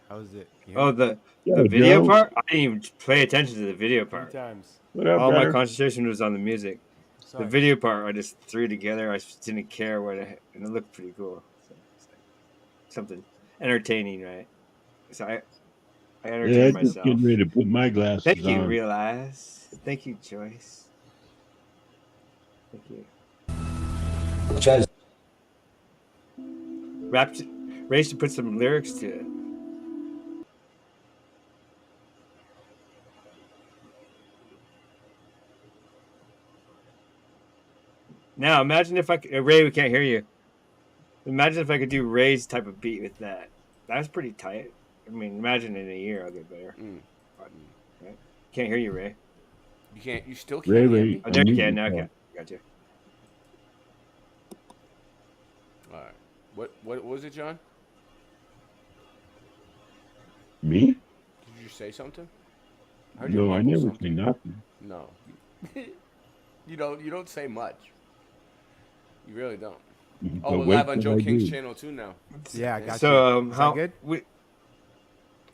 How's it? Oh, the Yeah, video Joe. part? I didn't even pay attention to the video part. Times. What up, All my brother? concentration was on the music. Sorry. The video part, I just threw together. I just didn't care what and it looked pretty cool. So it's like something entertaining, right? So I Yeah, entertained I'm just myself. getting ready to put my glasses Thank you, on. Realize. Thank you, Joyce. Thank you. Chaz, Ray should put some lyrics to it. Now, imagine if I could, Ray, we can't hear you. Imagine if I could do Ray's type of beat with that. That's pretty tight. I mean, imagine in a year I'll get better. Right? Can't hear you, Ray. You can't. You still can't. Ray, hear Ray, me? Oh, there you unmute can. Now I yourself. can. Got you. All right. What was it, John? Me? Did you say something? heard you No, I mumble never something. say nothing. No. You don't say much. You really don't. Oh, But we're wait live on till Joe I King's do. channel too now. Yeah, I got you. So Is that how good?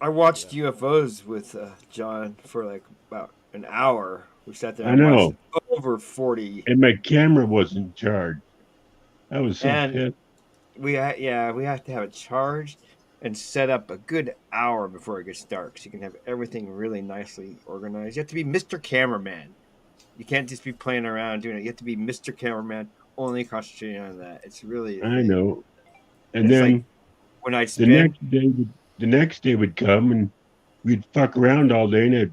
I watched UFOs with John for like about an hour. We sat there I and know. watched over 40. And my camera wasn't charged. I was so And pissed. we have to have it charged and set up a good hour before it gets dark, so you can have everything really nicely organized. You have to be Mr. Cameraman. You can't just be playing around doing it. You have to be Mr. Cameraman, only concentrating on that. It's really I know. And It's then like when I the spin. next day would come and we'd fuck around all day, and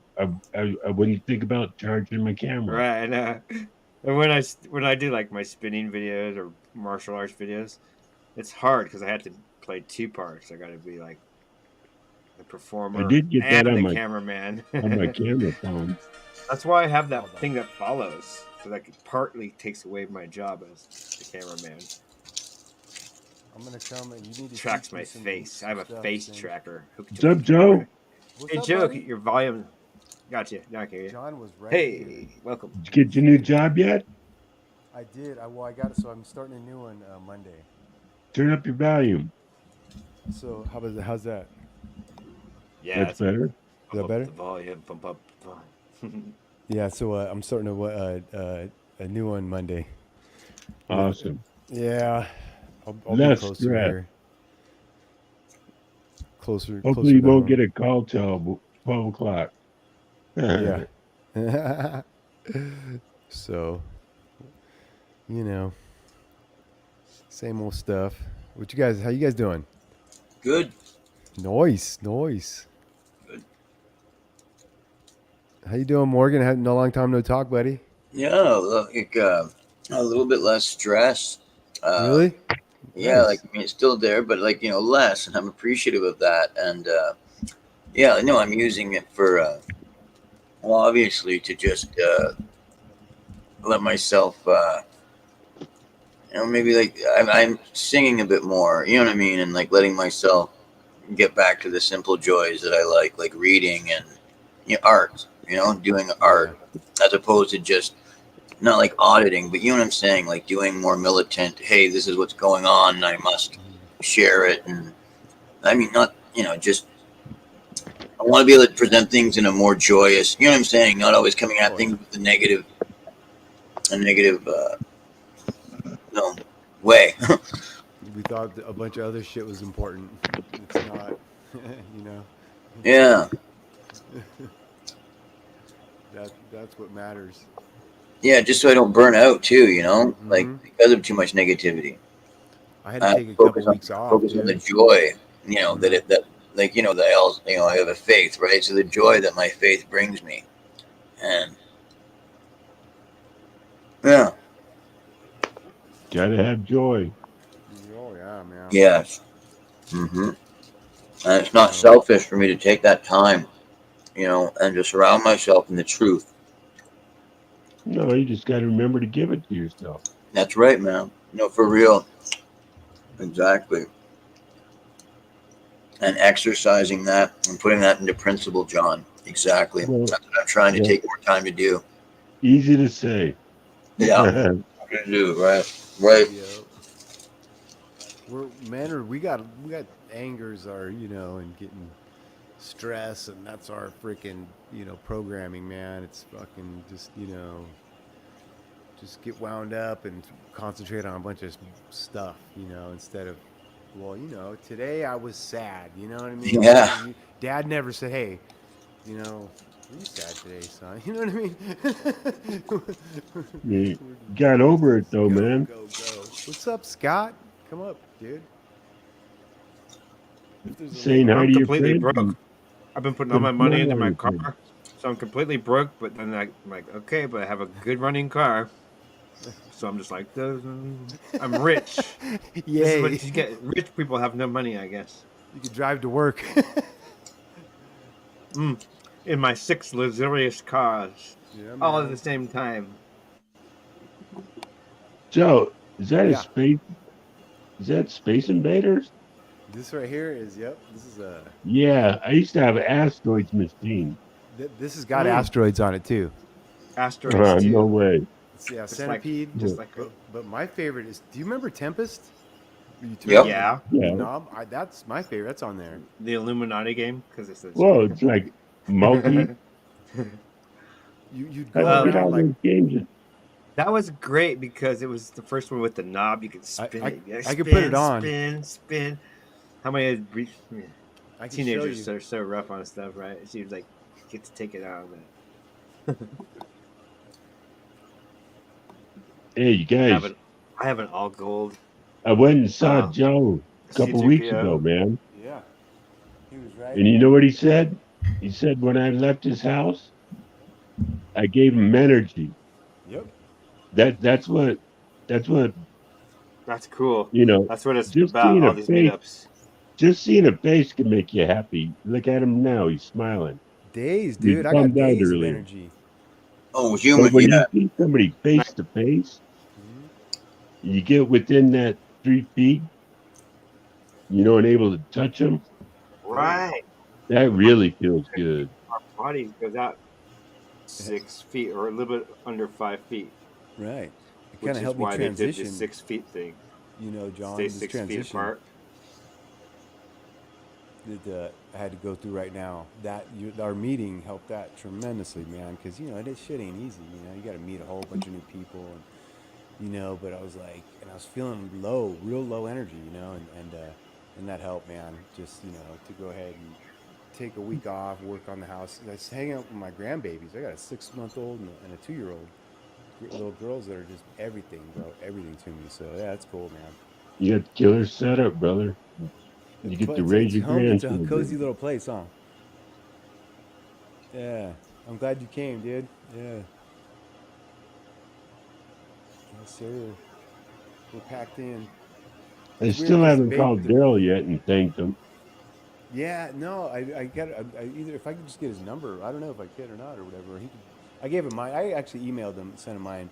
I wouldn't think about charging my camera. Right, and when I do like my spinning videos or martial arts videos, it's hard because I have to play two parts. I got to be like the performer I did get and that on the my cameraman. on my camera phone. That's why I have that thing that follows, so that partly takes away my job as the cameraman. I'm gonna come and you need to Tracks teach me my some face. I have a stuff, face Sing. tracker. hooked What's to my up, Joe? camera. What's Hey, up, Joe, buddy? your volume. Gotcha. Now I can hear you. John was right Hey, here. welcome. Did you get your new job yet? I did. I got it. So I'm starting a new one Monday. Turn up your volume. So how's that? Yeah, That's better. Is that Up better? the volume. Bump up the volume. Yeah. So I'm starting a new one Monday. Awesome. Yeah. I'll be Less closer stress. here. Closer. Hopefully, you to won't home. get a call till 12 o'clock. Yeah. So, Same old stuff. How you guys doing? Good. Nice. Good. How you doing, Morgan? Had no long time no talk, buddy. Yeah, like a little bit less stress. Really? Yeah, Nice. like I mean, it's still there, but like less, and I'm appreciative of that. And yeah, no, I'm using it for well, obviously to just let myself, maybe like I'm singing a bit more, you know what I mean, and like letting myself get back to the simple joys that I like reading and art, doing art, as opposed to just not like auditing, but you know what I'm saying, like doing more militant. Hey, this is what's going on, and I must share it. And I mean, not just I want to be able to present things in a more joyous, you know what I'm saying, not always coming at things with a negative way. We thought a bunch of other shit was important. It's not, Yeah. That's what matters. Yeah, just so I don't burn out too, like because of too much negativity. I had to take a couple weeks off. Focus on the joy, that I have a faith, right? So the joy that my faith brings me, and yeah, Gotta have joy. Oh yeah, man. yes, and it's not selfish for me to take that time, and to surround myself in the truth. No, you just gotta remember to give it to yourself. That's right, man. For real. Exactly. And exercising that and putting that into principle, John. Exactly. Well, that's what I'm trying to take more time to do. Easy to say. Yeah. I'm gonna do right. We got angers and getting stress, and that's our freaking programming, man. It's fucking just get wound up and concentrate on a bunch of stuff, instead of, today I was sad, you know what I mean? Yeah. Dad never said, hey, are you sad today, son? You know what I mean? You got over it though, man. Go. What's up, Scott? Come up, dude. Saying hi I'm to your completely friends. broke. I've been putting all my money into my car, so I'm completely broke. But then I'm like, okay, but I have a good running car, so I'm just like, I'm rich. Yay! This is what you get. Rich people have no money, I guess. You can drive to work. In my 6 luxurious cars, all at the same time. Joe, is that a space? Is that Space Invaders? This right here is, this is a... Yeah, I used to have an Asteroids machine. This has got asteroids on it, too. Asteroids, too. No way. Yeah, Centipede. But my favorite is, do you remember Tempest? Yep. Yeah. Knob? That's my favorite. That's on there. The Illuminati game, because it's Whoa, it's like multi. You'd I go get all around like... those games. That was great because it was the first one with the knob. You could spin it. I could put it on. Spin. How many teenagers you. are so rough on stuff, right? It seems like you get to take it out of it. Hey, you guys. I have an all gold. I went and saw Joe a couple weeks ago, man. Yeah. He was right. And you know what he said? He said when I left his house, I gave him energy. Yep. That's what. That's cool. That's what it's just about. seeing All a these face, meetups. just seeing a face can make you happy. Look at him now; he's smiling. Days, He dude. I got bummed out days of earlier. energy. Oh, human. But when Yeah. you see somebody face to face, you get within that 3 feet, and able to touch them. Right. That really feels good. Our body goes out 6 feet or a little bit under 5 feet. Right. It Which kind is of helped me why they did transition. the 6 feet thing. John, Stay this 6 transition feet apart. that I had to go through right now. Our meeting helped that tremendously, man. Because this shit ain't easy. You got to meet a whole bunch of new people, and but I was like, and I was feeling low, real low energy, and that helped, man. Just to go ahead and take a week off, work on the house. I was hanging out with my grandbabies. I got a 6-month-old and a 2-year-old. Little girls that are just everything, bro. Everything to me. So yeah, that's cool, man. You got the killer setup, brother. You get to raise your It's a grandchildren. cozy little place, huh? Yeah. I'm glad you came, dude. Yeah. Yes, sir. We're packed in. I It's still weird 'cause haven't called Daryl yet and thanked him. Yeah, no, I got either if I could just get his number. I don't know if I could or not or whatever. I gave him mine. I actually emailed him, sent him mine.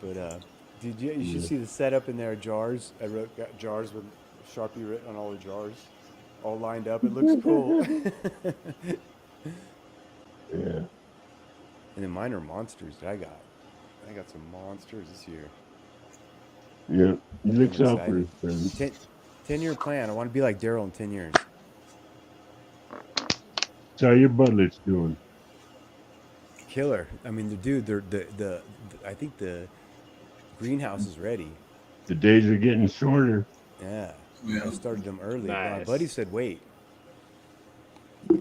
But did you should see the setup in there. Jars. Got jars with Sharpie written on all the jars, all lined up. It looks cool. Yeah. And then mine are monsters that I got. I got some monsters this year. Yeah. He looks I'm out for his excited. friends. 10-year plan. I want to be like Daryl in 10 years. So how your butlets doing? Killer. I mean, the I think the greenhouse is ready. The days are getting shorter. Yeah. I started them early. But my Nice. buddy said wait.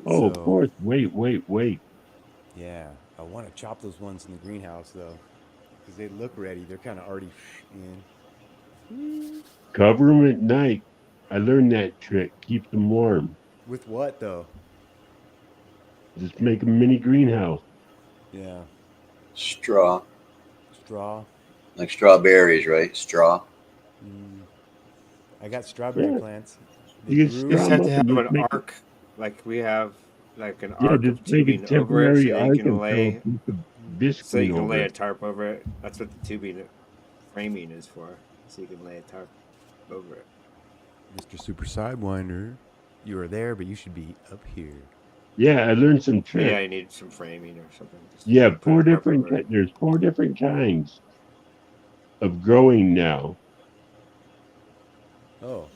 Oh, of So- course. Wait. Yeah. I want to chop those ones in the greenhouse though, because they look ready. They're kind of already in. Cover them at night. I learned that trick. Keep them warm. With what though? Just make a mini greenhouse. Yeah. Straw. Straw. Like strawberries, right? Straw. I got strawberry Yeah. plants. You They can grew- just have to have Just an make- arc, like we have, like an Yeah, arc just of make a tubing over it, temporary so arc you can and lay, throw a piece of so biscuit you can over lay a it. tarp over it. That's what the tubing framing is for, so you can lay a tarp over it. Mr. Super Sidewinder, you are there, but you should be up here. Yeah, I learned some tricks. Yeah, you need some framing or something. Just Yeah, put four a tarp different. over it. There's 4 different kinds of growing now. Oh.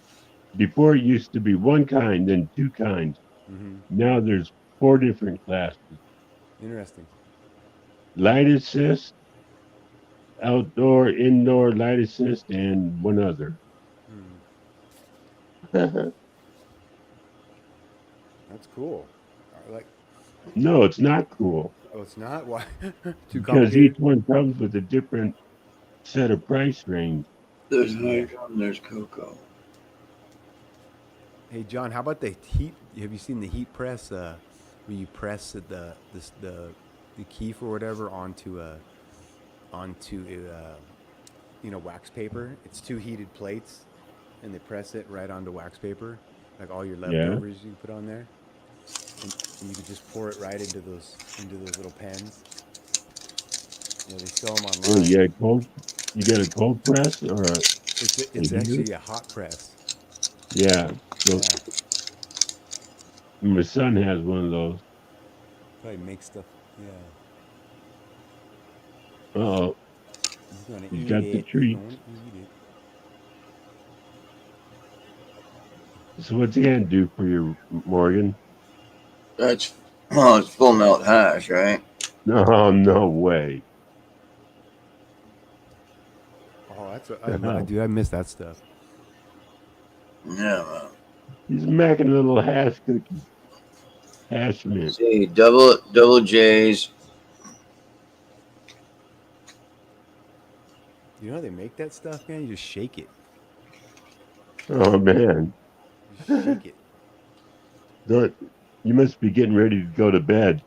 Before it used to be 1 kind, then 2 kinds. Mhm. Now there's 4 different classes: Interesting. light assist, outdoor, indoor light assist, and one other. That's cool. I like. No, it's not cool Oh, it's not. Why? Too because complicated. each one comes with a different set of price range. There's hydro, there's cocoa. Hey John, how about the heat? Have you seen the heat press? Where you press the keef or whatever onto wax paper. It's 2 heated plates, and they press it right onto wax paper, like all your leftovers you put on there, and you can just pour it right into those little pens. You know, they sell them Oh, online. you got a cold press or a? It's actually a hot press. Yeah. So Yeah. my son has one of those. Probably make stuff. Yeah. Oh, He's gonna he's eat got it. the treat. Gonna eat it. So what's he gonna do for you, Morgan? It's full melt hash, right? No way. Oh, that's dude. I miss that stuff. Yeah, man. He's making a little hash cookie. Hash mint. See, double J's. You know how they make that stuff, man? You just shake it. Oh man. You just shake it. You must be getting ready to go to bed.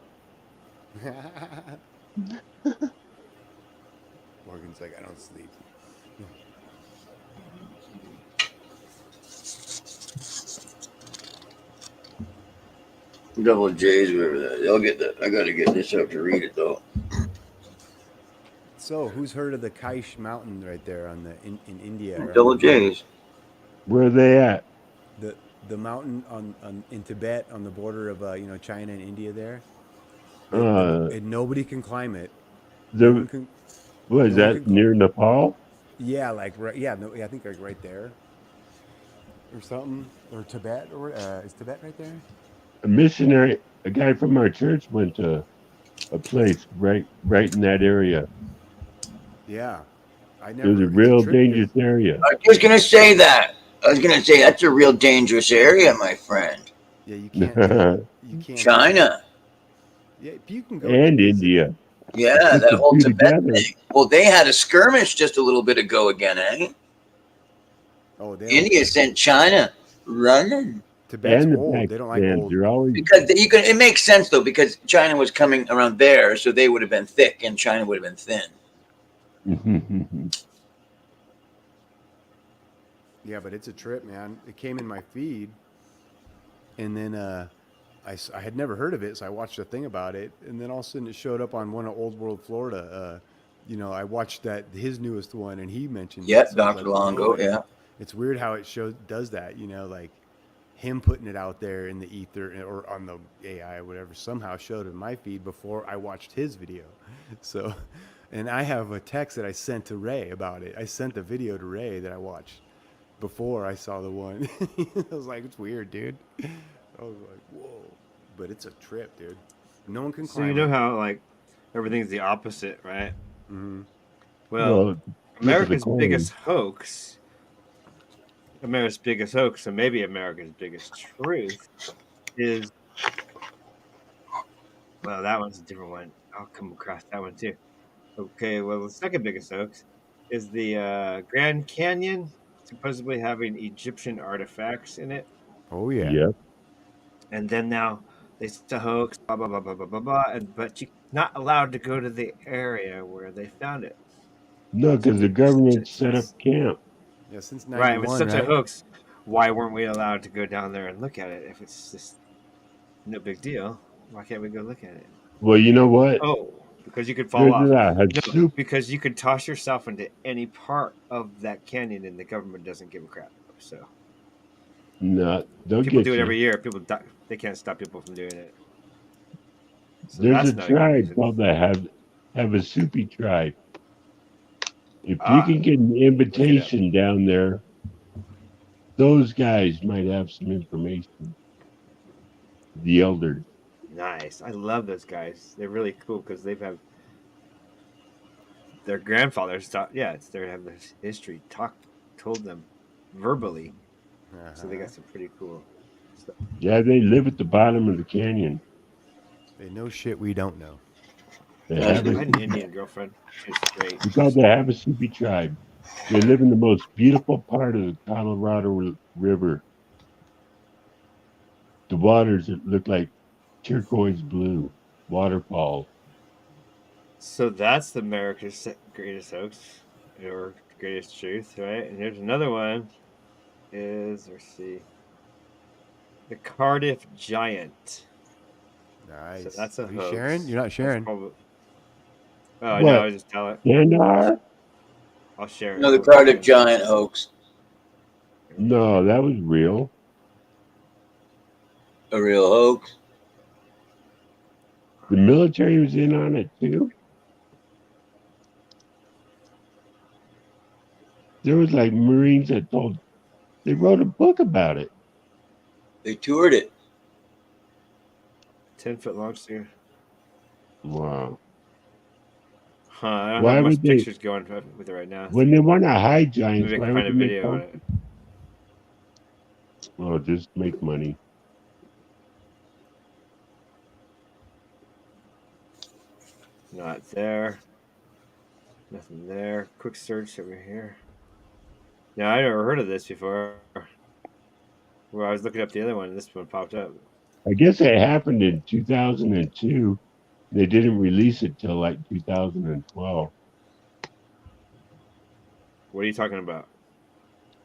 Morgan's like, I don't sleep. Double J's, whatever that. I'll get that. I gotta get this up to read it though. So, who's heard of the Kaish Mountain right there on in India? Double J's. Where are they at? The mountain in Tibet on the border of China and India there. And nobody can climb it. What is no one that can near Nepal? Yeah, I think like right there, or something, or Tibet, or is Tibet right there? A missionary, a guy from our church went to a place right in that area. Yeah, It was a real dangerous area. I was gonna say that. I was gonna say that's a real dangerous area, my friend. Yeah, you can't. You can't. China. Yeah, you can go. And India. Yeah, Put that the whole two Tibet together. thing. Well, they had a skirmish just a little bit ago again, eh? Oh, India sent China running. Tibet's And the old. They don't like Pakistans, old. they're always Because it makes sense though, because China was coming around there, so they would have been thick and China would have been thin. Yeah, but it's a trip, man. It came in my feed, and then I had never heard of it, so I watched a thing about it, and then all of a sudden it showed up on one of Old World Florida. I watched his newest one, and he mentioned Yep, it, so I was Dr. like, Longo, whoa. yeah. It's weird how it does that, like him putting it out there in the ether or on the AI or whatever somehow showed in my feed before I watched his video. So, and I have a text that I sent to Ray about it. I sent the video to Ray that I watched before I saw the one. I was like, it's weird, dude. I was like, whoa. But it's a trip, dude. No one can So climb you know it. how like everything's the opposite, right? Mm-hmm. Well, America's coin. biggest hoax, or maybe America's biggest truth, is well, that one's a different one. I'll come across that one too. Okay, well, the second biggest hoax is the Grand Canyon supposedly having Egyptian artifacts in it. Oh yeah. Yep. And then now it's a hoax, blah blah blah blah blah blah blah, but you're not allowed to go to the area where they found it. No, because the government set up camp. Yeah, since Right, if 91, it's such right? a hoax, why weren't we allowed to go down there and look at it? If it's just no big deal, why can't we go look at it? Well, you know what? Oh, because you could fall off. There's No, because you could toss yourself into any part of that canyon and the government doesn't give a crap. So No, they'll people get do it you. every year. People die. They can't stop people from doing it. So There's that's a not a good tribe reason. called the Havasupai tribe. If you can get an invitation down there, those guys might have some information. The elders. Nice. I love those guys. They're really cool because they've had their grandfathers taught. Yeah, it's their have their history told them verbally. So they got some pretty cool stuff. Yeah, they live at the bottom of the canyon. They know shit we don't know. The I had an Havasupai. Indian girlfriend. She's great. It's called the Havasupai tribe. They live in the most beautiful part of the Colorado River. The waters that look like turquoise blue waterfalls. So that's the America's greatest hoax or greatest truth, right? And here's another one. Let's see, the Cardiff Giant. Nice. So that's a Are you hoax. sharing? You're not sharing. Oh What? no, I just tell it. Sandar? I'll share it. No, the Cardiff Giant hoax. No, that was real. A real hoax. The military was in on it too. There was like Marines that they wrote a book about it. They toured it. 10-foot long steer. Wow. Huh, I don't Why have much would they- pictures going with it right now. When they want to hide giants, Maybe I why can would find a they make video on fun? it. Oh, just make money. Not there. Nothing there. Quick search over here. Now I never heard of this before. Where I was looking up the other one, and this one popped up. I guess it happened in 2002. They didn't release it till like 2012. What are you talking about?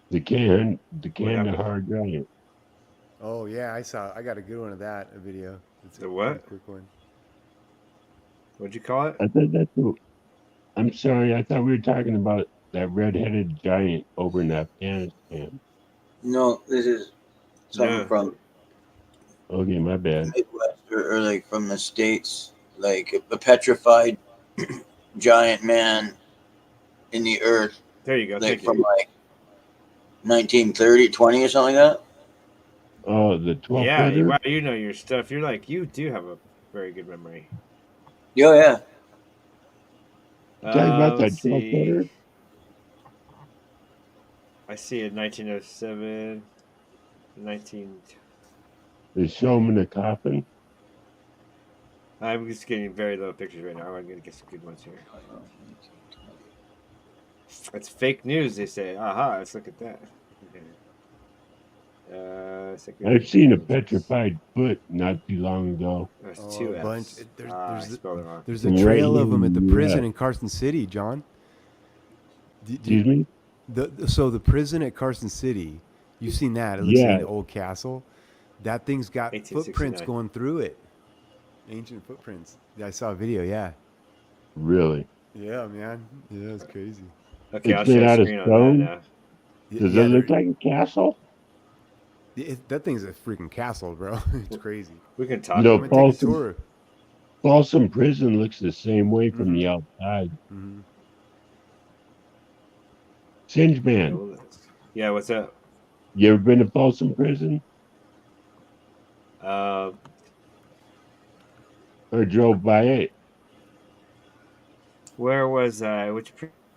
The Kandahar giant. Oh yeah, I got a good one of that. A video. It's The a what? pretty quick one. What'd you call it? I thought I'm sorry. I thought we were talking about that red-headed giant over in Afghanistan. No, this is something Yeah. from Okay, my bad. Midwest or like from the States, like a petrified giant man in the earth, There you go. like Thank from you. like 1930, 20 or something like that. Oh, the 12 Yeah, footer? wow, you know your stuff. You do have a very good memory. Oh yeah. Talking about that Let's 12 see. footer? I see it 1907, 19. They show him in a coffin. I'm just getting very little pictures right now. I'm going to get some good ones here. It's fake news, they say. Aha, let's look at that. I've seen a petrified foot not too long ago. There's Oh, two a bunch. F's. There's, I there's, spelled it wrong. there's a Right trail of them at the here, prison yeah. in Carson City, John. Excuse me? So the prison at Carson City, you've seen that? It looks Yeah. like an old castle. That thing's got footprints 1869. going through it. Ancient footprints. Yeah, I saw a video. Yeah. Really? Yeah, man. Yeah, it's crazy. Okay, I'll It's made share out a of screen on stone? that now. Does it look like a castle? That thing's a freaking castle, bro. It's crazy. We can talk. You know, Come and take a Folsom, tour. Folsom Prison looks the same way from the outside. Mhm. Singe Man, Yeah, what's up? you ever been to Folsom Prison? Uh, Or drove by it? where was I? Which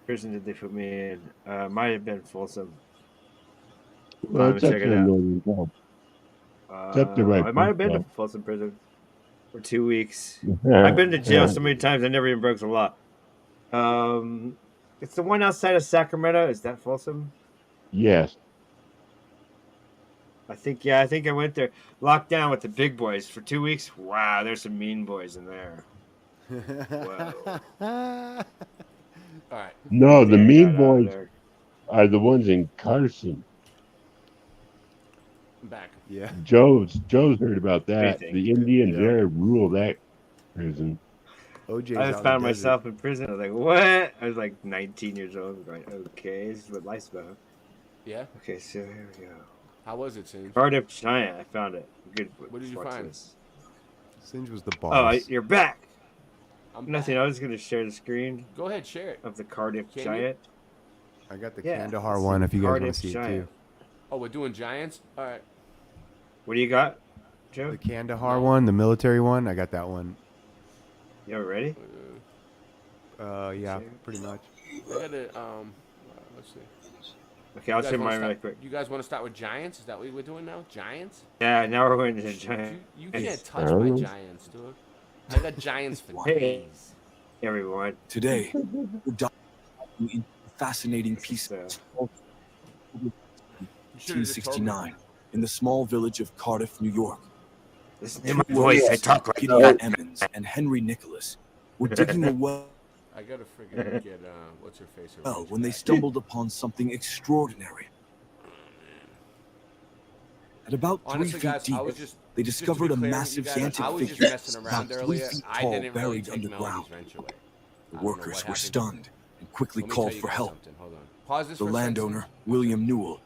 prison did they put me in? Might have been Folsom. Well, Let me it's up check to it the out. northern Gulf. It's up the right I might have place, been to though. Folsom Prison for 2 weeks. I've been to jail so many times, I never even broke the law. It's the one outside of Sacramento. Is that Folsom? Yes. I think I went there. Locked down with the big boys for 2 weeks. Wow, there's some mean boys in there. Whoa. All right. No, the Yeah, mean got out of boys there. are the ones in Carson. I'm back. Yeah. Joe's heard about that. think? The Indians Yeah. there rule that prison. OJ's I out just in found the desert. myself in prison. I was like, what? I was like 19 years old. I was like, okay, this is what life's about. Yeah. Okay, so here we go. How was it, Singe? Cardiff Giant. I found it. Good. What did you watch find? this. Singe was the Oh, boss. you're back. I'm Nothing. I was just gonna share the screen Go ahead, share it. of the Cardiff Can you? Giant. I got the Yeah, Kandahar it's one if you guys want Cardiff to see it Giant. too. Oh, we're doing Giants? All right. What do you got, Joe? The Kandahar one, the military one, I got that one. You ready? Yeah, pretty much. I gotta, let's see. Okay, I'll You guys share wanna mine really start- quick. You guys want to start with Giants? Is that what we're doing now? Giants? Yeah, now we're going to the Giant. You can't touch my Giants, dude. I got Giants for Hey, days. everyone. Today, we're diving into a fascinating piece of 1869 in the small village of Cardiff, New York. Listen to my voice. I talk like Gideon that. Emmons and Henry Nicholas were digging a well I gotta freaking get, what's her face? when they stumbled upon something extraordinary. At about 3 Honestly, feet guys, deep, I was just they just to discovered be a clear with you massive guys, gigantic I was just figure messing about around 3 earlier. feet I tall, didn't really buried take underground. Melody's wrench away. The I don't know workers what were happened. stunned and quickly Let me called tell you for guys help. something. Hold on. Pause this The for a second. landowner, William Newell,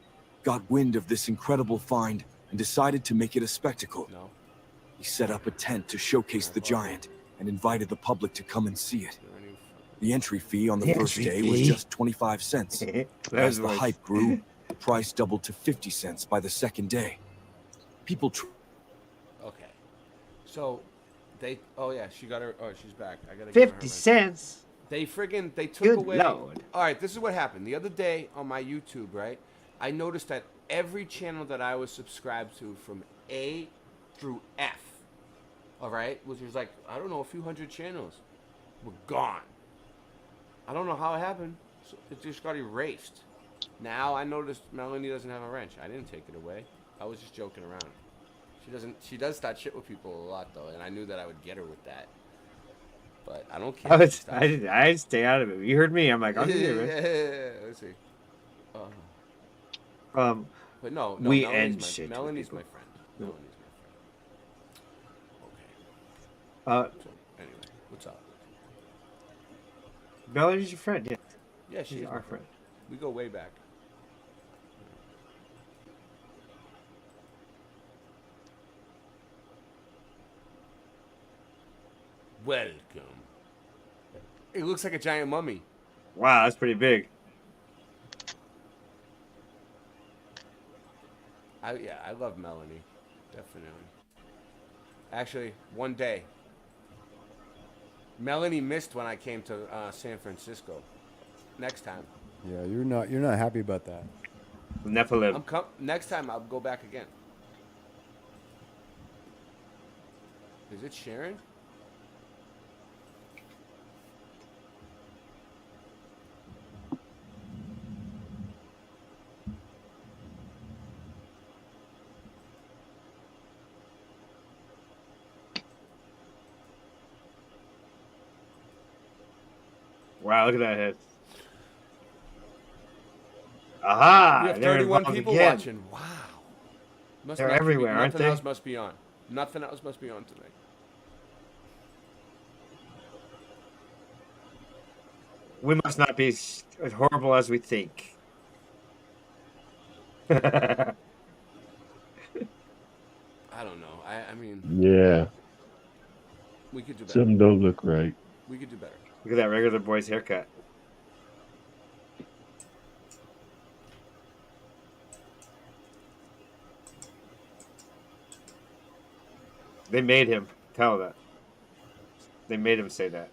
got wind of this incredible find and decided to make it a spectacle. No. He set up a tent to showcase the giant and invited the public to come and see it. The entry fee on the The first entry day was fee? just 25 cents. As the was- hype grew, the price doubled to 50 cents by the second day. People Okay. So, they. Oh yeah, she got her. Oh, she's back. I gotta. Give her 50 her cents. They friggin' they took Good away. Lord. All right, this is what happened the other day on my YouTube. Right, I noticed that every channel that I was subscribed to from A through F, all right, which was like I don't know a few hundred channels, were gone. I don't know how it happened. So it just got erased. Now I noticed Melanie doesn't have a wrench. I didn't take it away. I was just joking around. She doesn't. She does start shit with people a lot though, and I knew that I would get her with that. But I don't care. I stay out of it. You heard me. I'm like, I'll do it. Yeah, let's see. But no, we Melanie's end my, shit. with Melanie's people. my friend. Melanie's my friend. Okay. So, anyway, what's up? Melanie's your friend. Yeah. Yeah, she's our my friend. We go way back. Welcome. It looks like a giant mummy. Wow, that's pretty big. I love Melanie, definitely. Actually, one day, Melanie missed when I came to San Francisco. Next time, Yeah, you're not happy about that. Nephilim. next time I'll go back again. Is it sharing? Wow, look at that head. Aha! We have they're 31 involved people again. watching. Wow. They're everywhere, aren't nothing they? else must be on. Nothing else must be on tonight. We must not be as horrible as we think. I don't know. I mean, Yeah. we could do better. Something don't look right. We could do better. Look at that regular boy's haircut. They made him tell that. They made him say that.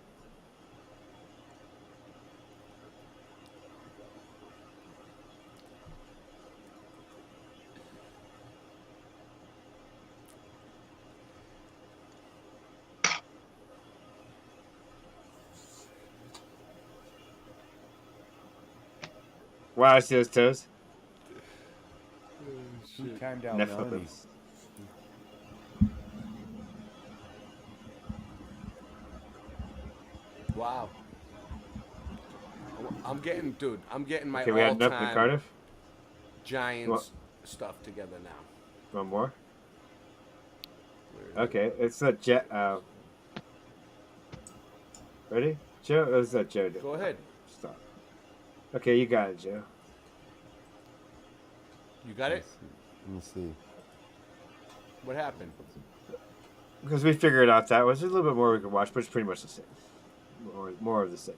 Wow, I see those toes. Who timed out Nephilim. Melanie? Wow. I'm getting my Okay, we had enough in all-time Cardiff. Giants What? stuff together now. One more. Okay, it's a jet. Ready, Joe? Or is that Joe? Go ahead. Stop. Okay, you got it, Joe. You got it? Let me see. What happened? Because we figured out that was a little bit more we could watch, but it's pretty much the same. More of the same.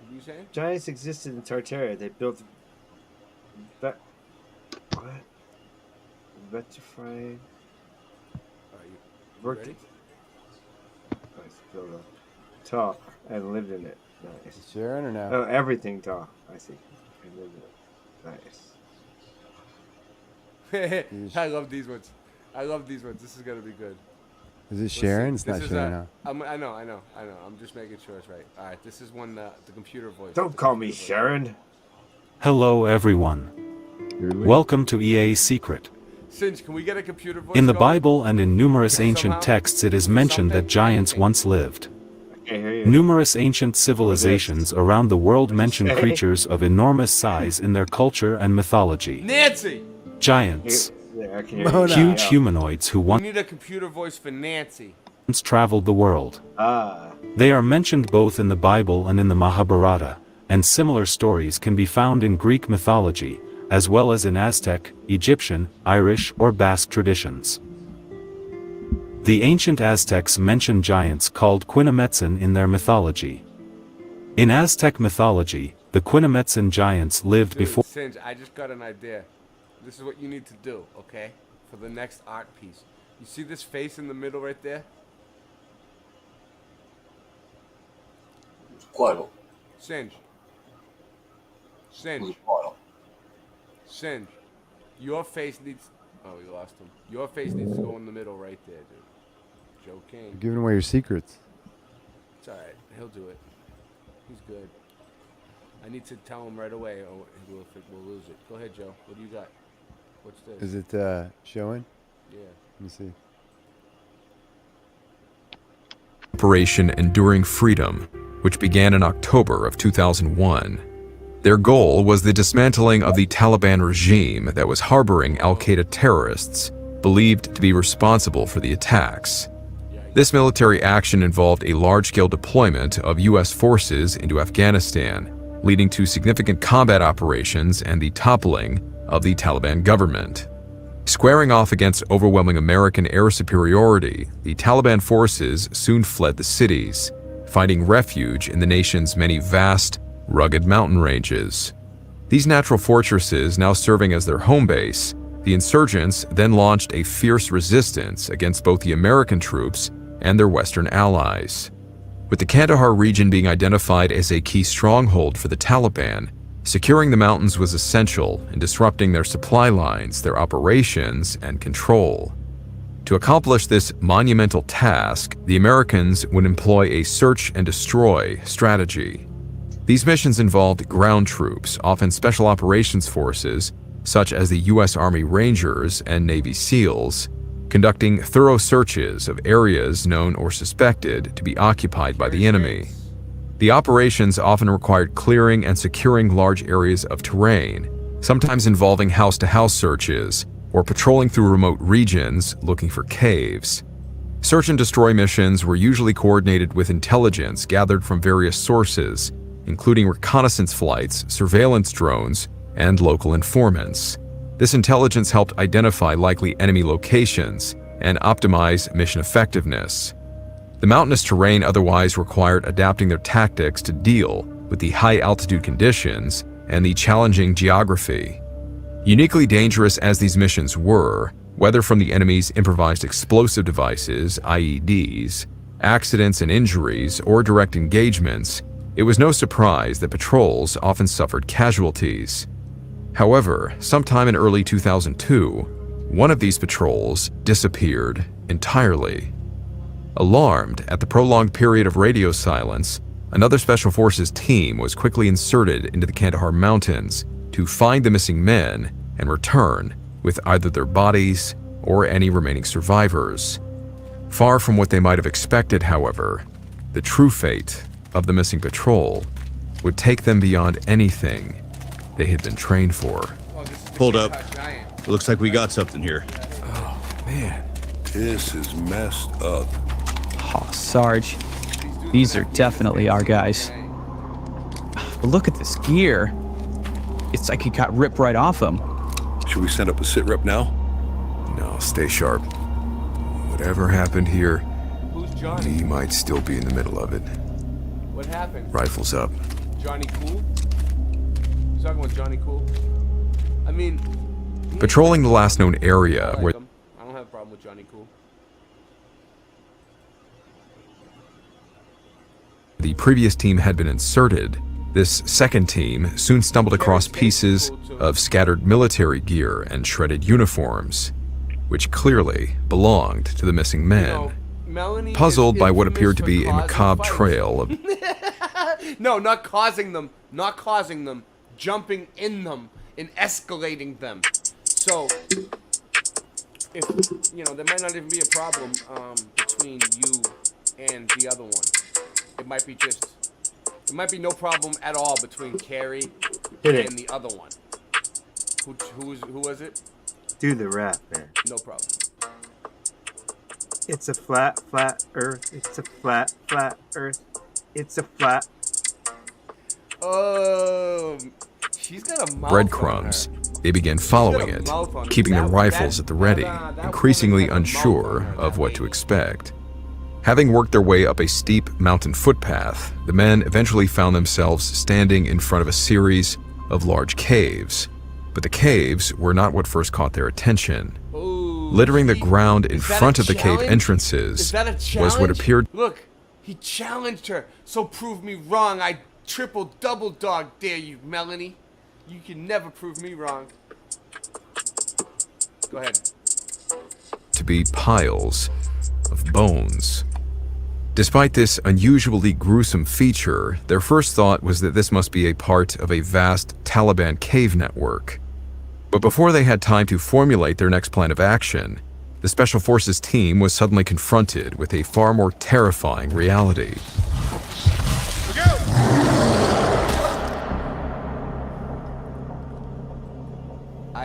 What were you saying? Giants existed in Tartaria. They built that. What? Vitrified. Worked ready? Nice. Built up. Tall and lived in it. Nice. Sharon or no? Oh, everything tall. I see. And lived in it. Nice. I love these ones. I love these ones. This is gonna be good. Is it Let's Sharon? see. It's not This is, Sharon now. I know. I'm just making sure it's right. All right, this is one the computer voice. Don't call me Sharon. Hello everyone. Welcome to EA Secret. Singe, can we get a computer voice? In the going? Bible and in numerous ancient Somehow? texts it is mentioned that giants once lived. I hear you. Numerous ancient civilizations around the world mention Say? creatures of enormous size in their culture and mythology. Nancy. Giants. Yeah, I can hear Mona. you. Huge humanoids who We once need a computer voice for Nancy. traveled the world. Ah. They are mentioned both in the Bible and in the Mahabharata, and similar stories can be found in Greek mythology, as well as in Aztec, Egyptian, Irish or Basque traditions. The ancient Aztecs mention giants called Quinametsin in their mythology. In Aztec mythology, the Quinametsin giants lived Dude, before Singe, I just got an idea. This is what you need to do, okay? For the next art piece. You see this face in the middle right there? Quaddle. Singe. Singe. Who's Quaddle? Singe. Your face needs... Oh, we lost him. Your face needs to go in the middle right there, dude. Joe King. You're giving away your secrets. It's alright. He'll do it. He's good. I need to tell him right away or we'll lose it. Go ahead, Joe. What do you got? What's this? Is it showing? Yeah. Let me see. Operation Enduring Freedom, which began in October of 2001. Their goal was the dismantling of the Taliban regime that was harboring al-Qaeda terrorists, believed to be responsible for the attacks. This military action involved a large-scale deployment of U.S. forces into Afghanistan, leading to significant combat operations and the toppling of the Taliban government. Squaring off against overwhelming American air superiority, the Taliban forces soon fled the cities, finding refuge in the nation's many vast, rugged mountain ranges. These natural fortresses now serving as their home base, the insurgents then launched a fierce resistance against both the American troops and their Western allies. With the Kandahar region being identified as a key stronghold for the Taliban, securing the mountains was essential in disrupting their supply lines, their operations, and control. To accomplish this monumental task, the Americans would employ a search and destroy strategy. These missions involved ground troops, often special operations forces, such as the U.S. Army Rangers and Navy SEALs, conducting thorough searches of areas known or suspected to be occupied by the enemy. The operations often required clearing and securing large areas of terrain, sometimes involving house-to-house searches or patrolling through remote regions looking for caves. Search and destroy missions were usually coordinated with intelligence gathered from various sources, including reconnaissance flights, surveillance drones, and local informants. This intelligence helped identify likely enemy locations and optimize mission effectiveness. The mountainous terrain otherwise required adapting their tactics to deal with the high-altitude conditions and the challenging geography. Uniquely dangerous as these missions were, whether from the enemy's improvised explosive devices, IEDs, accidents and injuries, or direct engagements, it was no surprise that patrols often suffered casualties. However, sometime in early 2002, one of these patrols disappeared entirely. Alarmed at the prolonged period of radio silence, another Special Forces team was quickly inserted into the Kandahar Mountains to find the missing men and return with either their bodies or any remaining survivors. Far from what they might have expected, however, the true fate of the missing patrol would take them beyond anything they had been trained for. Hold up. Looks like we got something here. Oh, man. This is messed up. Oh, Sarge, these are definitely our guys. But look at this gear. It's like it got ripped right off them. Should we send up a sit rep now? No, stay sharp. Whatever happened here, Who's Johnny? we might still be in the middle of it. What happened? Rifles up. Johnny Cool? You talking about Johnny Cool? I mean... Patrolling the last known area where I don't have a problem with Johnny Cool. the previous team had been inserted, this second team soon stumbled across pieces of scattered military gear and shredded uniforms, which clearly belonged to the missing men. Puzzled by what appeared to be a macabre trail of No, not causing them, jumping in them and escalating them. So, if, there might not even be a problem between you and the other one. It might be there might be no problem at all between Carrie and the other one. Who was it? Do the rap, man. No problem. It's a flat, flat earth. It's a flat, flat earth. It's a flat. She's got a mouth breadcrumbs. They began following it, keeping their rifles at the ready, increasingly unsure of what to expect. Having worked their way up a steep mountain footpath, the men eventually found themselves standing in front of a series of large caves. But the caves were not what first caught their attention. Littering the ground in front of the cave entrances was what appeared. Look, he challenged her. So prove me wrong. I triple double dog dare you, Melanie. You can never prove me wrong. Go ahead. To be piles of bones. Despite this unusually gruesome feature, their first thought was that this must be a part of a vast Taliban cave network. But before they had time to formulate their next plan of action, the Special Forces team was suddenly confronted with a far more terrifying reality.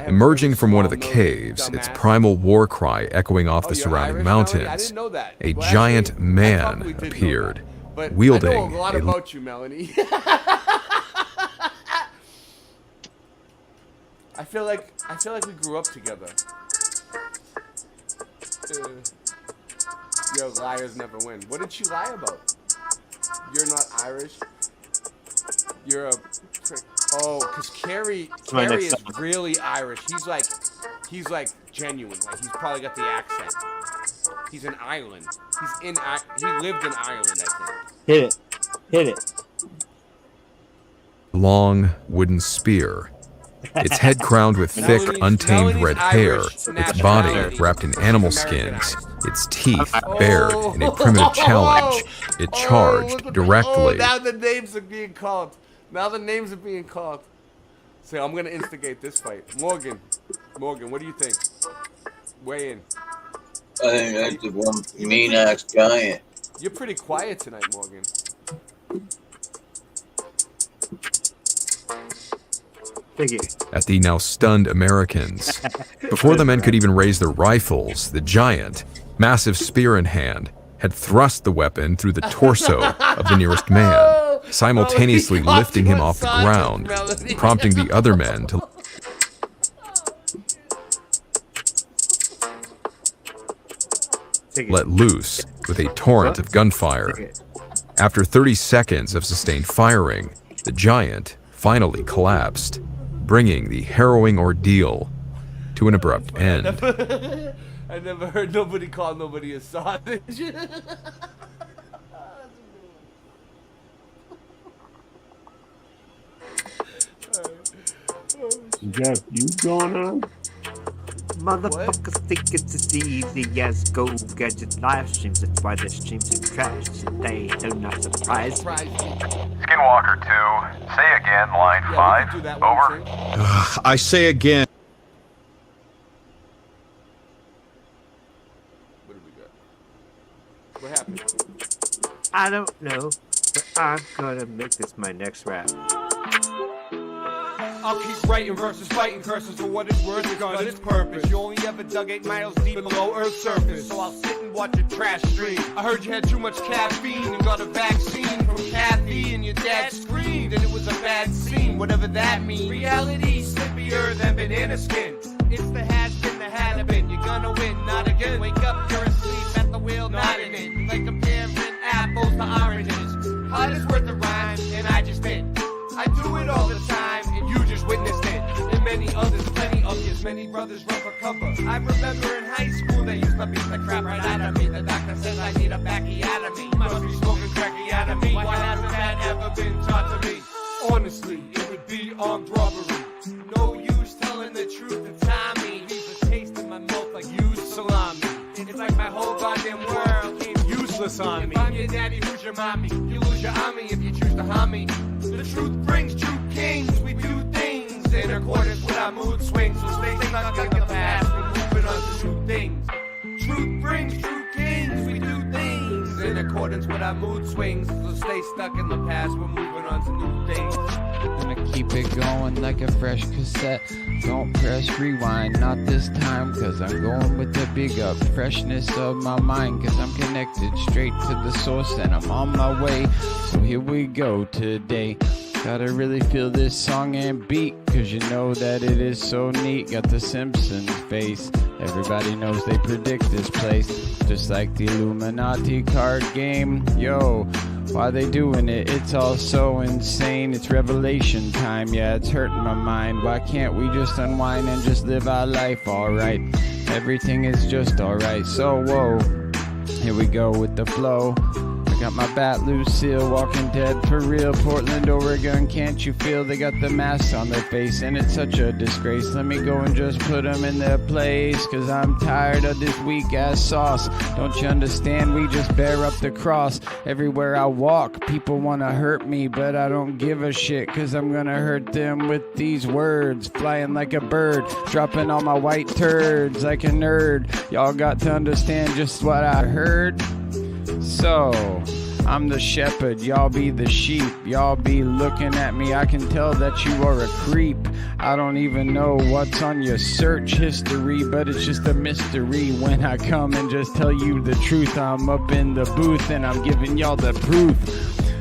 Emerging from one of the caves, its primal war cry echoing off the surrounding mountains, a giant man appeared, wielding I know a lot about you, Melanie. I feel like we grew up together. Yo, liars never win. What did she lie about? You're not Irish. You're a prick. Oh, because Carrie is really Irish. He's like genuine. Like he's probably got the accent. He's in Ireland. He lived in Ireland, I think. Hit it. Long wooden spear. Its head crowned with thick, untamed red hair, its body wrapped in animal skins, its teeth bared in a primitive challenge. It charged directly. Now the names are being called. So I'm gonna instigate this fight. Morgan, what do you think? Weigh in. I think that's the one mean ass giant. You're pretty quiet tonight, Morgan. At the now stunned Americans. Before the men could even raise their rifles, the giant, massive spear in hand, had thrust the weapon through the torso of the nearest man, simultaneously lifting him off the ground, prompting the other men to let loose with a torrent of gunfire. After 30 seconds of sustained firing, the giant finally collapsed, bringing the harrowing ordeal to an abrupt end. I never heard nobody call nobody a sausage. Jeff, you going on? Motherfuckers think it's as easy as go gadget live streams. That's why their streams are trash. They do not surprise me. Skinwalker 2, say again, line 5. Over. I say again. What happened? I don't know, but I'm gonna make this my next rap. I'll keep writing verses, fighting curses for what it's worth, because it's purpose. You only ever dug 8 miles deep below Earth's surface, so I'll sit and watch your trash stream. I heard you had too much caffeine and got a vaccine from Kathy, and your dad screamed, and it was a bad scene, whatever that means. Reality slippier than banana skin. It's the has been, the had been. You're gonna win, not again. Wake up, you're asleep at the wheel, nodding in, like comparing apples to oranges. Hot is worth a rhyme, and I just did. I do it all the time, and you just witnessed it. And many others, plenty of yous, many brothers run for cover. I remember in high school they used to beat the crap right out of me. The doctor says I need a backiotomy. Must be smoking tracheotomy. Why hasn't that ever been taught to me? Honestly, it would be armed robbery. No use telling the truth to Tommy. Leaves a taste in my mouth like used salami. It's like my whole goddamn world came useless on me. If I'm your daddy, who's your mommy? You lose your army if you choose to harm me. The truth brings true kings. We do things in accordance with our mood swings. So stay stuck in the past. We're moving on to new things. Truth brings true kings. We do things in accordance with our mood swings. So stay stuck in the past. We're moving on to new things. Gonna keep it going like a fresh cassette. Don't press rewind, not this time, cause I'm going with the big up freshness of my mind, cause I'm connected straight to the source and I'm on my way. So here we go today. Gotta really feel this song and beat, cause you know that it is so neat. Got the Simpsons face, everybody knows they predict this place, just like the Illuminati card game. Yo, why they doing it? It's all so insane. It's revelation time, yeah, it's hurting my mind. Why can't we just unwind and just live our life alright? Everything is just alright. So whoa, here we go with the flow. Got my bat Lucille, Walking Dead for real. Portland, Oregon, can't you feel they got the masks on their face? And it's such a disgrace. Let me go and just put them in their place, cause I'm tired of this weak ass sauce. Don't you understand? We just bear up the cross. Everywhere I walk, people wanna hurt me, but I don't give a shit, cause I'm gonna hurt them with these words. Flying like a bird, dropping all my white turds like a nerd. Y'all got to understand just what I heard. So, I'm the shepherd, y'all be the sheep. Y'all be looking at me, I can tell that you are a creep. I don't even know what's on your search history, but it's just a mystery when I come and just tell you the truth. I'm up in the booth and I'm giving y'all the proof.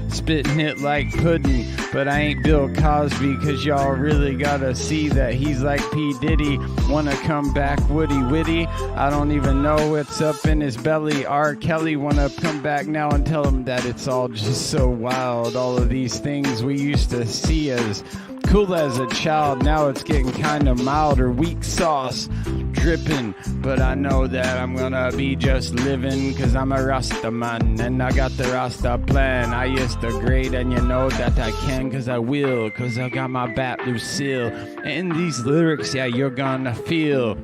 Spitting it like pudding, but I ain't Bill Cosby, cause y'all really gotta see that he's like P. Diddy. Wanna come back Woody Witty? I don't even know what's up in his belly. R. Kelly wanna come back now and tell him that it's all just so wild. All of these things we used to see as cool as a child, now it's getting kinda mild or weak sauce dripping. But I know that I'm gonna be just living, cause I'm a Rasta man and I got the Rasta plan. I used to grade and you know that I can, cause I will, cause I got my bat Lucille. And these lyrics, yeah, you're gonna feel.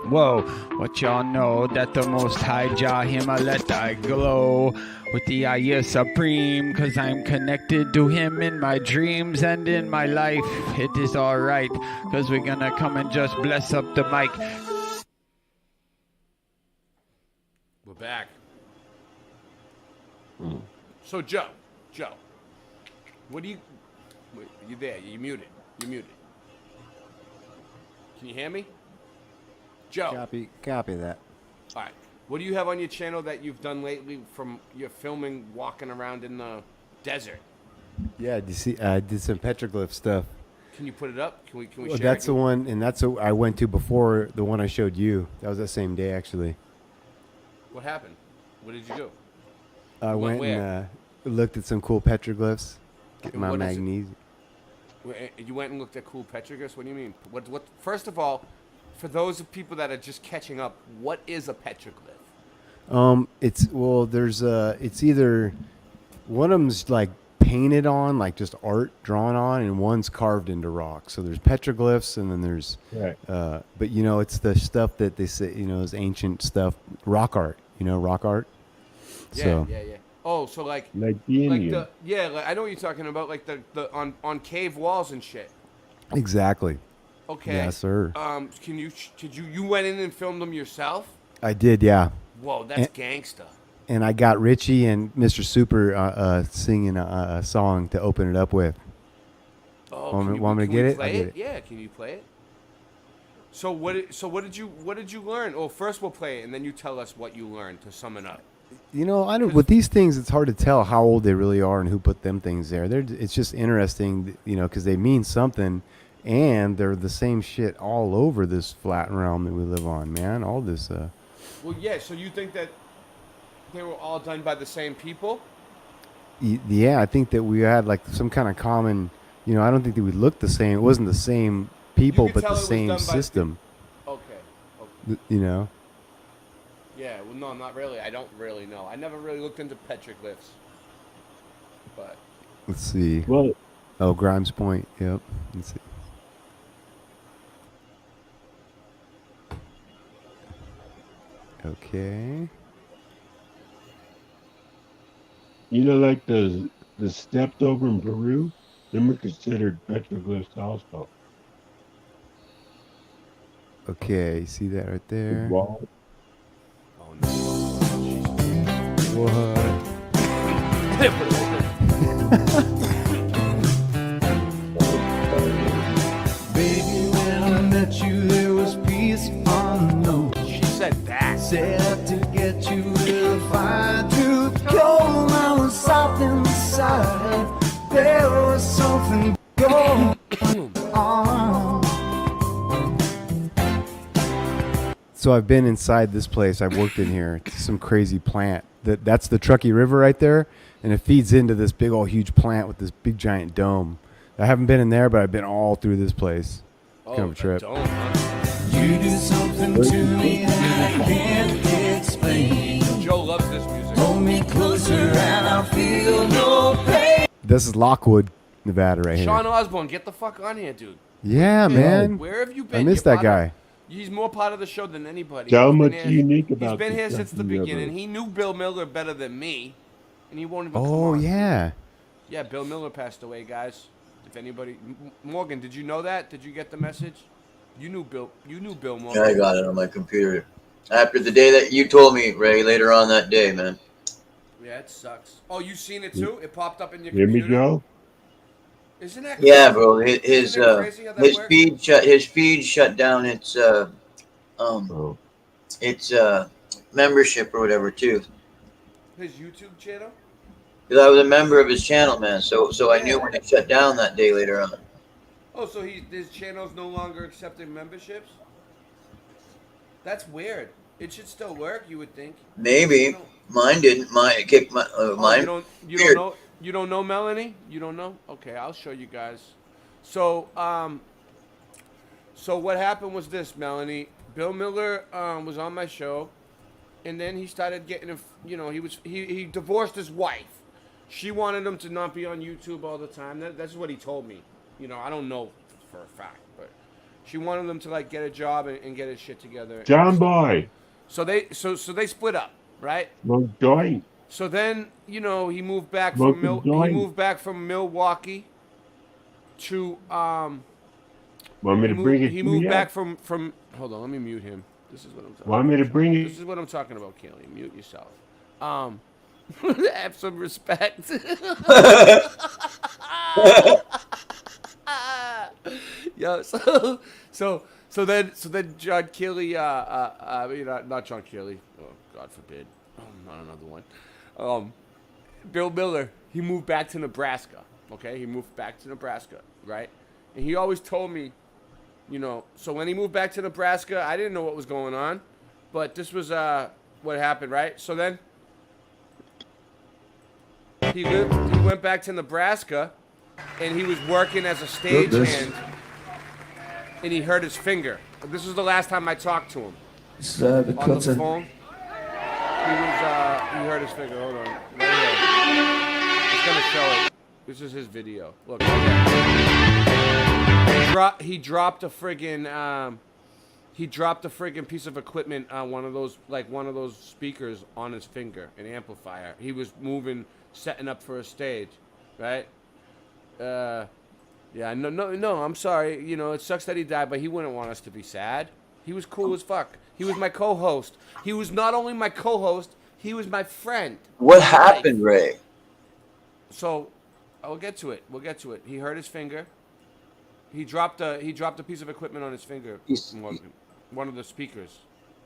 Whoa, what y'all know that the Most High Jah him I let I glow with the Ayah Supreme, cause I'm connected to him in my dreams and in my life. It is alright, cause we're gonna come and just bless up the mic. back. Hmm. So Joe, what do you? Wait, you there? You muted. You muted. Can you hear me, Joe? Copy that. All right. What do you have on your channel that you've done lately from your filming walking around in the desert? Yeah, I did some petroglyph stuff. Can you put it up? Can we Well, share that's it? the one, and that's what I went to before the one I showed you. That was that same day, actually. What happened? What did you do? I You went where? and looked at some cool petroglyphs. Get And my what is it? magnesium. You went and looked at cool petroglyphs? What do you mean? What? First of all, for those of people that are just catching up, what is a petroglyph? It's either one of them's like painted on, like just art drawn on, and one's carved into rock. So there's petroglyphs, and then there's, Right. but it's the stuff that they say, is ancient stuff, rock art. Rock art. Yeah, So yeah. Oh, so like the Indian. like I know what you're talking about, like the on cave walls and shit. exactly. Okay. Yes, sir. Did you went in and filmed them yourself? I did, yeah. Whoa, that's gangsta. And I got Richie and Mr. Super singing a song to open it up with. Oh, want me to get it? Play I'll get it. Yeah, can you play it? So what did you learn? Well, first we'll play it, and then you tell us what you learned to sum it up. I don't. With these things, it's hard to tell how old they really are and who put them things there. It's just interesting, because they mean something, and they're the same shit all over this flat realm that we live on, man. All this. Well, yeah. So you think that they were all done by the same people? Yeah, I think that we had like some kind of common. I don't think that we looked the same. It wasn't the same people, could but tell the it was same done by system. Okay. Yeah. Well, no, not really. I don't really know. I never really looked into petroglyphs. But Let's see. Well, Oh, Grimes Point. Yep. Let's see. Okay. like the stepped over in Peru, them are considered petroglyphs also. Okay, see that right The there? wall. What? Baby, when I met you, there was peace on the note. She said that. Said to get you with a fine tooth comb. I was soft inside. There was something going on. So I've been inside this place. I've worked in here. It's some crazy plant. That's the Truckee River right there, and it feeds into this big old huge plant with this big giant dome. I haven't been in there, but I've been all through this place. Kind of a trip. Dome, huh? You do something to me that I can't explain. Joe loves this music. Hold me closer and I feel no pain. This is Lockwood, Nevada, right Sean here. Osborne, get the fuck on here, dude. Yeah, man. Where have you been? I missed You're that part of- guy. He's more part of the show than anybody. So He's been much here- unique about He's been this here since the Truckee River. beginning. He knew Bill Miller better than me, and he won't even come Oh, on. yeah. Yeah, Bill Miller passed away, guys. If anybody, Morgan, did you know that? Did you get the message? You knew Bill. You knew Bill Morgan. Yeah, I got it on my computer. After the day that you told me, Ray, later on that day, man. Yeah, it sucks. Oh, you seen it too? It popped up in your Hear me, computer. Joe? Isn't that? Yeah, crazy? bro. Isn't His that crazy how that his works? feed shut down its membership or whatever too. His YouTube channel. Because I was a member of his channel, man. So I knew when it shut down that day later on. Oh, so his channel's no longer accepting memberships? That's weird. It should still work, you would think. Maybe mine didn't. Mine kicked my mine. You don't know Melanie? You don't know? Okay, I'll show you guys. So so what happened was this, Melanie. Bill Miller was on my show, and then he started getting, he divorced his wife. She wanted him to not be on YouTube all the time. That's what he told me. I don't know for a fact, but she wanted him to like get a job and get his shit together. John Boy. So they split up, right? Well, join. So then, he moved back Welcome, from join. he moved back from Milwaukee to Want me to bring it he to moved you? back from hold on, let me mute him. This is what I'm talking. Want me to bring it? This is what I'm talking about, Kelly. Mute yourself. Have some respect. Yo, so then John Keely, not John Keely. Oh, God forbid. Not another one. Bill Miller, he moved back to Nebraska. Okay, he moved back to Nebraska, right? And he always told me, so when he moved back to Nebraska, I didn't know what was going on, but this was what happened, right? So then he went back to Nebraska, and he was working as a stagehand, and he hurt his finger. This was the last time I talked to him. On the phone. He hurt his finger. Hold on. Right here. It's gonna show it. This is his video. Look. He dropped a friggin' piece of equipment on one of those speakers on his finger, an amplifier. He was setting up for a stage, right? Yeah, no, I'm sorry. It sucks that he died, but he wouldn't want us to be sad. He was cool as fuck. He was my co-host. He was not only my co-host, he was my friend. What happened, Ray? So, I'll get to it. We'll get to it. He hurt his finger. He dropped a piece of equipment on his finger. One of the speakers.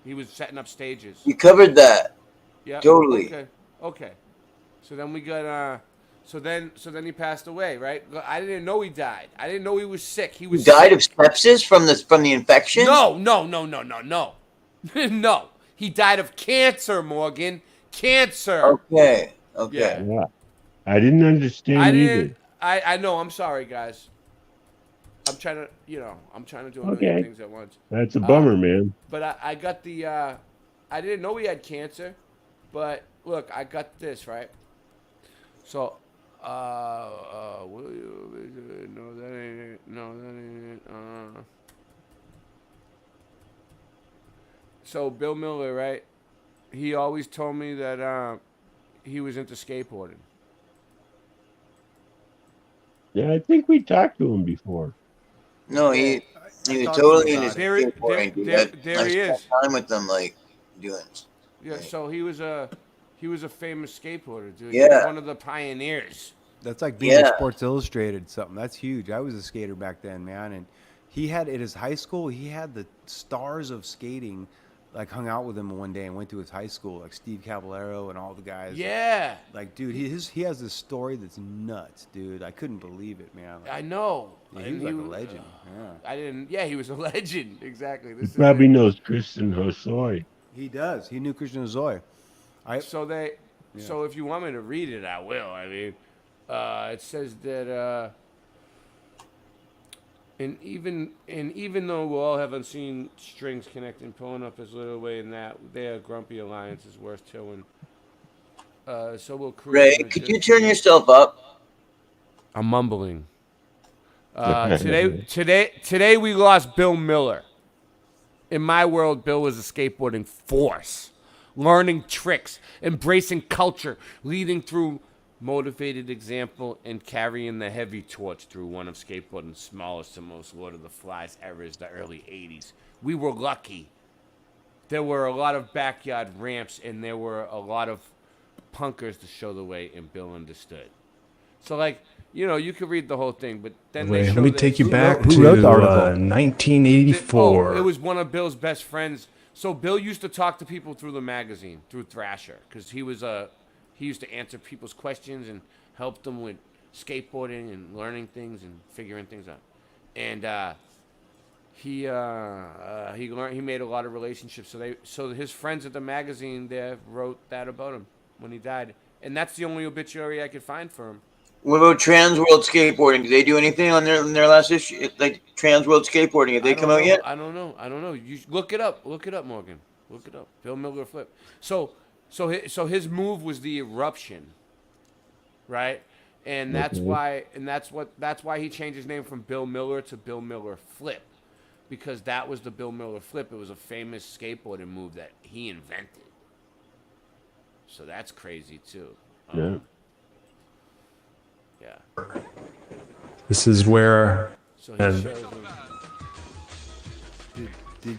He was setting up stages. You covered that. Yeah. Totally. Okay. So then we got So then he passed away, right? I didn't know he died. I didn't know he was sick. He died of sepsis from the infection? No. No. He died of cancer, Morgan. Cancer. Okay. Yeah. I didn't understand either. I know. I'm sorry, guys. I'm trying to do a million things at once. That's a bummer, man. But I got the. I didn't know he had cancer, but look, I got this right. So. Will you? No, that ain't it. No, that ain't it. So Bill Miller, right? He always told me that he was into skateboarding. Yeah, I think we talked to him before. No, he was totally into skateboarding. There he is. Time with them, doing. Yeah, so he was a famous skateboarder, dude. Yeah. He was one of the pioneers. That's like being in Sports Illustrated, something. That's huge. I was a skater back then, man. And he had, at his high school, he had the stars of skating, hung out with him one day and went to his high school, like Steve Caballero and all the guys. Yeah. Dude, he has this story that's nuts, dude. I couldn't believe it, man. I know. Yeah, he was like a legend. Yeah. He was a legend. Exactly. He probably knows Kristen Hosoi. He does. He knew Christian Hosoi. So if you want me to read it, I will. I mean, it says that, and even though we all have unseen strings connecting, pulling up his little way in that, their grumpy alliance is worth tilling. So we'll cruise. Ray, could you turn yourself up? I'm mumbling. Today we lost Bill Miller. In my world, Bill was a skateboarding force. Learning tricks, embracing culture, leading through motivated example, and carrying the heavy torch through one of skateboarding's smallest and most Lord of the Flies eras, the early 80s. We were lucky. There were a lot of backyard ramps, and there were a lot of punkers to show the way, and Bill understood. So, you could read the whole thing, but then let me take you back to 1984. It was one of Bill's best friends. So Bill used to talk to people through the magazine, through Thrasher, because he used to answer people's questions and help them with skateboarding and learning things and figuring things out. And he made a lot of relationships. So his friends at the magazine there wrote that about him when he died, and that's the only obituary I could find for him. What about Trans World Skateboarding? Did they do anything on their last issue? Trans World Skateboarding, have they come out yet? I don't know. You look it up, Morgan. Look it up. Bill Miller flip. So his move was the eruption, right? And that's why he changed his name from Bill Miller to Bill Miller Flip, because that was the Bill Miller Flip. It was a famous skateboarding move that he invented. So that's crazy too. Yeah. Yeah. This is where. So he shows him.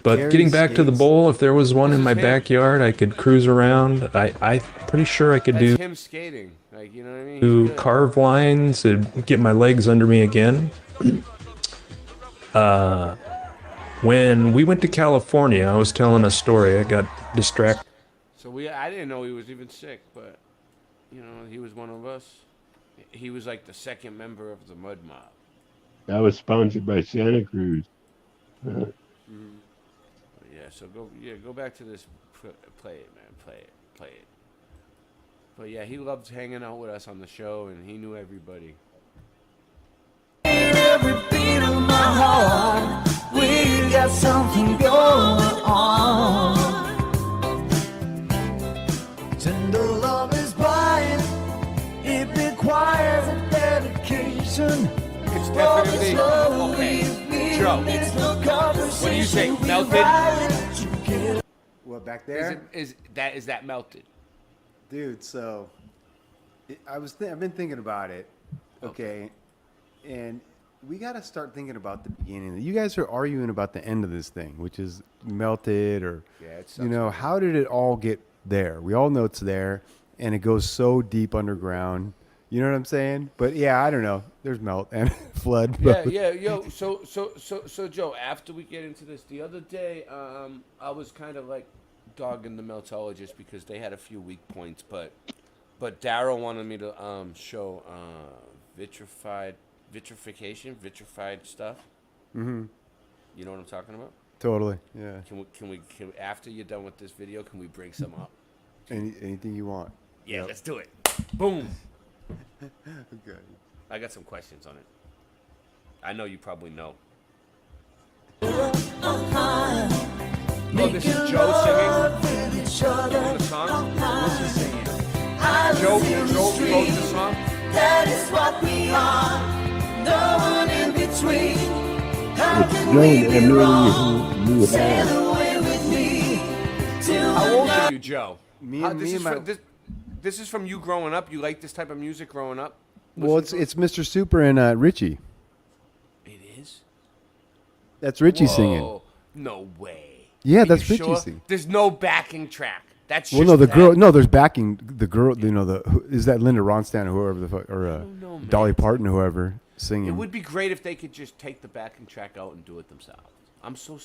But Gary getting back to the skates? bowl, if there was one This in is my him. backyard, I could cruise around. I'm pretty sure I could That's do him skating. Like, you know what I mean? He's do good. carve lines and get my legs under me again. When we went to California, I was telling a story. I got distracted. So I didn't know he was even sick, but you know, he was one of us. He was like the second member of the Mud Mob. That was sponsored by Santa Cruz. Yeah, so go back to this. Play it, man. Play it. But yeah, he loved hanging out with us on the show, and he knew everybody. Every beat of my heart, we got something going on. Tender love is blind, it requires a dedication. It's definitely okay. Joe, what do you think? Melted? What, back there? Is that melted? Dude, so I've been thinking about it. Okay. And we got to start thinking about the beginning. You guys are arguing about the end of this thing, which is melted or, how did it all get there? We all know it's there and it goes so deep underground. You know what I'm saying? But yeah, I don't know. There's melt and flood. Yeah, yo. So Joe, after we get into this, the other day, I was kind of like dogging the meltologists because they had a few weak points, but Daryl wanted me to show vitrified stuff. Mm-hmm. You know what I'm talking about? Totally. Yeah. Can we after you're done with this video, can we bring some up? Anything you want. Yeah, Yep. let's do it. Boom. Okay. I got some questions on it. I know you probably know. Oh, this is Joe singing the song. What's he singing? Joe wrote the song. That is what we are, no one in between. How can Joe we and be Emily wrong? who knew Sail how. away with me till How the old night. are you, Joe? This is from you growing up. You like this type of music growing up? Well, it's Mr. Super and Richie. It is? That's Richie Whoa. singing. No way. Yeah, Are that's you Richie sure? singing. There's no backing track. That's Well, just no, the that. girl. No, there's backing. The girl. Is that Linda Ronstadt or whoever the fuck, or know, man. Dolly Parton, whoever singing? It would be great if they could just take the backing track out and do it themselves. I'm so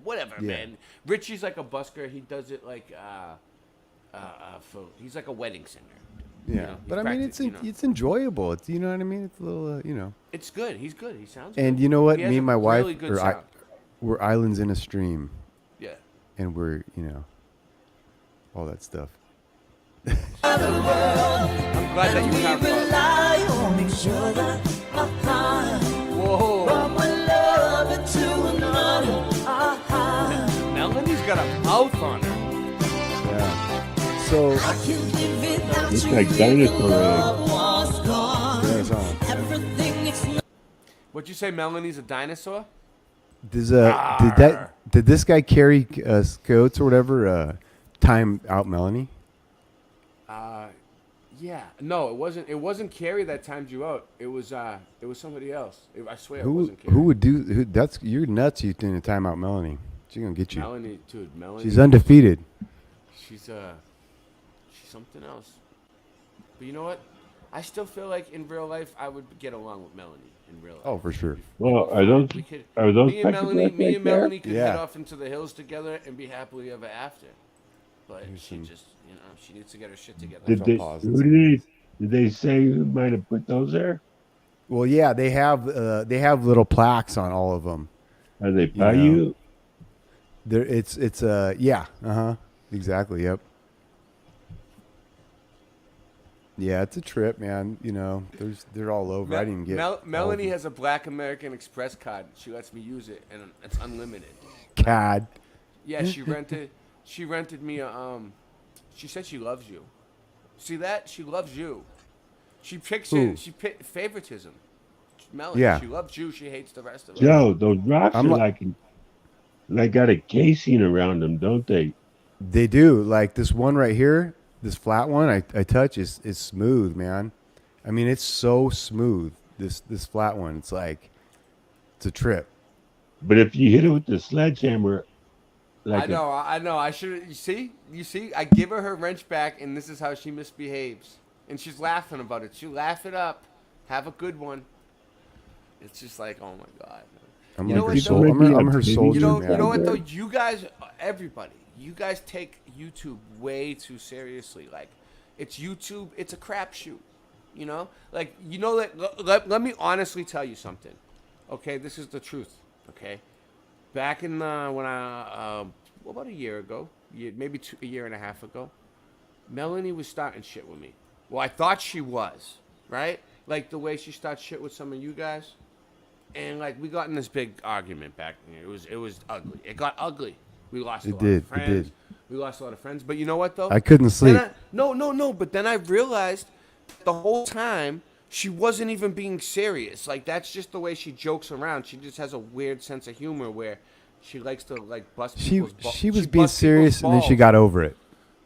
whatever, Yeah. man. Richie's like a busker. He does it like he's like a wedding singer. Yeah, You know, he's but I mean, it's enjoyable. It's you know what I mean. It's a little It's good. He's good. He sounds. And good. you know what? He has Me a and my wife, really good sound. we're islands in a stream. Yeah. And we're all that stuff. I'm glad that you have Rely on each other. Whoa. From one lover to another. Melanie's got a mouth on her. Yeah. So I can't live without Looks you. like dinosaur Love eggs. was gone. Yeah, it's on. Everything is What'd you say? Melanie's a dinosaur? Did this guy carry Scots or whatever time out Melanie? Yeah. No, it wasn't Carrie that timed you out. It was somebody else. I swear it Who wasn't Carrie. would do? That's you're nuts. You doing a time out Melanie? She's gonna get you. Melanie, dude. Melanie. She's undefeated. She's something else. But you know what? I still feel like in real life I would get along with Melanie in real life. Oh, for sure. Well, are those Me and psychedelics Melanie right could Yeah. head off into the hills together and be happily ever after. But she just, she needs to get her shit together. Did they say who might have put those there? Well, yeah, they have little plaques on all of them. Are they by you? There, it's exactly, yep. Yeah, it's a trip, man. They're all over. I didn't get Melanie has a Black American Express card. She lets me use it, and it's unlimited. CAD. Yeah, she rented me a She said she loves you. See that? She loves you. She picks Who? it. She favoritism. Melanie. Yeah. She loves you. She hates the rest of us. Joe, those rocks I'm are like got a casing around them, don't they? They do. Like this one right here, this flat one I touch is smooth, man. I mean, it's so smooth. This flat one, it's a trip. But if you hit it with the sledgehammer, like I know. I should. You see. I give her wrench back, and this is how she misbehaves, and she's laughing about it. She laugh it up. Have a good one. It's just like, oh my god. I'm You like know her what, soul. though? I'm her soldier, You know man. what though? You guys, everybody, you guys take YouTube way too seriously. Like, it's YouTube. It's a crapshoot. You know, like let me honestly tell you something. Okay, this is the truth. Okay, back in when I about a year ago, maybe a year and a half ago, Melanie was starting shit with me. Well, I thought she was, right? Like the way she started shit with some of you guys. And like we got in this big argument back then. It was ugly. It got ugly. We lost a lot of friends. We lost a lot of friends. But you know what though? I couldn't sleep. No. But then I realized the whole time she wasn't even being serious. Like that's just the way she jokes around. She just has a weird sense of humor where she likes to like bust people's balls. She was being serious, and then she got over it.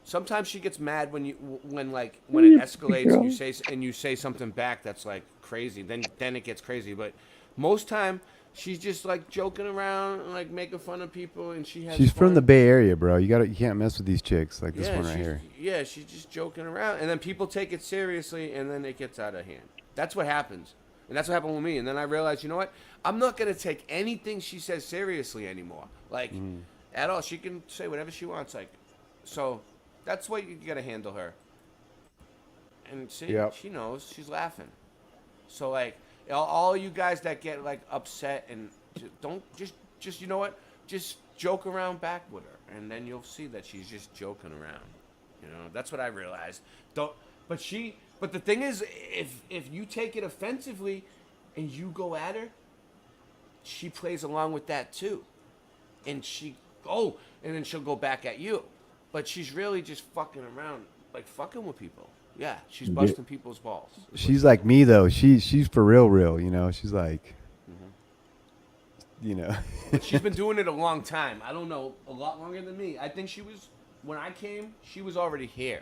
Sometimes she gets mad when it escalates and you say something back that's like crazy. Then it gets crazy. But most time she's just like joking around and like making fun of people, and she's She's from the Bay Area, bro. You can't mess with these chicks like this one right here. Yeah, she's just joking around, and then people take it seriously, and then it gets out of hand. That's what happens, and that's what happened with me. And then I realized, you know what? I'm not gonna take anything she says seriously anymore. Like at all. She can say whatever she wants. Like, so that's what you gotta handle her. And see, she knows. She's laughing. So like. All you guys that get like upset and don't just you know what? Just joke around back with her, and then you'll see that she's just joking around. You know, that's what I realized. But the thing is, if you take it offensively and you go at her, she plays along with that too, and then she'll go back at you. But she's really just fucking around, like fucking with people. Yeah, she's busting people's balls. She's like me though. She's for real. You know, she's like, you know. But she's been doing it a long time. I don't know, a lot longer than me. I think when I came, she was already here.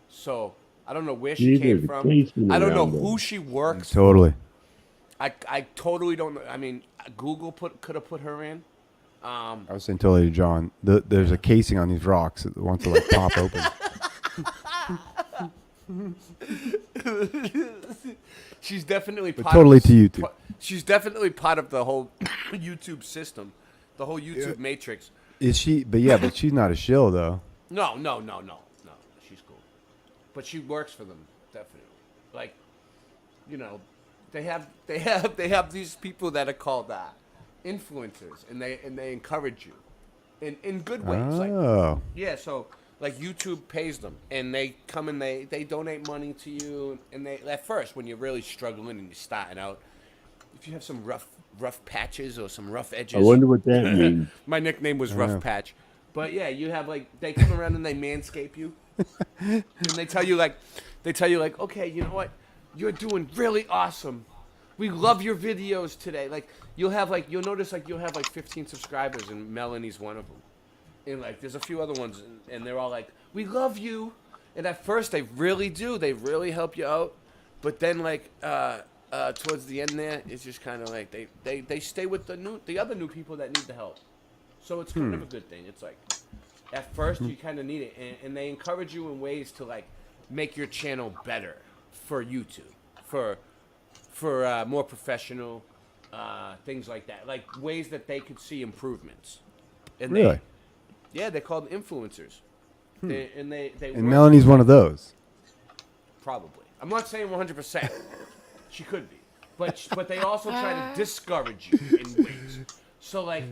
So I don't know where she came from. I don't know who she works. Totally. I totally don't know. I mean, Google could have put her in. I was saying totally to John. There's a casing on these rocks that wants to like pop open. She's definitely but totally to YouTube. She's definitely part of the whole YouTube system, the whole YouTube matrix. Is she? But she's not a shill though. No. She's cool, but she works for them definitely. Like, you know, they have these people that are called influencers, and they encourage you in good ways. Oh. Like, yeah, so. Like YouTube pays them, and they come and they donate money to you. And they at first, when you're really struggling and you're starting out, if you have some rough patches or some rough edges. I wonder what that means. My nickname was Rough Patch, but yeah, you have like they come around and they manscape you, and they tell you like, okay, you know what, you're doing really awesome. We love your videos today. Like you'll notice you'll have 15 subscribers, and Melanie's one of them. And like there's a few other ones, and they're all like, we love you. And at first they really do, they really help you out, but then like towards the end there, it's just kind of like they stay with the other new people that need the help. So it's kind of a good thing. It's like at first you kind of need it, and they encourage you in ways to like make your channel better for YouTube, for more professional things like that, like ways that they could see improvements. And really? They're called influencers. And Melanie's one of those. Probably. I'm not saying 100%. She could be. But they also try to discourage you in ways. So, like,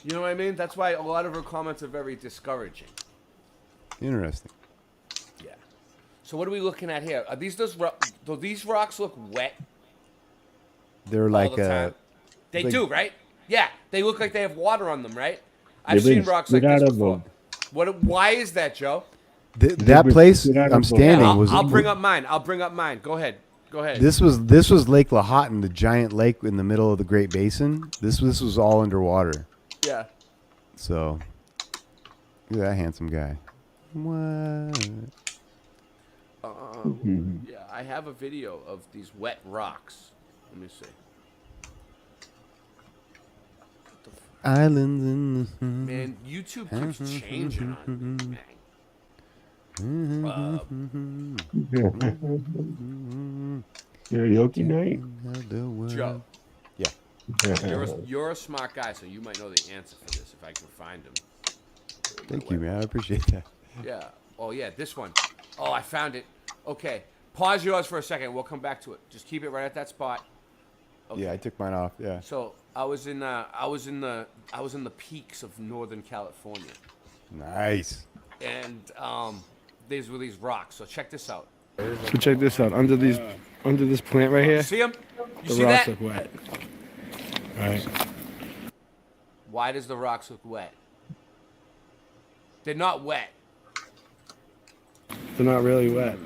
you know what I mean? That's why a lot of her comments are very discouraging. Interesting. Yeah. So what are we looking at here? Are these do these rocks look wet? They're like They do, right? Yeah. They look like they have water on them, right? I've seen rocks like this before. Why is that, Joe? That place I'm standing was. I'll bring up mine. Go ahead. This was Lake Lahontan, the giant lake in the middle of the Great Basin. This was all underwater. Yeah. So, look at that handsome guy. What? Yeah, I have a video of these wet rocks. Let me see. What the Islands in the... Man, YouTube keeps changing on me, man. Karaoke night? Joe. Yeah. You're a smart guy, so you might know the answer for this if I can find him. Thank you, man. I appreciate that. Yeah. Oh, yeah, this one. Oh, I found it. Okay. Pause yours for a second. We'll come back to it. Just keep it right at that spot. Okay. Yeah, I took mine off. Yeah. So I was in the peaks of Northern California. Nice. And these were these rocks. So check this out. So check this out. Under this plant right here. See them? You the see rocks that? look wet. Right. Why does the rocks look wet? They're not wet. They're not really wet.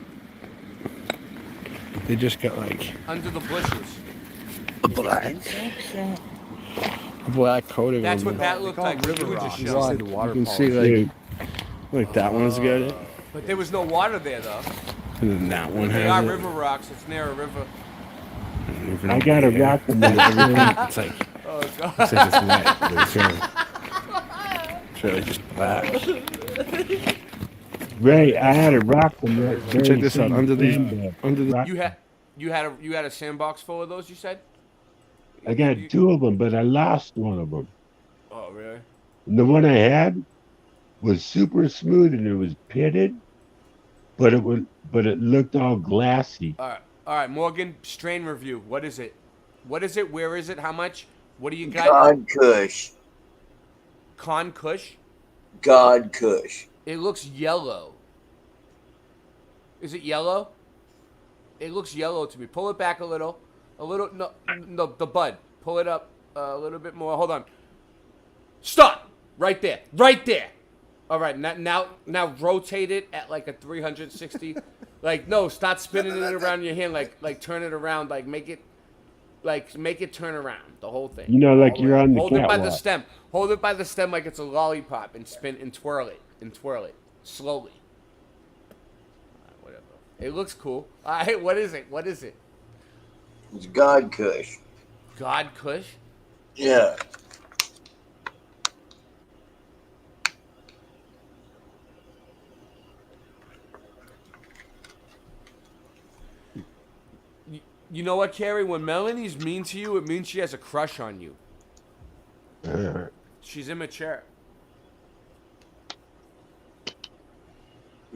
They just got like Under the bushes. black coating. That's on what them. that looked like. river You were rocks. just You showing. said water You can see like that one's good. But there was no water there though. And then that one They has are it. river rocks. It's near a river. I got a rock in the It's like Oh god. it's like it's wet, but it's really just black. Right, I had a rock from that. So check this out. Under the You had a sandbox full of those. You said. I got two of them, but I lost one of them. Oh really? And the one I had was super smooth and it was pitted, but it looked all glassy. All right, Morgan. Strain review. What is it? What is it? Where is it? How much? What do you got? God Kush. Con Kush. God Kush. It looks yellow. Is it yellow? It looks yellow to me. Pull it back a little. No, the bud. Pull it up a little bit more. Hold on. Stop! Right there. Right there. All right, now rotate it at like a 360. Like, no, stop spinning it around in your hand. Like turn it around. Like, make it turn around. The whole thing. You know, like you're on the Hold it by the catwalk. stem. Hold it by the stem like it's a lollipop and spin and twirl it. Slowly. Whatever. It looks cool. All right, what is it? What is it? It's God Kush. God Kush? Yeah. You know what, Carrie? When Melanie's mean to you, it means she has a crush on you. She's immature.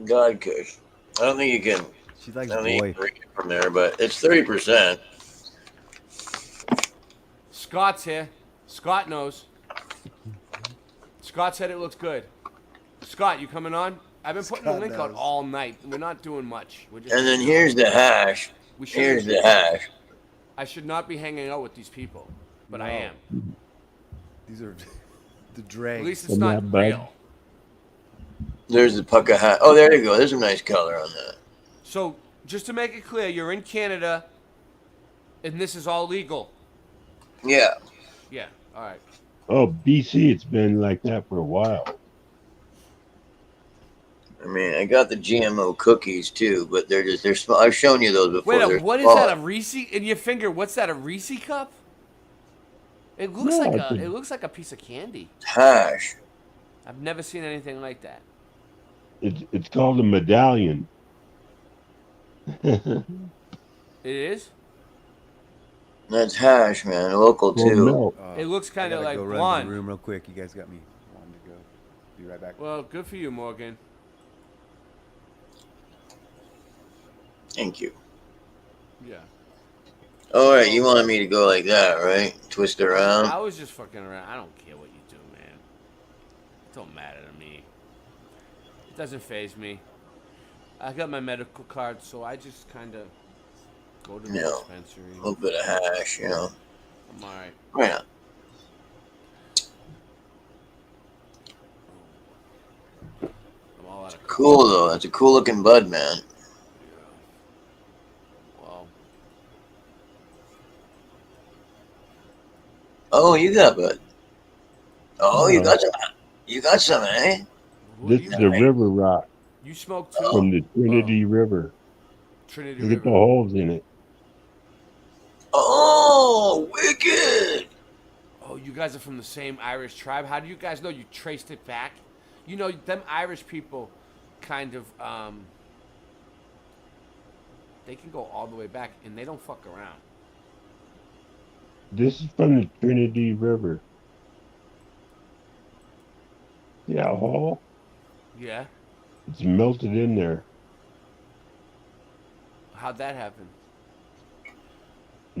God Kush. I don't think you can. She's like I don't think boy. you can read it from there, but it's 30%. Scott's here. Scott knows. Scott said it looks good. Scott, you coming on? I've been putting the link out all night. We're not doing much. We're just And then here's the hash. Here's the hash. I should not be hanging out with these people, but I am. These are the dregs. At least it's not real. There's the pucka hat. Oh, there you go. There's a nice color on that. So, just to make it clear, you're in Canada, and this is all legal. Yeah. Yeah. All right. Oh, BC, it's been like that for a while. I mean, I got the GMO cookies too, but they're small. I've shown you those before. Wait, They're what is small. that? A Reese in your finger? What's that? A Reese cup? It looks Yeah, it looks like a piece of candy. Hash. I've never seen anything like that. It's called a medallion. It is. That's hash, man. Local Well, too. no. It looks kind of like go run to blonde. the room real quick. You guys got me wanting to go. Be right back. Well, good for you, Morgan. Thank you. Yeah. All right, you wanted me to go like that, right? Twist it around. I was just fucking around. I don't care what you do, man. It don't matter to me. It doesn't faze me. I got my medical card, so I just kind of go to the dispensary. A little bit of hash, you know. I'm all right. Right on. I'm all out of Cool though. That's a cool looking bud, man. Well, Oh, you got bud. Oh, you got some. You got some, eh? This is a river rock you smoke too? from the Trinity River. Trinity Look at River. the holes in it. Oh, wicked. Oh, you guys are from the same Irish tribe. How do you guys know? You traced it back? You know, them Irish people kind of, they can go all the way back, and they don't fuck around. This is from the Trinity River. Yeah, Hall. Yeah? It's melted in there. How'd that happen?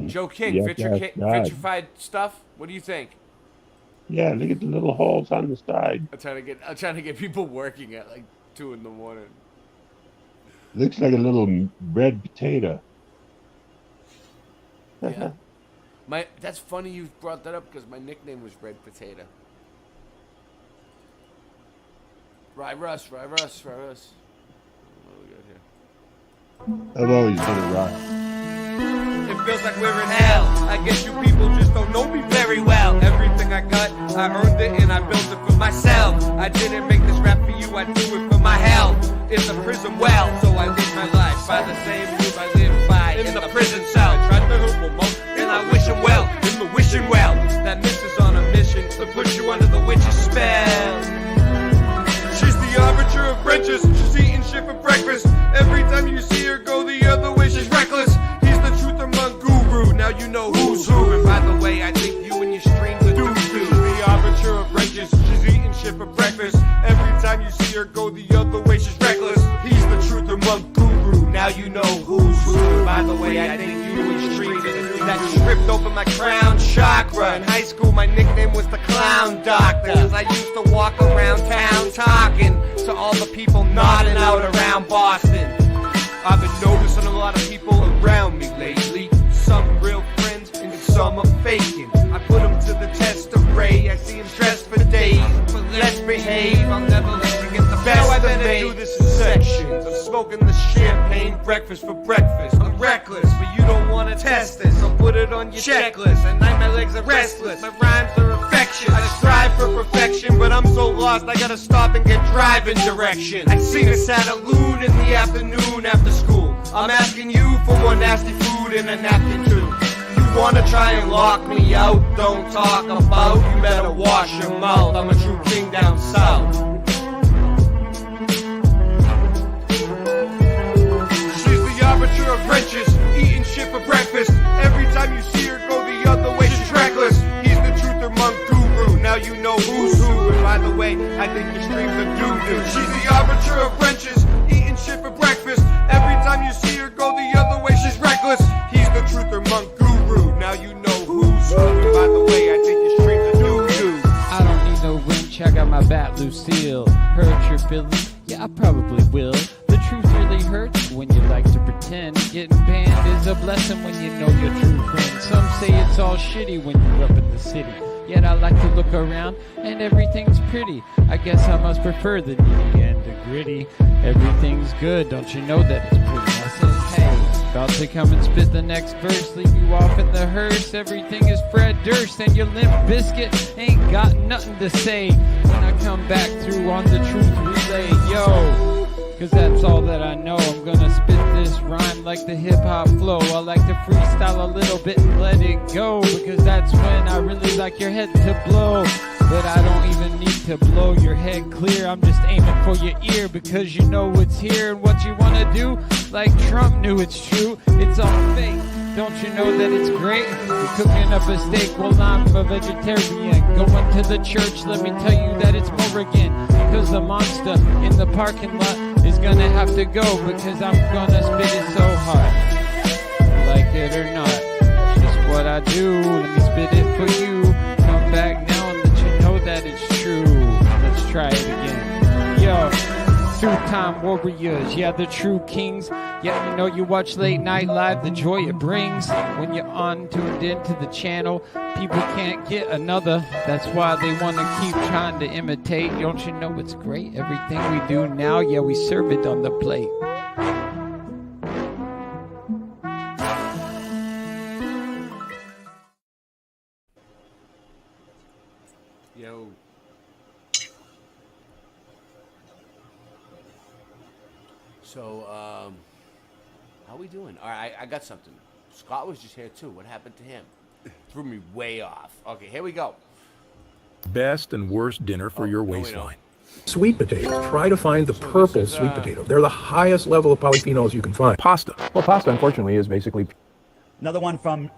Joe King, You have to ask God. vitrified stuff? What do you think? Yeah, look at the little holes on the side. I'm trying to get people working at like 2 in the morning. Looks like a little red potato. Yeah. That's funny you brought that up because my nickname was Red Potato. Rye Russ. What do we got here? I've always been a rock. It feels like we're in hell. I guess you people just don't know me very well. Everything I got, I earned it and I built it for myself. I didn't make this rap for you, I do it for my health. In the prison well, so I live my life by the same rules I live by in the prison cell. I tried to help them most, and I wish him well. In the wishing well, that miss is on a mission to put you under the witch's spell. She's the arbiter of wrenches. She's eating shit for breakfast. Every time you see her go the other way, she's reckless. He's the truth among guru. Now you know who's who. And by the way, I think you and your streams are doo-doo. She's the arbiter of wrenches. She's eating shit for breakfast. Every time you see her go the other way, she's reckless. He's the truth among guru. Now you know who's who. And by the way, I think you and your streams are doo-doo. That stripped open my crown chakra. In high school, my nickname was the Clown Doctor. Cause I used to walk around town talking to all the people nodding out around Boston. I've been noticing a lot of people around me lately. Some real friends and some are faking. I put them to the test of Ray. I see them stressed for days, but let's behave. I'll never let you get the best of me. I better do this in sections. I'm smoking the champagne breakfast for breakfast. I'm reckless, but you don't want to test this. I'll put it on your checklist. At night my legs are restless. My rhymes are infectious. I strive for perfection, but I'm so lost I gotta stop and get driving direction. I seen a Santa-loon in the afternoon after school. I'm asking you for more nasty food and a napkin too. You wanna try and lock me out? Don't talk about. You better wash your mouth. I'm a true king down south. She's the arbiter of wrenches, eating shit for breakfast. Every time you see her go the other way, she's reckless. He's the truth among guru. Now you know who's who. And by the way, I think your streams are doo-doo. She's the arbiter of wrenches, eating shit for breakfast. Every time you see her go the other way, she's reckless. He's the truth among guru. Now you know who's who. And by the way, I think your streams are doo-doo. I don't need no winch, I got my bat Lucille. Hurt your feelings? Yeah, I probably will. The truth really hurts when you like to pretend. Getting banned is a blessing when you know your true friend. Some say it's all shitty when you're up in the city. Yet I like to look around and everything's pretty. I guess I must prefer the nitty and the gritty. Everything's good, don't you know that it's pretty? I said, hey, about to come and spit the next verse. Leave you off in the hearse. Everything is Fred Durst and your Limp Biscuit ain't got nothing to say when I come back through on the truth relay. Yo, cause that's all that I know. I'm gonna spit this rhyme like the hip-hop flow. I like to freestyle a little bit and let it go, because that's when I really like your head to blow. But I don't even need to blow your head clear. I'm just aiming for your ear, because you know what's here and what you wanna do. Like Trump knew it's true, it's all fake. Don't you know that it's great? You're cooking up a steak while I'm a vegetarian. Going to the church, let me tell you that it's Morrigan. Because the monster in the parking lot is gonna have to go, because I'm gonna spit it so hard. Like it or not, it's just what I do. Let me spit it for you. Come back now and let you know that it's true. Let's try it again. Yo, two-time warriors, yeah, the true kings. Yeah, you know you watch Late Night Live, the joy it brings. When you're tuned into the channel, people can't get another. That's why they want to keep trying to imitate. Don't you know it's great? Everything we do now, yeah, we serve it on the plate. Yo. So, how we doing? All right, I got something. Scott was just here too. What happened to him? Threw me way off. Okay, here we go. Best and worst dinner for your waistline. Sweet potatoes. Try to find the purple sweet potato. They're the highest level of polyphenols you can find. Pasta. Well, pasta, unfortunately, is basically... Another one from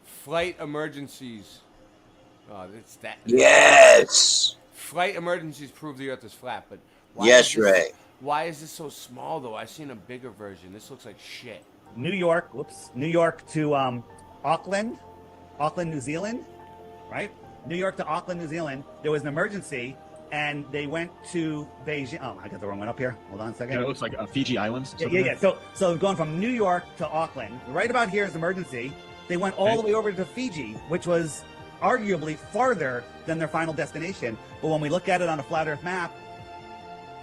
Flight emergencies. Oh, it's that. Yes. Flight emergencies prove the Earth is flat, but why Yes, is this, Ray. Why is this so small though? I seen a bigger version. This looks like shit. New York to Auckland, New Zealand, right? New York to Auckland, New Zealand. There was an emergency, and they went to Beijing. Oh, I got the wrong one up here. Hold on a second. Yeah, it looks like Fiji Islands. Yeah. So going from New York to Auckland, right about here is emergency. They went all the way over to Fiji, which was arguably farther than their final destination. But when we look at it on a flat Earth map,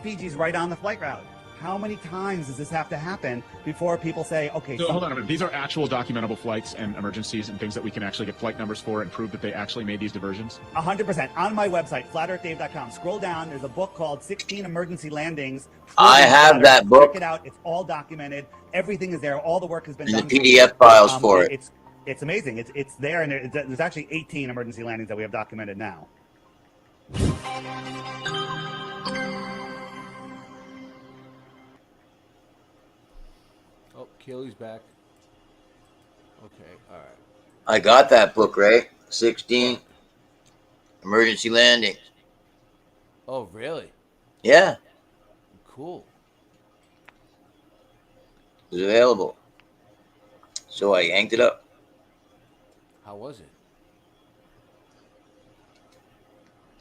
Fiji's right on the flight route. How many times does this have to happen before people say, okay? So hold on a minute. These are actual documentable flights and emergencies and things that we can actually get flight numbers for and prove that they actually made these diversions? 100%. On my website, flatearthdave.com. Scroll down. There's a book called 16 Emergency Landings. I have that book. Check it out. It's all documented. Everything is there. All the work has been And done. the PDF files for it. It's amazing. It's there, and there's actually 18 emergency landings that we have documented now. Oh, Keely's back. Okay, all right. I got that book, Ray. 16 emergency landings. Oh, really? Yeah, Cool. it's available. So I yanked it up. How was it?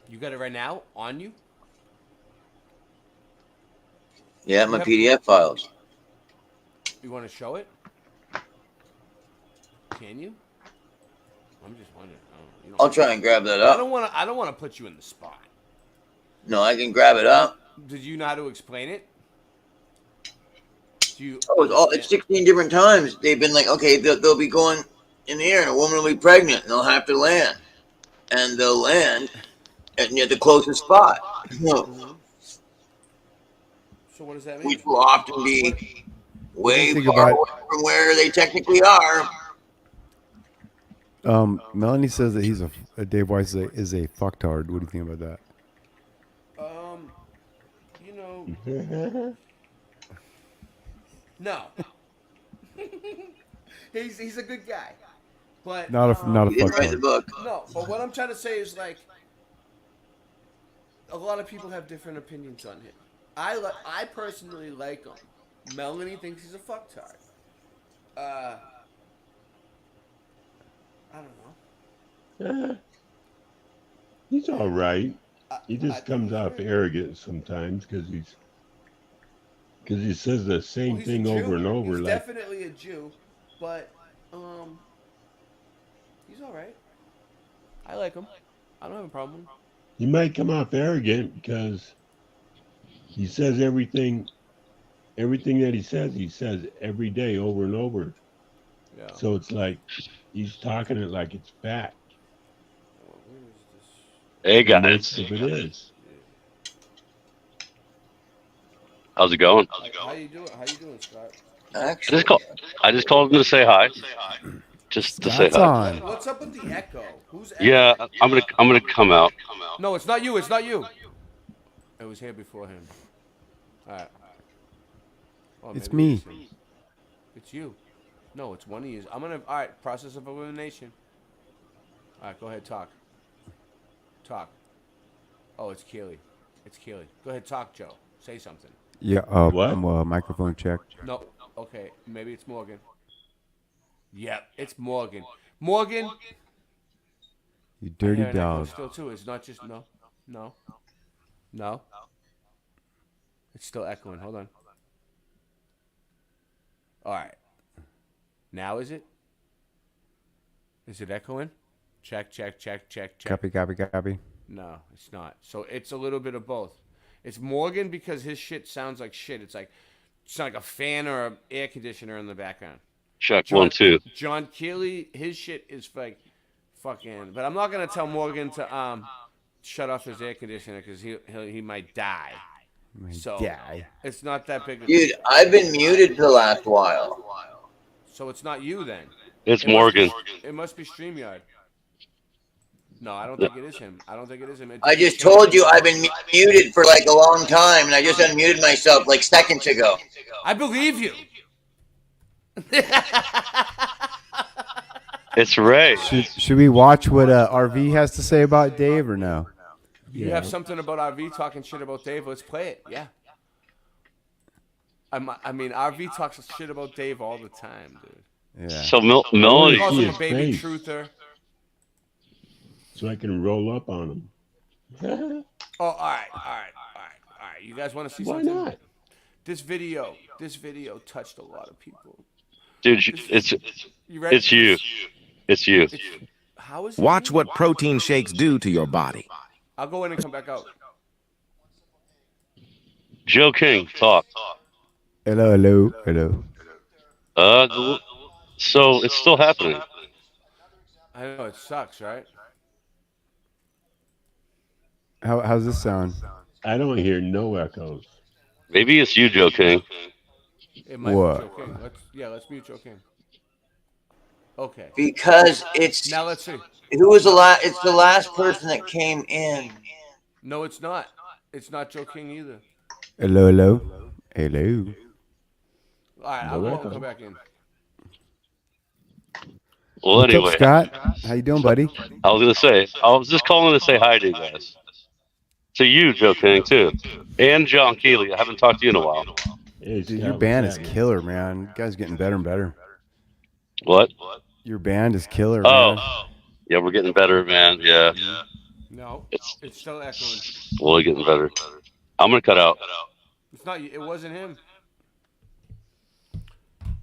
You got it right now on you? Yeah, my PDF files. You want to show it? Can you? I'm just wondering. I'll try and grab that I up. don't want to. I don't want to put you in the spot. No, I can grab it up. Did you know how to explain it? Do you? Oh, it's 16 different times. They've been like, okay, they'll be going in the air, and a woman will be pregnant, and they'll have to land, and they'll land near the closest spot. So what does that mean? Which will often be way think far about- away from where they technically are. Melanie says that he's Dave Weiss is a fucktard. What do you think about that? You know. No. he's a good guy, but Not a fucktard. No, but what I'm trying to say is like a lot of people have different opinions on him. I personally like him. Melanie thinks he's a fucktard. I don't know. He's all right. He just comes off arrogant sometimes because he says the same He's a thing Jew. over and over. He's Like, definitely a Jew, but he's all right. I like him. I don't have a problem with him. he might come off arrogant because he says everything that he says every day over and over. Yeah. So it's like he's talking it like it's fact. Hey guys, Most of it is. how's it going? How you doing? How you doing, Scott? I just called him to say hi. Just to say hi. What's up with the echo? Who's echo? Yeah, I'm gonna come out. No, it's not you. It's not you. It was here before him. All right. Oh, It's maybe me. it's him. It's you. No, it's one of you. I'm gonna. All right. Process of elimination. All right. Go ahead. Talk. Oh, it's Keely. It's Keely. Go ahead. Talk, Joe. Say something. Yeah. Microphone check. No. Okay. Maybe it's Morgan. Yep. It's Morgan. Morgan. You dirty I hear an echo dog. Still too. It's not just no. It's still echoing. Hold on. All right. Now is it? Is it echoing? Check. Copy. No, it's not. So it's a little bit of both. It's Morgan because his shit sounds like shit. It's like a fan or an air conditioner in the background. Check 1 2. John Keely, his shit is like fucking. But I'm not gonna tell Morgan to shut off his air conditioner because he might die. It's not that big. Dude, I've been muted for the last while. So it's not you then. It's It Morgan. It must be StreamYard. No, I don't think it is him. I don't think it is him. I just told you I've been muted for like a long time, and I just unmuted myself like seconds ago. I believe you. It's Ray. Should we watch what RV has to say about Dave or no? You have something about RV talking shit about Dave? Let's play it. Yeah. I mean, RV talks shit about Dave all the time, dude. Yeah. So Melanie calls him a his baby face. truther. So I can roll up on him. Oh, all right. You guys want to see Why something? not? This video touched a lot of people. Dude, it's ready? it's you. It's you. How is it Watch you? what protein shakes do to your body. I'll go in and come back out. Joe King, talk. Hello. So it's still happening. I know it sucks, right? How's this sound? I don't hear no echoes. Maybe it's you, Joe King. It might What? be Joe King. Let's mute Joe King. Okay. Because it's Now let's see. who was the last? It's the last person that came in. No, it's not. It's not Joe King either. Hello. All right, I'll go No and echo. come back in. Well, What's anyway. up, Scott? How you doing, buddy? I was just calling to say hi to you guys. To you, Joe King, too. And John Keeley. I haven't talked to you in a while. Hey, Dude, Scott, your band is what's killer, man. You guys getting better and better. What? Your band is killer, Oh. man. Yeah, we're getting better, man. Yeah. No, it's still echoing. We're getting better. I'm going to cut out. It's not. It wasn't him.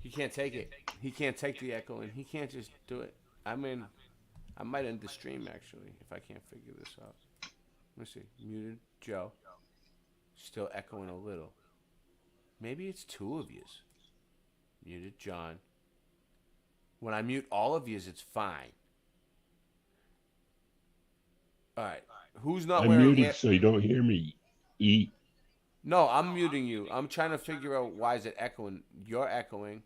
He can't take it. He can't take the echoing. He can't just do it. I mean, I might end the stream actually if I can't figure this out. Let me see. Muted Joe. Still echoing a little. Maybe it's two of yous. Muted John. When I mute all of yous, it's fine. All right. Who's not I'm wearing muted ear- so you don't hear me eat. No, I'm muting you. I'm trying to figure out why is it echoing. You're echoing,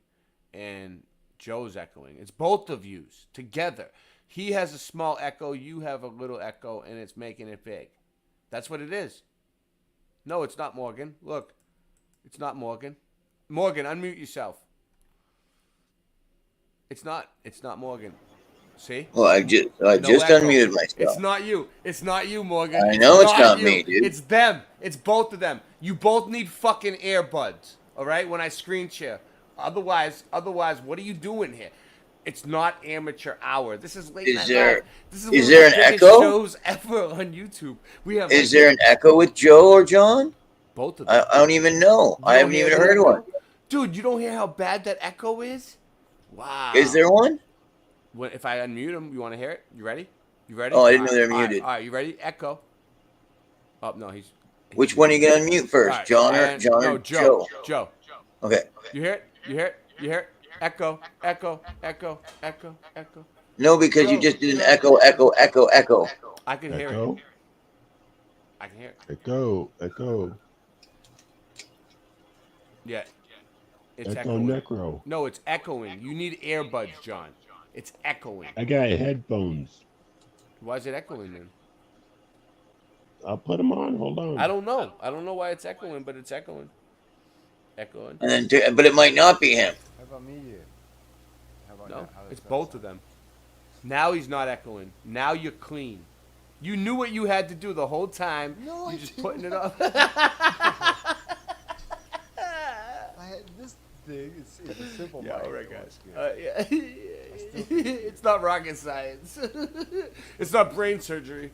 and Joe's echoing. It's both of yous together. He has a small echo. You have a little echo, and it's making it big. That's what it is. No, it's not Morgan. Look, it's not Morgan. Morgan, unmute yourself. It's not. It's not Morgan. See? Well, I just echo. unmuted myself. It's not you. It's not you, Morgan. I know it's not you. me, dude. It's them. It's both of them. You both need fucking earbuds. All right? When I screen share. Otherwise, what are you doing here? It's not amateur hour. This is late night live. This is one there of the an biggest echo? shows ever on YouTube. We have. Is there an echo with Joe or John? Both of them. I don't even know. You I don't haven't hear even the heard echo? one. Dude, you don't hear how bad that echo is? Wow. Is there one? If I unmute them, you want to hear it? You ready? You ready? Oh, I didn't know All they right, were muted. All right, you ready? Echo. Oh no, he's. Which one are you gonna unmute first, All right, John or and- John no, or Joe. Joe? Joe. Okay. You hear it? You hear it? You hear it? Echo, echo, echo, echo, echo. No, because you just did an echo. I can hear Echo. it. I can hear it. Echo. Yeah. It's Echo echoing. Necro. No, it's echoing. You need earbuds, John. It's echoing. I got headphones. Why is it echoing then? I'll put them on. Hold on. I don't know. I don't know why it's echoing, but it's echoing. Echoing. And then, but it might not be him. How about me? No, it's both of them. Now he's not echoing. Now you're clean. You knew what you had to do the whole time. No, you're just putting it up. This thing is a simple. Yeah, all right, guys. Yeah. It's not rocket science. It's not brain surgery.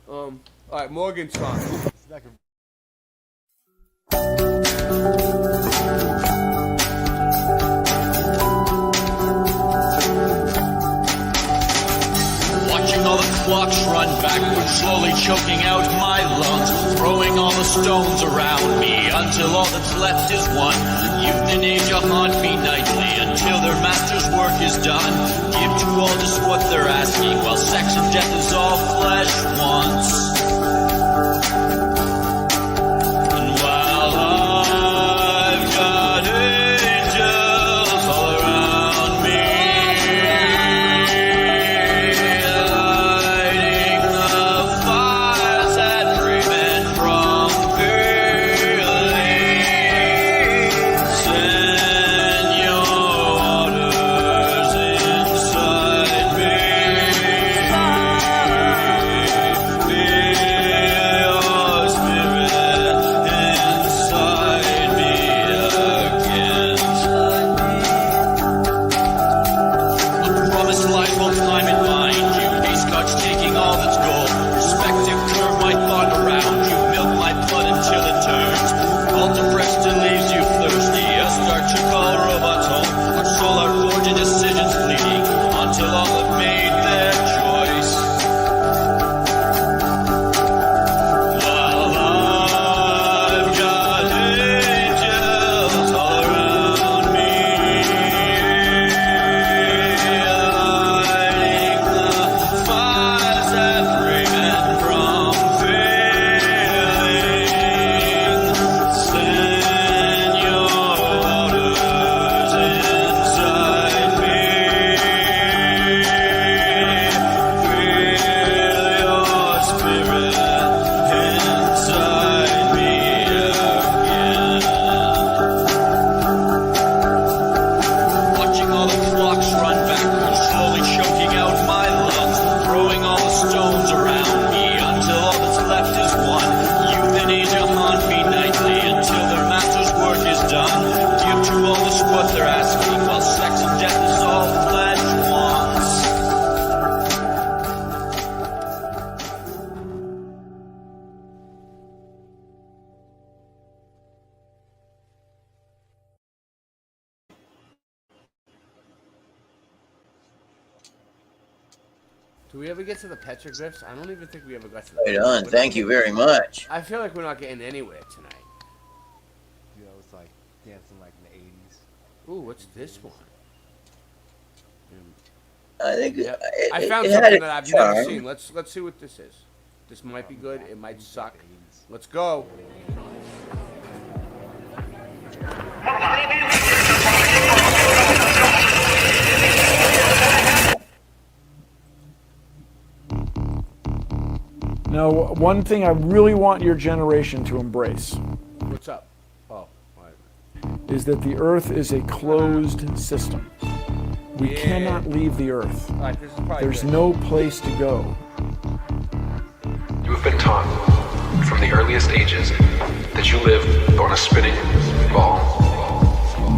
All right, Morgan's song. Watching all the clocks run backwards, slowly choking out my lungs, throwing all the stones around me until all that's left is one. Youth and age haunt me nightly until their master's work is done. Give to all just what they're asking, while sex and death is all flesh wants. And while I've got angels all around me, lighting Do we ever get to the petroglyphs? I don't even think we ever got to. Right on. Thank you very much. I feel like we're not getting anywhere tonight. You know, it's like dancing like in the 80s. Ooh, what's this one? I think I found it had something its that I've charm. never seen. Let's see what this is. This might be good. It might suck. Let's go. Now, one thing I really want your generation to embrace What's up? Oh, is that the Earth is a closed system. We cannot leave the Earth. all right, this is probably There's good. no place to go. You have been taught from the earliest ages that you live on a spinning ball,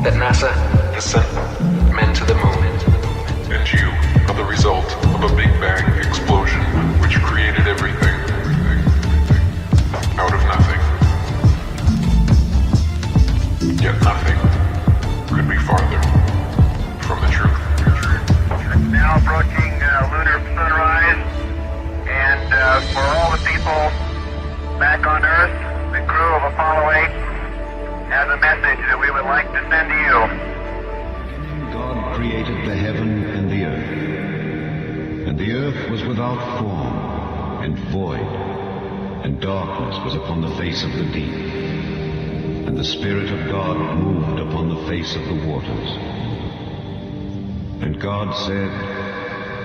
that NASA has sent men to the moon, and you are the result of a Big Bang explosion which created everything out of nothing. Yet nothing could be farther from the truth. Now approaching lunar sunrise, and for all the people back on Earth, the crew of Apollo 8 has a message that we would like to send to you. God created the heaven and the earth. And the earth was without form and void, and darkness was upon the face of the deep. And the Spirit of God moved upon the face of the waters. And God said,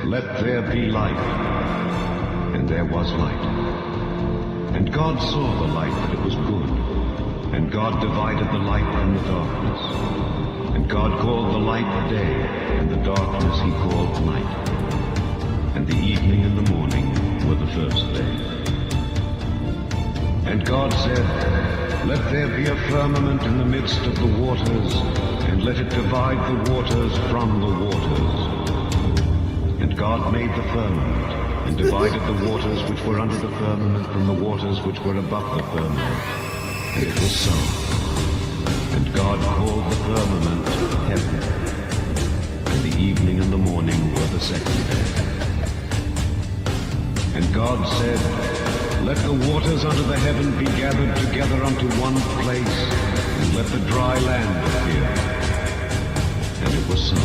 "Let there be light." And there was light. And God saw the light that it was good. And God divided the light from the darkness. And God called the light day, and the darkness he called night. And the evening and the morning were the first day. And God said, "Let there be a firmament in the midst of the waters, and let it divide the waters from the waters." And God made the firmament, and divided the waters which were under the firmament from the waters which were above the firmament. And it was so. And God called the firmament heaven. And the evening and the morning were the second day. And God said, "Let the waters under the heaven be gathered together unto one place, and let the dry land appear." And it was so.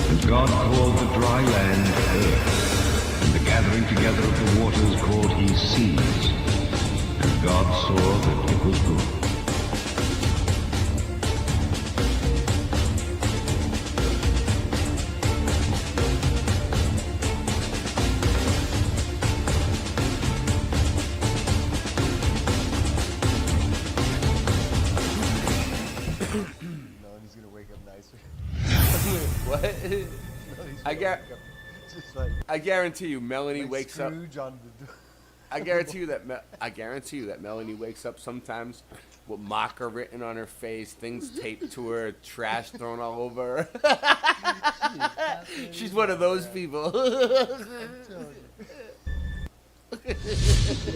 And God called the dry land earth, and the gathering together of the waters called he seas. And God saw that it was good. Melanie's gonna wake up nicer. What? Just like I guarantee you, Melanie like wakes up. Scrooge on the I guarantee you that Melanie wakes up sometimes with mocker written on her face, things taped to her, trash thrown all over her. She's one of those people.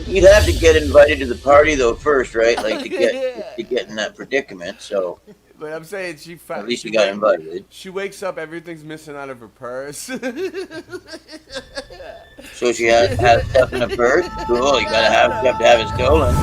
You'd have to get invited to the party though first, right? Like to get in that predicament. So. But I'm saying At least you got invited. She wakes up, everything's missing out of her purse. So she has stuff in the purse. Cool. You have to have it stolen.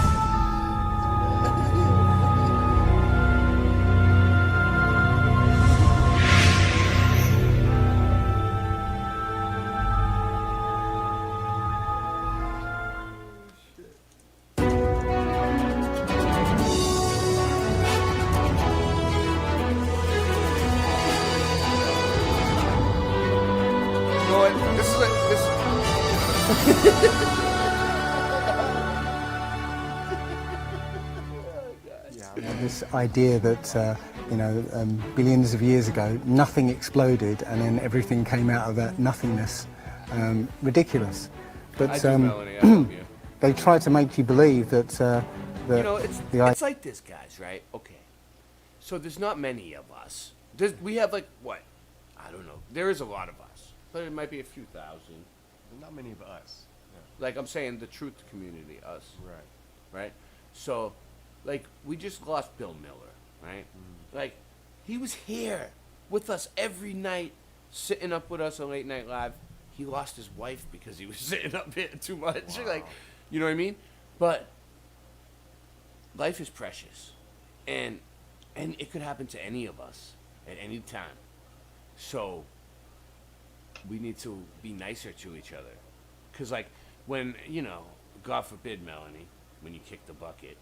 You know what? This idea that billions of years ago nothing exploded and then everything came out of that nothingness, ridiculous. But I do, Melanie, I love you. they try to make you believe that You know, it's like this, guys, right? Okay. So there's not many of us. We have like, what? I don't know. There is a lot of us. But it might be a few thousand. Not many of us. Like I'm saying, the truth community, us. Right. Right? So, like, we just lost Bill Miller, right? Like, he was here with us every night, sitting up with us on Late Night Live. he lost his wife because he was sitting up here too much. Like, you know what I mean? But life is precious, and it could happen to any of us at any time. So we need to be nicer to each other, because like when God forbid, Melanie, when you kick the bucket,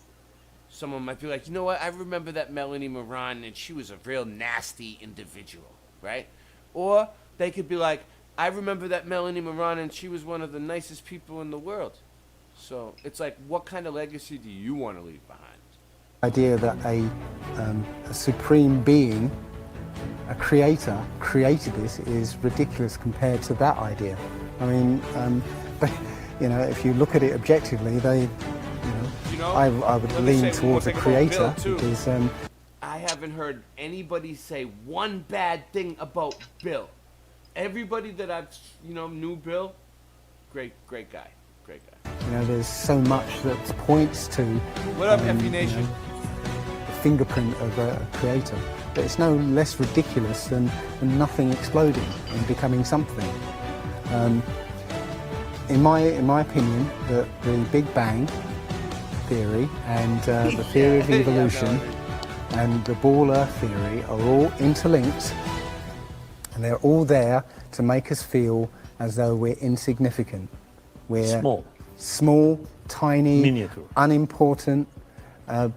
someone might be like, you know what? I remember that Melanie Moran, and she was a real nasty individual, right? Or they could be like, I remember that Melanie Moran, and she was one of the nicest people in the world. So it's like, what kind of legacy do you want to leave behind? The idea that a supreme being, a creator, created this is ridiculous compared to that idea. I mean, but, if you look at it objectively, I would lean towards a creator because. I haven't heard anybody say one bad thing about Bill. Everybody that I've knew Bill, great guy. There's so much that points to. What up, FE Nation? The fingerprint of a creator, but it's no less ridiculous than nothing exploding and becoming something. In my opinion, the Big Bang theory and the theory of evolution and the Ball Earth theory are all interlinked, and they're all there to make us feel as though we're insignificant. We're small, tiny, miniature, unimportant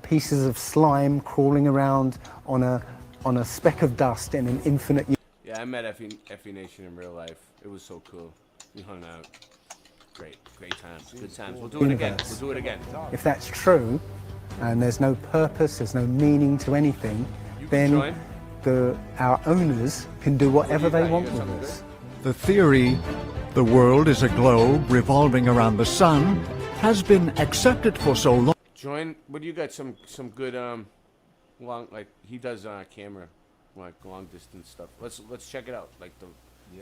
pieces of slime crawling around on a speck of dust in an infinite. Yeah, I met FE Nation in real life. It was so cool. We hung out. Great times. Good times. We'll do it again. We'll do it again. If that's true, and there's no purpose, there's no meaning to anything, then our owners can do whatever they want with us. The theory, the world is a globe revolving around the sun, has been accepted for so long. Join. What do you got? Some good long, like he does camera, like long distance stuff. Let's check it out. Like the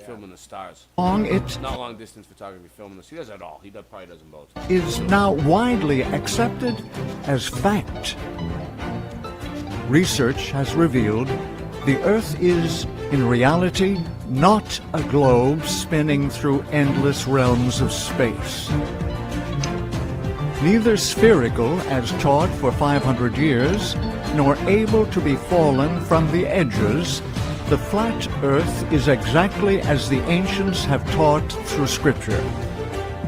filming the stars. It's not long distance photography, filming this. He does it all. He probably does them both. Is now widely accepted as fact. Research has revealed the Earth is, in reality, not a globe spinning through endless realms of space. Neither spherical, as taught for 500 years, nor able to be fallen from the edges, the flat Earth is exactly as the ancients have taught through Scripture.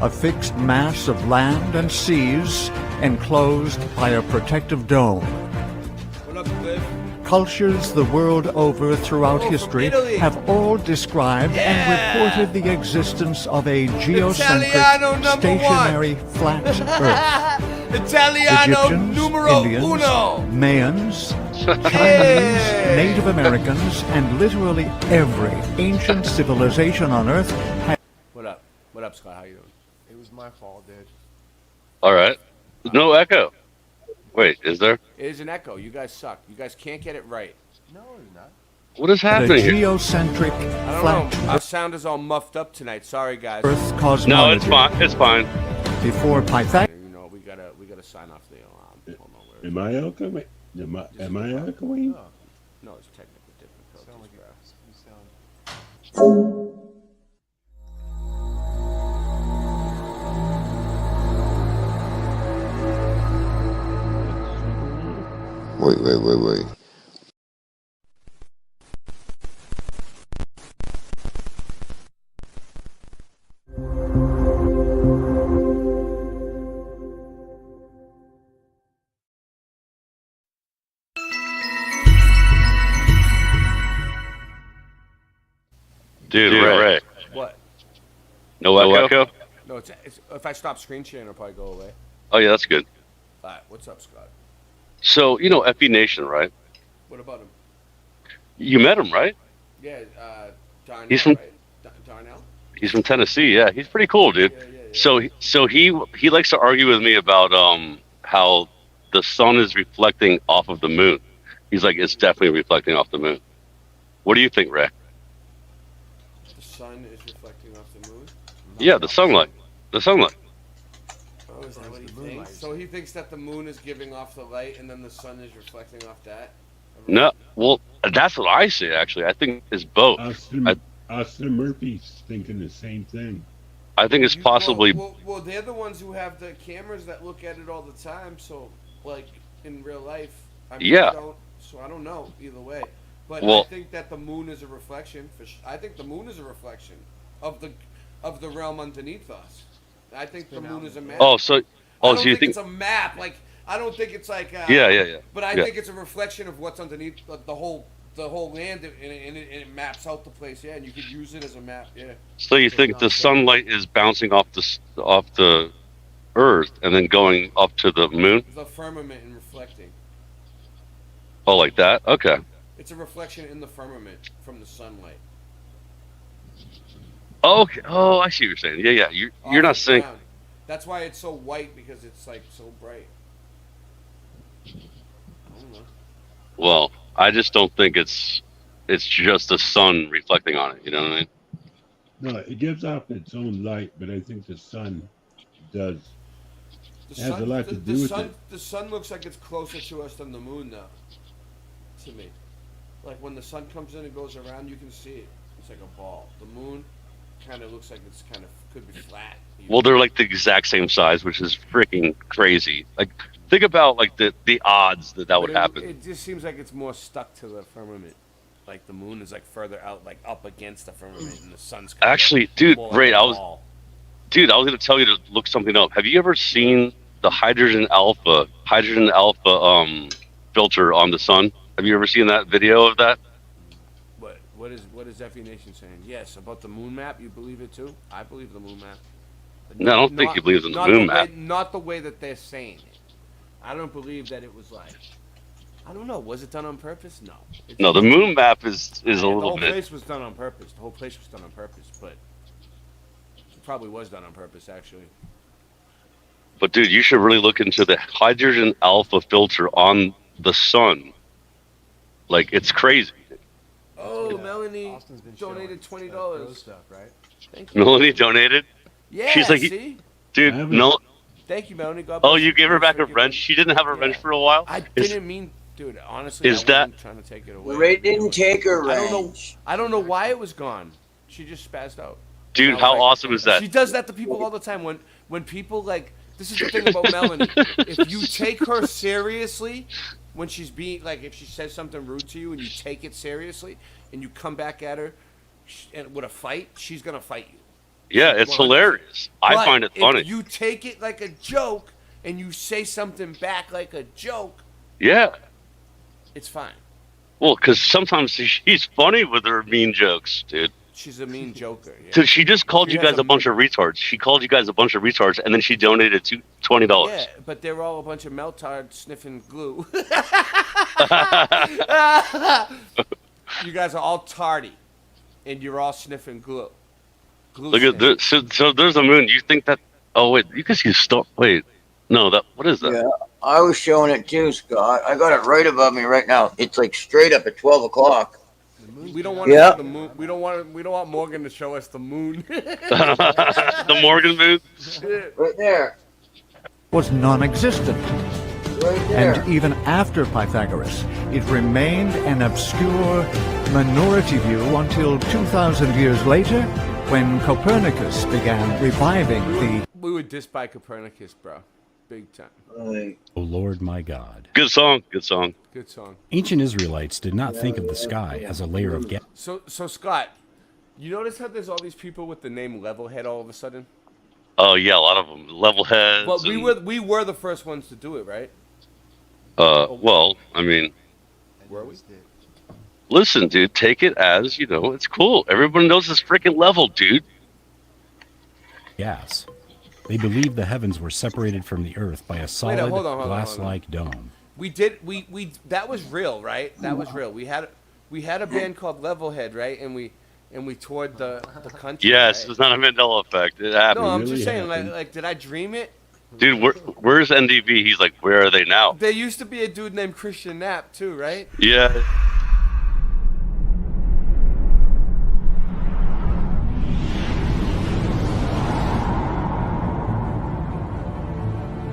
A fixed mass of land and seas enclosed by a protective dome. Cultures the world over throughout history have all described and reported the existence of a geocentric, stationary, flat Earth. Italiano Egyptians, numero Indians, uno. Mayans, Chinese, Native Americans, and literally every ancient civilization on Earth had... What up? What up, Scott? How you doing? It was my fault, dude. All right. No echo. Wait, is there? It is an echo. You guys suck. You guys can't get it right. No, you're not. What is happening here? Geocentric, I don't know. Our sound is all muffed up tonight. Sorry, guys. Earth cosmology. No, it's fine. It's fine. Before Pythagoras. We gotta sign off the alarm. Hold on, Am I echoing? Am I echoing? No, it's technically different. Wait. Dude, Ray. What? No echo? No, it's if I stop screen sharing, it'll probably go away. Oh, yeah, that's good. All right, what's up, Scott? So, FE Nation, right? What about him? You met him, right? Yeah, Darnell. He's from right? Darnell. He's from Tennessee. Yeah, he's pretty cool, dude. Yeah. So he likes to argue with me about how the sun is reflecting off of the moon. He's like, it's definitely reflecting off the moon. What do you think, Ray? The sun is reflecting off the moon? Yeah, the sunlight. The sunlight. Oh, is that what he thinks? So he thinks that the moon is giving off the light and then the sun is reflecting off that? No, well, that's what I say, actually. I think it's both. Austin Murphy's thinking the same thing. I think it's possibly. Well, they're the ones who have the cameras that look at it all the time. So, like in real life, I mean, Yeah. So I don't know either way. But Well- I think that the moon is a reflection. I think the moon is a reflection of the realm underneath us. I think the moon is a map. Oh, so I don't so you think? it's a map? Like I don't think it's like. Yeah. But I Yeah. think it's a reflection of what's underneath the whole land, and it maps out the place. Yeah, and you could use it as a map. Yeah. So you think the sunlight is bouncing off the Earth and then going up to the moon? The firmament and reflecting. Oh, like that? Okay. It's a reflection in the firmament from the sunlight. Okay. Oh, I see what you're saying. Yeah. You're not saying. Ground. That's why it's so white, because it's like so bright. I don't know. Well, I just don't think it's just the sun reflecting on it. You know what I mean? No, it gives off its own light, but I think the sun does. It has a lot to do with it. The sun looks like it's closer to us than the moon, though. To me, like when the sun comes in and goes around, you can see it. It's like a ball. The moon kind of looks like it's kind of could be flat. Well, they're like the exact same size, which is freaking crazy. Like, think about like the odds that would happen. It just seems like it's more stuck to the firmament. Like the moon is like further out, like up against the firmament, and the sun's kind Actually, dude, more Ray, like a I was ball. gonna tell you to look something up. Have you ever seen the hydrogen alpha filter on the sun? Have you ever seen that video of that? What is FE Nation saying? Yes, about the moon map. You believe it too? I believe the moon map. But No, I don't think he believes in the moon map. Not the way that they're saying it. I don't believe that it was like. I don't know. Was it done on purpose? No. No, the moon map is a The little whole bit. place was done on purpose. The whole place was done on purpose, but it probably was done on purpose, actually. But dude, you should really look into the hydrogen alpha filter on the sun. Like, it's crazy. Oh, Melanie donated $20. Stuff, right? Thank you. Melanie donated. Yeah, She's like, see? dude, no. Thank you, Melanie. God Oh, bless you gave her back a Thank you. wrench. She didn't have a wrench for a while. I Is- didn't mean, dude. Honestly, Is I that- wasn't trying to take it away. Ray didn't take her I don't know. wrench. I don't know why it was gone. She just spazzed out. Dude, I was how like- awesome is that? She does that to people all the time. When people like, this is the thing about Melanie. If you take her seriously, when she's being like, if she says something rude to you and you take it seriously and you come back at her and with a fight, she's gonna fight you. Yeah, it's 100%. hilarious. I But find it funny. If you take it like a joke and you say something back like a joke, Yeah. it's fine. Well, because sometimes she's funny with her mean jokes, dude. She's a mean joker. Yeah. So she just called She you has guys a bunch of retards. She called you guys a bunch of retards, and then she donated $20. Yeah, but they're all a bunch of Meltard sniffing glue. You guys are all tardy, and you're all sniffing glue. Look at this. So there's a moon. You think that? Oh wait, you can see stuff. Wait, no. That what is that? Yeah, I was showing it too, Scott. I got it right above me right now. It's like straight up at 12 o'clock. We don't want Yeah. the moon. We don't want Morgan to show us the moon. The Morgan moon. Right there. Was non-existent. Right there. And even after Pythagoras, it remained an obscure minority view until 2,000 years later, when Copernicus began reviving the... We were dissed by Copernicus, bro. Big time. O Lord my God. Good song. Good song. Good song. Ancient Israelites did not think of the sky as a layer of gas. So Scott, you notice how there's all these people with the name Levelhead all of a sudden? Oh yeah, a lot of them. Level heads. But and, we were the first ones to do it, right? well, I mean, Were we? listen, dude. Take it as it's cool. Everyone knows this freaking level, dude. Gas. They believed the heavens were separated from the earth by a solid hold on. glass-like dome. We did we that was real, right? That was real. We had a band called Levelhead, right? And we toured the country. Yes, right? it's not a Mandela effect. It happened. No, I'm just saying, like, did I dream it? Dude, where's NDB? He's like, where are they now? There used to be a dude named Christian Knapp too, right? Yeah.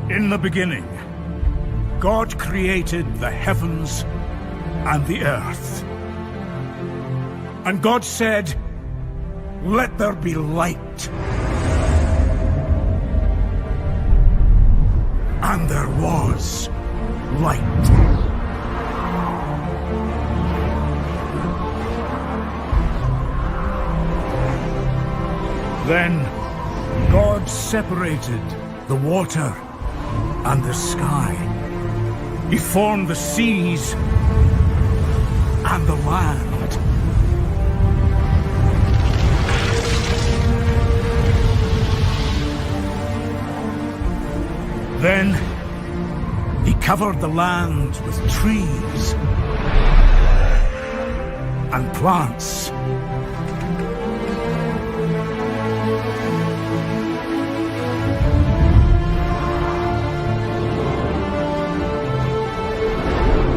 In the beginning, God created the heavens and the earth. And God said, let there be light. And there was light. Then God separated the water and the sky. He formed the seas and the land. Then he covered the land with trees and plants.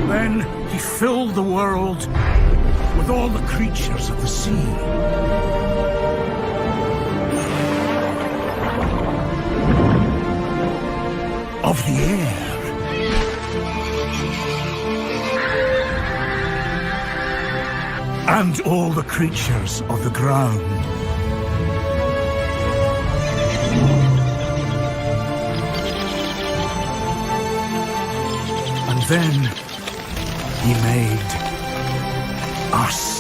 Then he filled the world with all the creatures of the sea. Of the air. And all the creatures of the ground. And then he made us.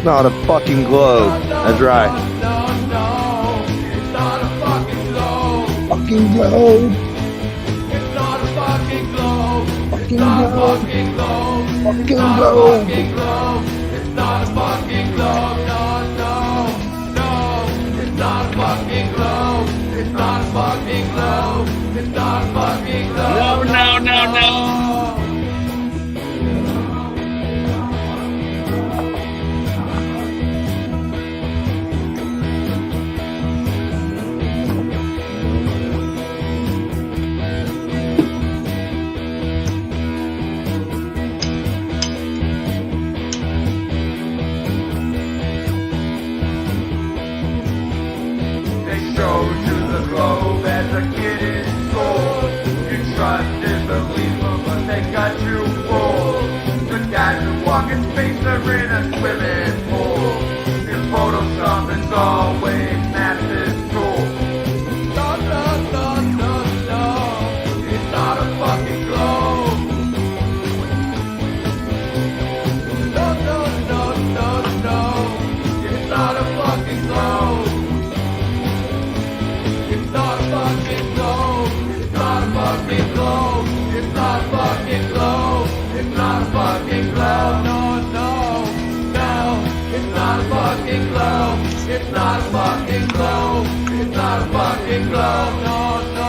Not a fucking globe. That's right. Fucking globe. Fucking globe. Fucking globe. It's not a fucking globe. No, no, no. It's not a fucking globe. It's not a fucking globe. It's not a fucking globe. No, no, no, no. As a kid in school, you trusted the believer, but they got you fooled. The guys who walk in space are in a swimming pool. Your Photoshop is always massive tool. No, no, no, no, no. It's not a fucking globe. No, no, no, no, no. It's not a fucking globe. It's not a fucking globe. It's not a fucking globe. It's not a fucking globe. It's not a fucking globe. No, no, no. It's not a fucking globe. It's not a fucking globe. It's not a fucking globe. No, no.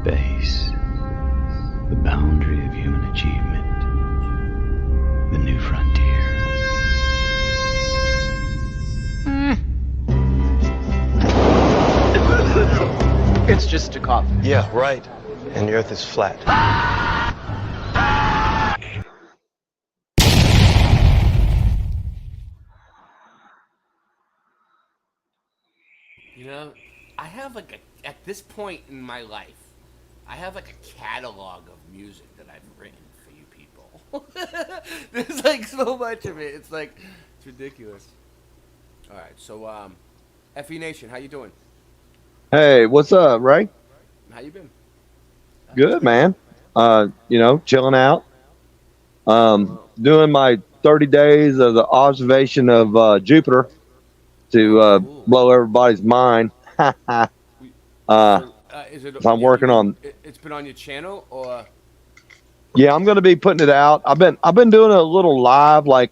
Space, the boundary of human achievement, the new frontier. It's just a coffin. Yeah, right. And the Earth is flat. You know, I have like at this point in my life, I have like a catalog of music that I've written for you people. There's like so much of it. It's like, it's ridiculous. All right, so FE Nation, how you doing? Hey, what's up, Ray? How you been? Good, man. Chilling out. Doing my 30 days of the observation of Jupiter to blow everybody's mind. Is it, I'm working on. It's been on your channel, or? Yeah, I'm going to be putting it out. I've been doing a little live, like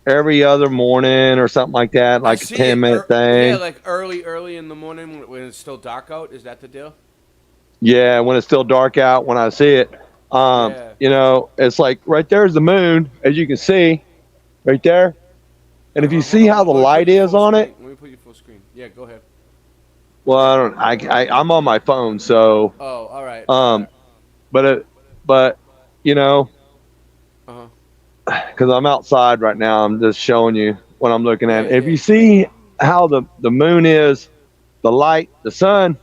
every other morning or something like that, like a 10-minute thing. Yeah, like early in the morning when it's still dark out. Is that the deal? Yeah, when it's still dark out, when I see it. It's like right there's the moon, as you can see, right there. And if you see how the light is on it. Let me put you full screen. Yeah, go ahead. Well, I'm on my phone, so. Oh, all right. But because I'm outside right now, I'm just showing you what I'm looking at. If you see how the moon is, the light, the sun.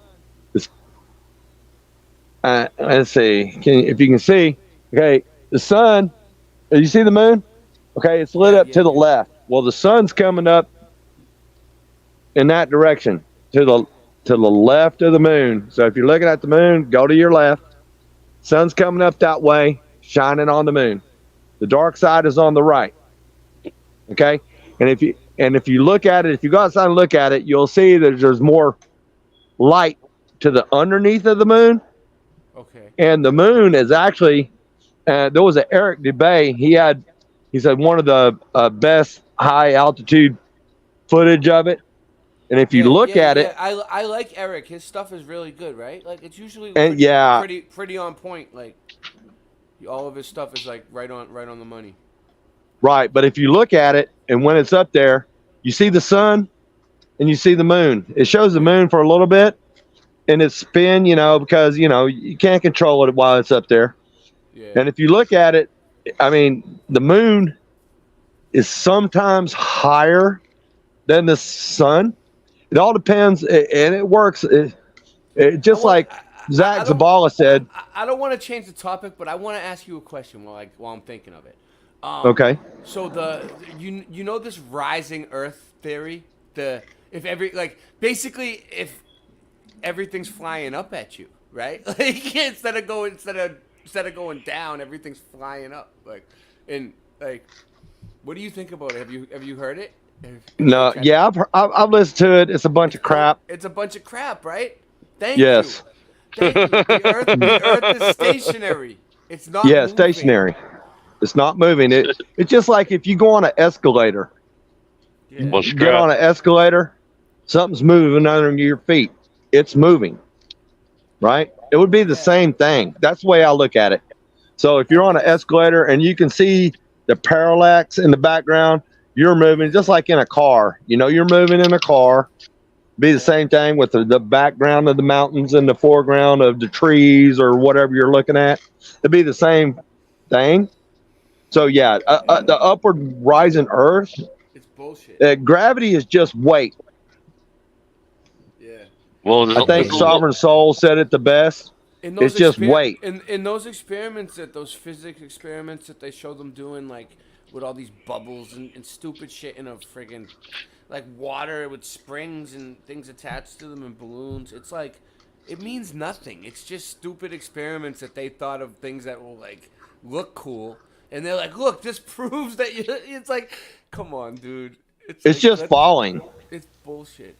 Let's see. If you can see, okay, the sun. You see the moon? Okay, it's lit up to the left. Well, the sun's coming up in that direction to the left of the moon. So if you're looking at the moon, go to your left. Sun's coming up that way, shining on the moon. The dark side is on the right. Okay, and if you look at it, if you go outside and look at it, you'll see that there's more light to the underneath of the moon. Okay. And the moon is actually, there was an Eric Dubay. He said one of the best high altitude footage of it. And if you look at it, I like Eric. His stuff is really good, right? Like it's usually pretty on point. Like all of his stuff is like right on the money. Right, but if you look at it, and when it's up there, you see the sun, and you see the moon. It shows the moon for a little bit. And it's spin, because, you can't control it while it's up there. Yeah. And if you look at it, I mean, the moon is sometimes higher than the sun. It all depends, and it works. It just like Zach Zabala said. I don't want to change the topic, but I want to ask you a question while I'm thinking of it. Okay. So you know this rising Earth theory? If everything's flying up at you, right? Like instead of going down, everything's flying up. What do you think about it? Have you heard it? No, yeah, I've listened to it. It's a bunch of crap. It's a bunch of crap, right? Thank yes. you. Thank you. The Earth is stationary. It's not. Yeah, moving. Stationary. It's not moving. It's just like if you go on an escalator. Yeah. You get on an escalator, something's moving under your feet. It's moving, right? It would be the same thing. That's the way I look at it. So if you're on an escalator and you can see the parallax in the background, you're moving just like in a car. You're moving in a car. Be the same thing with the background of the mountains and the foreground of the trees or whatever you're looking at. It'd be the same thing. So yeah, the upward rising Earth. It's bullshit. Gravity is just weight. Well, I think Sovereign Soul said it the best. It's just weight. In those experiments, those physics experiments that they show them doing, like with all these bubbles and stupid shit in a friggin' like water with springs and things attached to them and balloons. It's like it means nothing. It's just stupid experiments that they thought of things that will like look cool, and they're like, look, this proves that you. It's like, come on, dude. It's just falling. It's bullshit.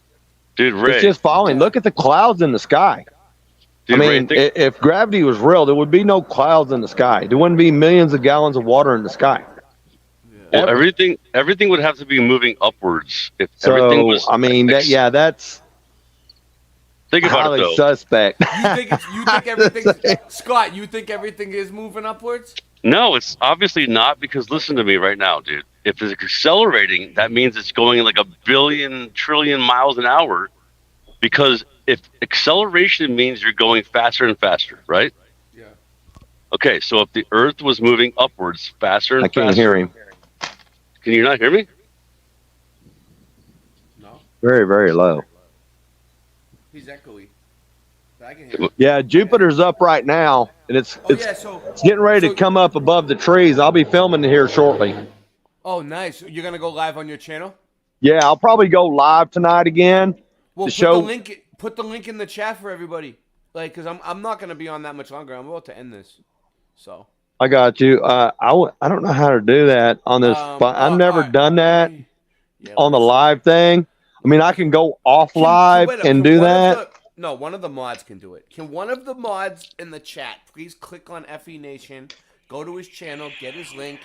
Dude, Ray. It's just falling. Look at the clouds in the sky. Dude, I mean, if gravity was real, there would be no clouds in the sky. There wouldn't be millions of gallons of water in the sky. Well, everything would have to be moving upwards. If everything was, I mean, that's Think about highly it though. suspect. You think everything, Scott? You think everything is moving upwards? No, it's obviously not, because listen to me right now, dude. If it's accelerating, that means it's going like 1 billion trillion miles an hour. Because if acceleration means you're going faster and faster, right? Yeah. Okay, so if the Earth was moving upwards faster and faster, I can't hear him. Can you not hear me? No. Very, very low. He's echoey. But I can hear him. Yeah, Jupiter's up right now, and it's getting ready to come up above the trees. I'll be filming here shortly. Oh, nice. You're gonna go live on your channel? Yeah, I'll probably go live tonight again Well, to show. put the link in the chat for everybody. Like, cause I'm not gonna be on that much longer. I'm about to end this. So. I got you. I don't know how to do that on this. I've never done that on the live thing. I mean, I can go off live and do that. No, one of the mods can do it. Can one of the mods in the chat please click on FE Nation, go to his channel, get his link,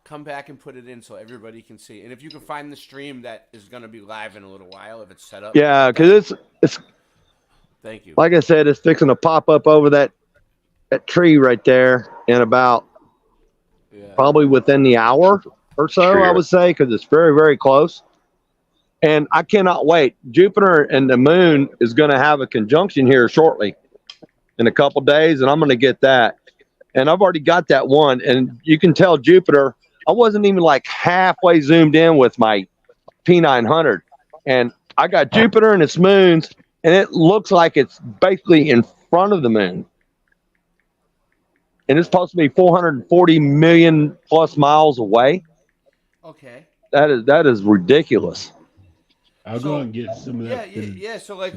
come back and put it in so everybody can see. And if you can find the stream that is going to be live in a little while, if it's set up. Yeah, because it's. Thank you. Like I said, it's fixing to pop up over that tree right there in about probably within the hour or so, I would say, because it's very, very close. And I cannot wait. Jupiter and the moon is going to have a conjunction here shortly in a couple days, and I'm going to get that. And I've already got that one. And you can tell Jupiter, I wasn't even like halfway zoomed in with my P900. And I got Jupiter and its moons, and it looks like it's basically in front of the moon. And it's supposed to be 440 million plus miles away. Okay. That is ridiculous. I'll go and get some of that. Yeah. So like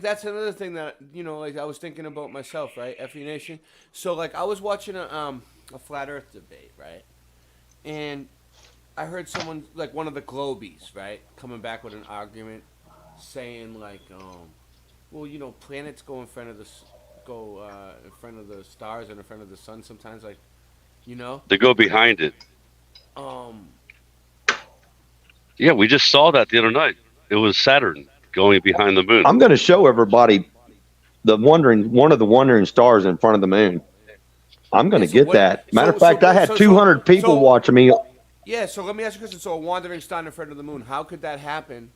that's another thing that like I was thinking about myself, right? FE Nation. So like I was watching a flat Earth debate, right? And I heard someone like one of the Globies, right, coming back with an argument, saying like, well, planets go in front of the stars and in front of the sun sometimes, like, They go behind it. Yeah, we just saw that the other night. It was Saturn going behind the moon. I'm going to show everybody one of the wandering stars in front of the moon. I'm going to get that. Matter of fact, I had 200 people watching me. Yeah, so let me ask you a question. So a wandering star in front of the moon, how could that happen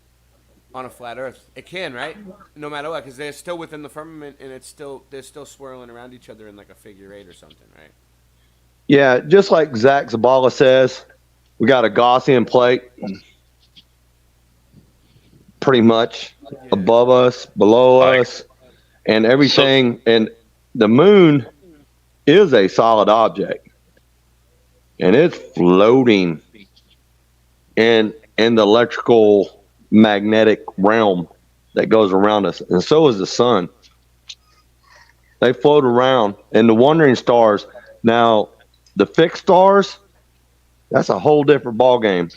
on a flat Earth? It can, right? No matter what, because they're still within the firmament, and they're still swirling around each other in like a figure eight or something, right? Yeah, just like Zach Zabala says, we got a Gaussian plate pretty much above us, below us, and everything. And the moon is a solid object, and it's floating in the electrical magnetic realm that goes around us, and so is the sun. They float around, and the wandering stars. Now, the fixed stars, that's a whole different ball game.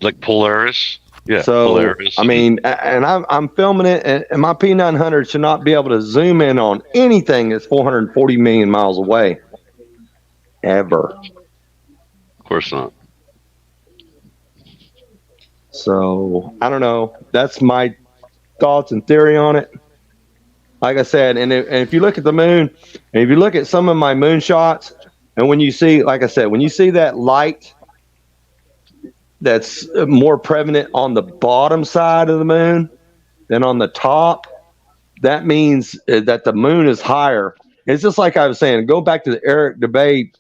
Like Polaris. Yeah. So Polaris. I mean, and I'm filming it, and my P900 should not be able to zoom in on anything that's 440 million miles away, ever. Of course not. So I don't know. That's my thoughts and theory on it. Like I said, and if you look at the moon, and if you look at some of my moon shots, and when you see, like I said, when you see that light that's more prevalent on the bottom side of the moon than on the top, that means that the moon is higher. It's just like I was saying, go back to the Eric Debay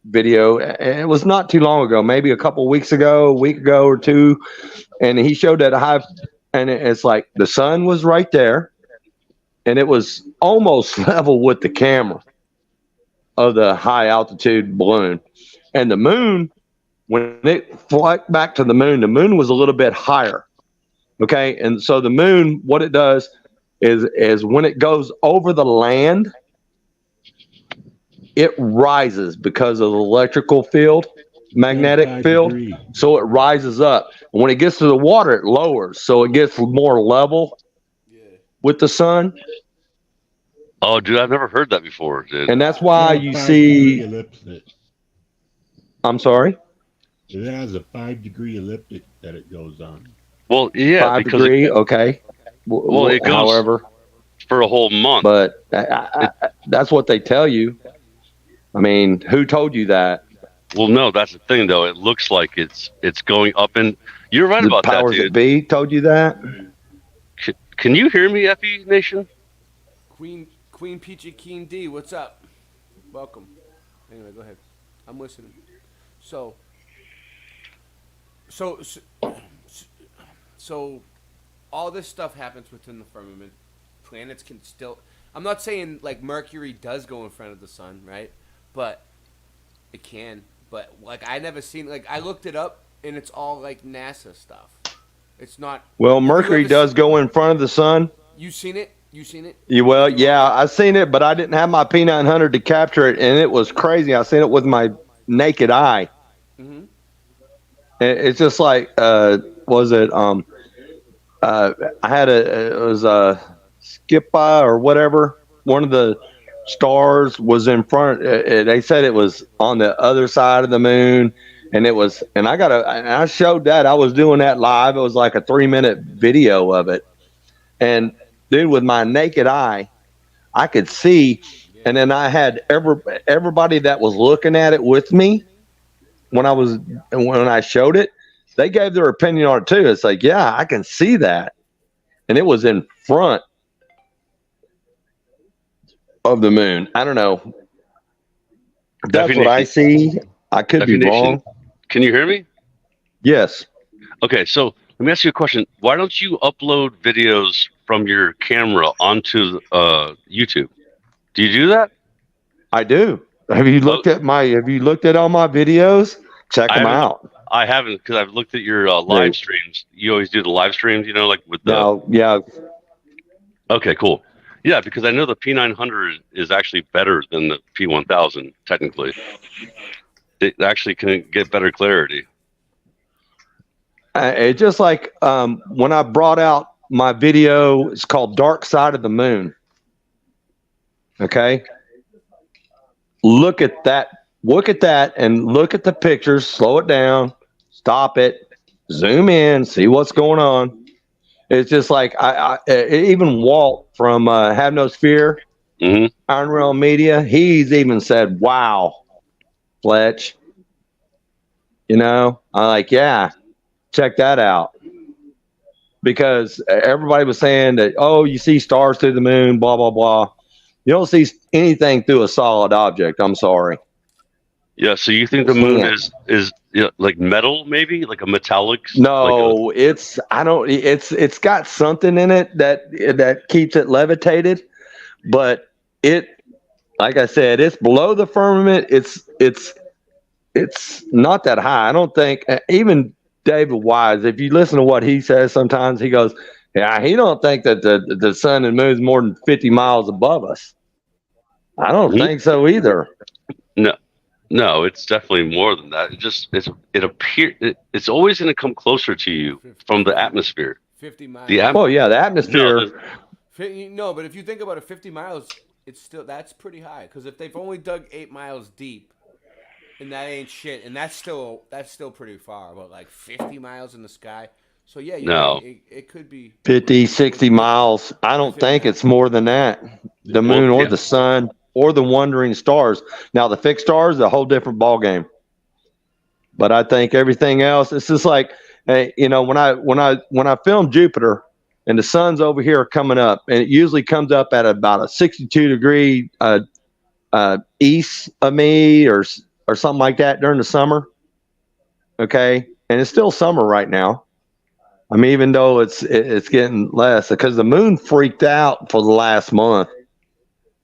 video. It was not too long ago, maybe a couple weeks ago, a week ago or two. And he showed that and it's like the sun was right there, and it was almost level with the camera of the high altitude balloon. And the moon, when it flew back to the moon was a little bit higher. Okay. And so the moon, what it does is when it goes over the land, it rises because of the electrical field, magnetic field. So it rises up. And when it gets to the water, it lowers. So it gets more level with the sun. Oh, dude, I've never heard that before, dude. And that's why you see. I'm sorry? It has a 5-degree elliptic that it goes on. Well, yeah, 5 degree, okay. Well, it goes however for a whole month. But that's what they tell you. I mean, who told you that? Well, no, that's the thing, though. It looks like it's going up, and you're right The about that, powers dude. that be told you that? Can you hear me, FE Nation? Queen Peachy Keen D, what's up? Welcome. Anyway, go ahead. I'm listening. So all this stuff happens within the firmament. Planets can still. I'm not saying like Mercury does go in front of the sun, right? But it can. But like I never seen like I looked it up and it's all like NASA stuff. It's not. Well, Mercury does go in front of the sun. You seen it? You seen it? Yeah, I seen it, but I didn't have my P900 to capture it, and it was crazy. I seen it with my naked eye. Mm-hmm. It's just like, I had it was a Skipa or whatever. One of the stars was in front. They said it was on the other side of the moon, and I showed that. I was doing that live. It was like a 3-minute video of it, and dude, with my naked eye, I could see, and then I had everybody that was looking at it with me when I showed it. They gave their opinion on it too. It's like, yeah, I can see that, and it was in front of the moon. I don't know. That's what I see. I could be wrong. Can you hear me? Yes. Okay, so let me ask you a question. Why don't you upload videos from your camera onto YouTube? Do you do that? I do. Have you looked at all my videos? Check them out. I haven't, because I've looked at your live streams. You always do the live streams, like with the. Yeah. Okay, cool. Yeah, because I know the P900 is actually better than the P1000. Technically, it actually can get better clarity. It's just like when I brought out my video, it's called Dark Side of the Moon. Okay. Look at that and look at the pictures, slow it down, stop it, zoom in, see what's going on. It's just like even Walt from Have No Fear, Iron Realm Media, he's even said, wow, Fletch. I'm like, yeah, check that out. Because everybody was saying that, oh, you see stars through the moon, blah, blah, blah. You don't see anything through a solid object. I'm sorry. Yeah, so you think the moon is like metal, maybe like a metallic? No, it's got something in it that keeps it levitated, but like I said, it's below the firmament. It's not that high. I don't think even David Wise, if you listen to what he says, sometimes he goes, yeah, he don't think that the sun and moon is more than 50 miles above us. I don't think so either. No, it's definitely more than that. It's always going to come closer to you from the atmosphere. 50 miles. The atmosphere. No, but if you think about it, 50 miles, that's pretty high. Because if they've only dug 8 miles deep, and that ain't shit, and that's still pretty far. But like 50 miles in the sky. So yeah, it could be 50, 60 miles. I don't think it's more than that. The moon or the sun or the wandering stars. Now the fixed stars, a whole different ball game. But I think everything else, it's just like, hey, when I film Jupiter and the sun's over here coming up, and it usually comes up at about a 62-degree east of me or something like that during the summer. Okay, and it's still summer right now. I mean, even though it's getting less, because the moon freaked out for the last month.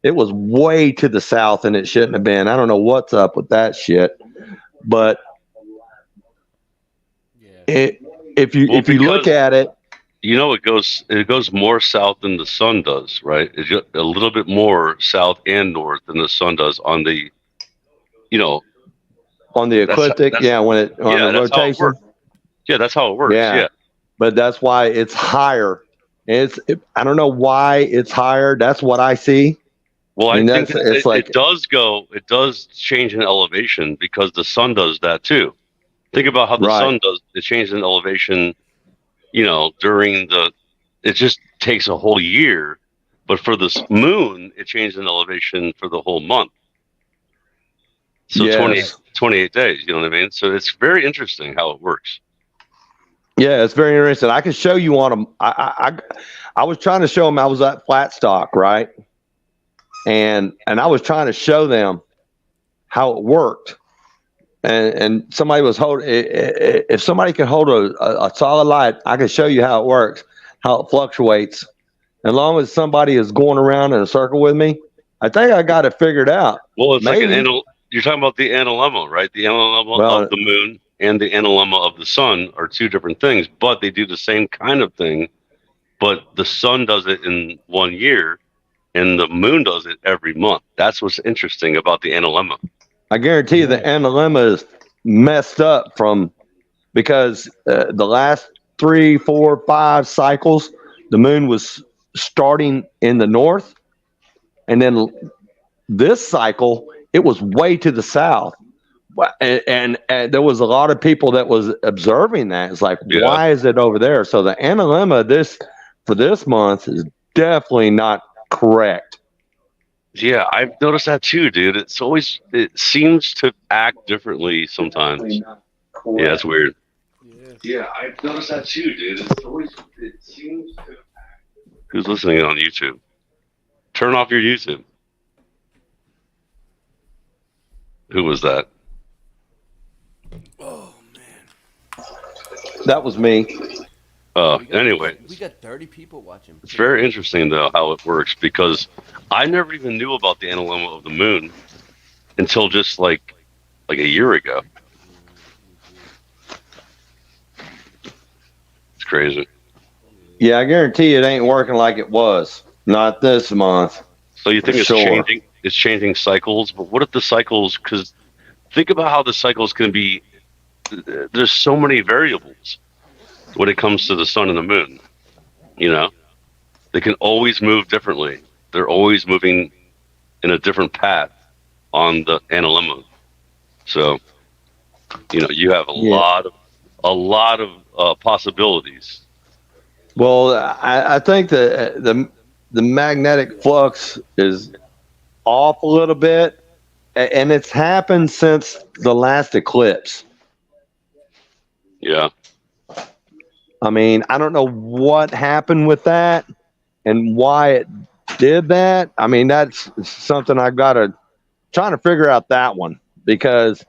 It was way to the south, and it shouldn't have been. I don't know what's up with that shit, but if you look at it, it goes more south than the sun does, right? It's just a little bit more south and north than the sun does on the, on the ecliptic, when it on the rotation. That's how it works. Yeah. But that's why it's higher. I don't know why it's higher. That's what I see. Well, I think it does change in elevation because the sun does that too. Think about how the sun does. It changes in elevation, during it just takes a whole year. But for this moon, it changed in elevation for the whole month. So Yes. 28 days, you know what I mean? So it's very interesting how it works. Yeah, it's very interesting. I can show you on them. I was trying to show them. I was at Flatstock, right? And I was trying to show them how it worked. And somebody was holding. If somebody can hold a solid light, I can show you how it works, how it fluctuates. As long as somebody is going around in a circle with me, I think I got it figured out. Well, it's Maybe. like you're talking about the analemma, right? The analemma of the moon and the analemma of the sun are two different things, but they do the same kind of thing. But the sun does it in 1 year, and the moon does it every month. That's what's interesting about the analemma. I guarantee you the analemma is messed up because the last 3, 4, 5 cycles, the moon was starting in the north, and then this cycle it was way to the south, and there was a lot of people that was observing that. It's like, why is it over there? So the analemma for this month is definitely not correct. Yeah, I've noticed that too, dude. It seems to act differently sometimes. Yeah, it's weird. Yeah, I've noticed that too, dude. It seems to act. Who's listening on YouTube? Turn off your YouTube. Who was that? That was me. Anyway, we got 30 people watching. it's very interesting though how it works, because I never even knew about the analemma of the moon until just like a year ago. It's crazy. Yeah, I guarantee you it ain't working like it was. Not this month. So you think For it's sure. changing? It's changing cycles, but what if the cycles? Because think about how the cycles can be. There's so many variables when it comes to the sun and the moon. You know, they can always move differently. They're always moving in a different path on the analemma. So, you know, you have a lot of possibilities. Well, I think the magnetic flux is off a little bit, and it's happened since the last eclipse. Yeah. I mean, I don't know what happened with that and why it did that. I mean, that's something I've got to trying to figure out that one, because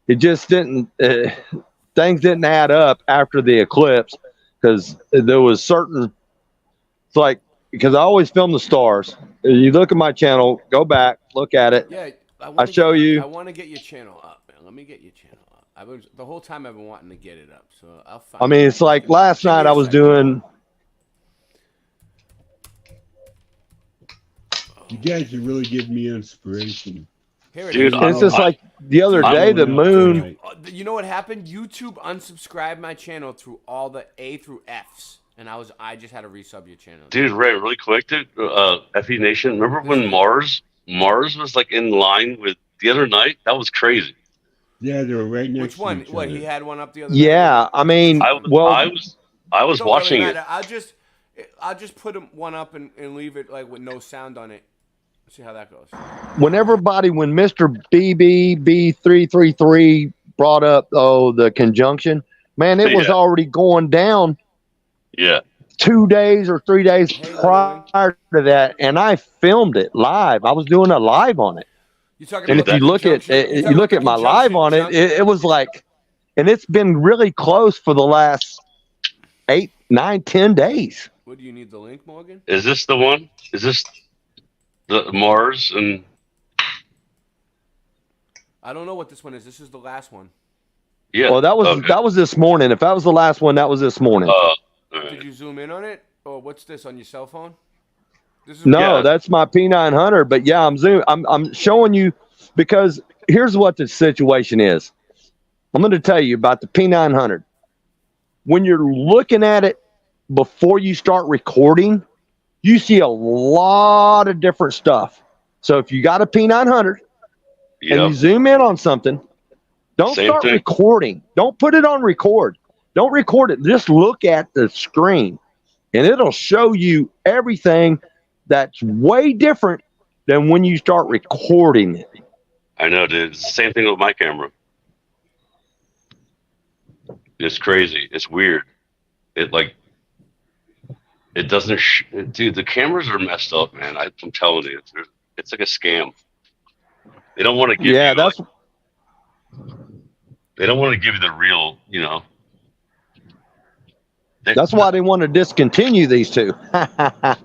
it just didn't things didn't add up after the eclipse, because there was certain, it's like, because I always film the stars. You look at my channel, go back, look at it. Yeah, I show you. I want to get your channel up, man. Let me get your channel up. The whole time I've been wanting to get it up, so I'll find. I mean, it's like last night I was doing. You guys are really giving me inspiration. Here it Dude, is. It's just like the other day, the moon. You know what happened? YouTube unsubscribed my channel through all the A through Fs, and I just had to resub your channel. Dude, Ray, really quick, dude. FE Nation, remember when Mars was like in line with the other night? That was crazy. Yeah, they were right next Which one? to each What, other. he had one up the other night? Yeah, I mean, I was Don't watching really it. matter. I'll just put one up and leave it like with no sound on it. See how that goes. when Mr. BBB333 brought up the conjunction, man, it was Yeah. already going down Yeah. 2 days or 3 days prior to that, and I filmed it live. I was doing a live on it. You talking And about if you look at my live on it, it was like, and it's been really close for the last 8, 9, 10 days. What do you need the link, Morgan? Is this the one? Is this the Mars and? I don't know what this one is. This is the last one. Yeah. Well, that was okay. that was this morning. If that was the last one, that was this morning. Did you zoom in on it? Or what's this on your cell phone? This is No, that's my P900. But yeah, I'm showing you, because here's what the situation is. I'm going to tell you about the P900. When you're looking at it before you start recording, you see a lot of different stuff. So if you got a P900 and you zoom in on something, don't Same start thing. recording. Don't put it on record. Don't record it. Just look at the screen and it'll show you everything that's way different than when you start recording it. I know, dude. It's the same thing with my camera. It's crazy. It's weird. It doesn't. Dude, the cameras are messed up, man. I'm telling you, it's like a scam. They don't want to give you. They don't want to give you the real. That's why they want to discontinue these two. I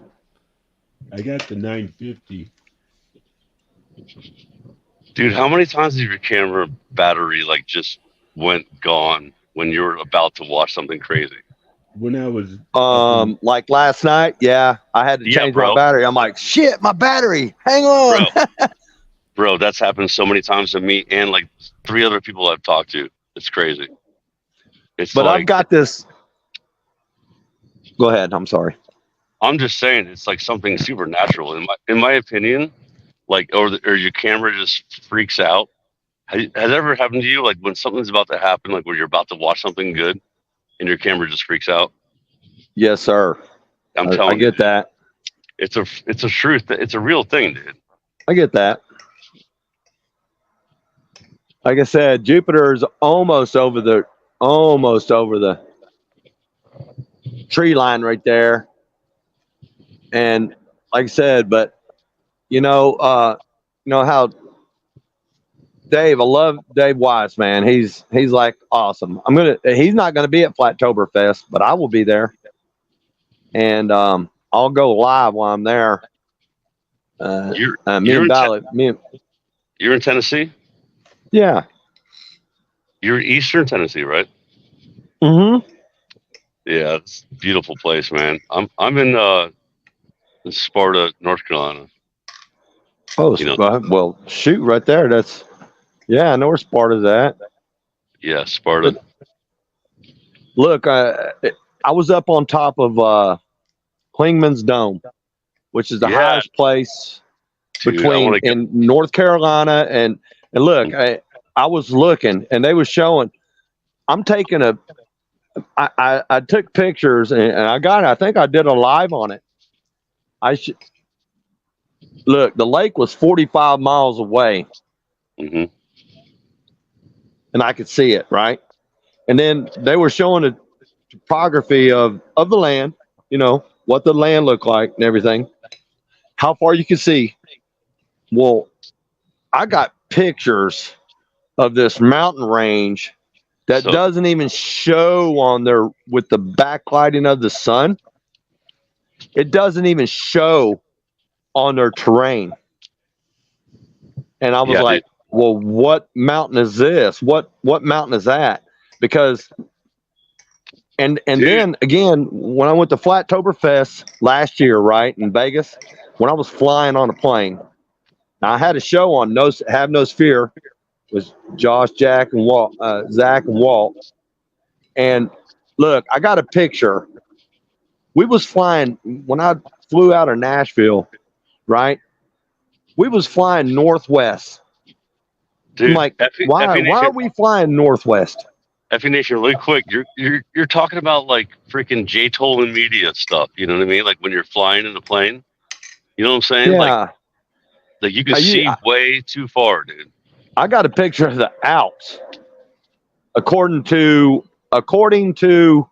got the 950. Dude, how many times did your camera battery just went gone when you were about to watch something crazy? When I was like last night, I had to change my battery. I'm like, shit, my battery. Hang on. Bro, that's happened so many times to me and 3 other people I've talked to. It's crazy. But I've got this. Go ahead. I'm sorry. I'm just saying it's like something supernatural in my opinion. Or your camera just freaks out. Has it ever happened to you? When something's about to happen, where you're about to watch something good, and your camera just freaks out? Yes, sir. I'm telling you. I get that. It's a truth. It's a real thing, dude. I get that. Like I said, Jupiter's almost over the tree line right there. And like I said, but you know how Dave, I love Dave Weiss, man. He's awesome. He's not gonna be at Flattoberfest, but I will be there. And I'll go live while I'm there. You're in Tennessee? Yeah. You're Eastern Tennessee, right? Mm-hmm. Yeah, it's a beautiful place, man. I'm in Sparta, North Carolina. Oh, well, shoot, right there. I know where Sparta's at. Yeah, Sparta. Look, I was up on top of Clingman's Dome, which is the highest place in North Carolina. And look, I was looking, and they were showing. I'm taking I took pictures, and I think I did a live on it. Look, the lake was 45 miles away. Mm-hmm. And I could see it, right? And then they were showing the topography of the land, what the land looked like and everything, how far you could see. Well, I got pictures of this mountain range that doesn't even show on there with the backlighting of the sun. It doesn't even show on their terrain. And I was like, well, what mountain is this? What mountain is that? Because and then again, when I went to Flattoberfest last year, right, in Vegas, when I was flying on a plane, now I had a show on Have No Fear with Josh, Jack, and Walt, Zach and Walt. And look, I got a picture. We was flying when I flew out of Nashville, right? We was flying northwest. Dude, I'm like, why are we flying northwest? Effie Nation, really quick, you're talking about freaking J-Toll and media stuff. You know what I mean? When you're flying in a plane. You know what I'm saying? Yeah. You can see way too far, dude. I got a picture of the Alps. According to the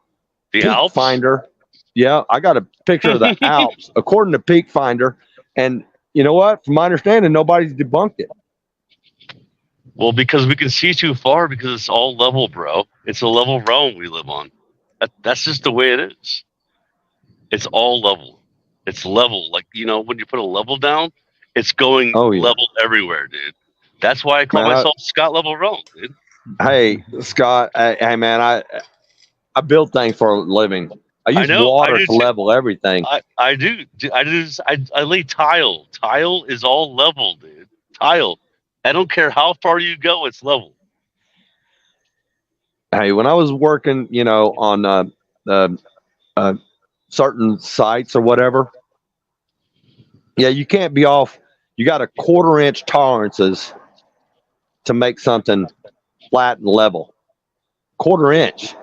Peak Alps Finder. Yeah, I got a picture of the Alps according to Peak Finder. And you know what? From my understanding, nobody's debunked it. Well, because we can see too far because it's all level, bro. It's a level realm we live on. That's just the way it is. It's all level. It's level. When you put a level down, it's going level everywhere, dude. That's why I call myself Scott Level Realm, dude. Hey, Scott. Hey, man, I build things for a living. I use water to level everything. I do. I lay tile. Tile is all level, dude. Tile. I don't care how far you go, it's level. Hey, when I was working, on certain sites or whatever, you can't be off. You got a 1/4 inch tolerances to make something flat and level. 1/4 inch.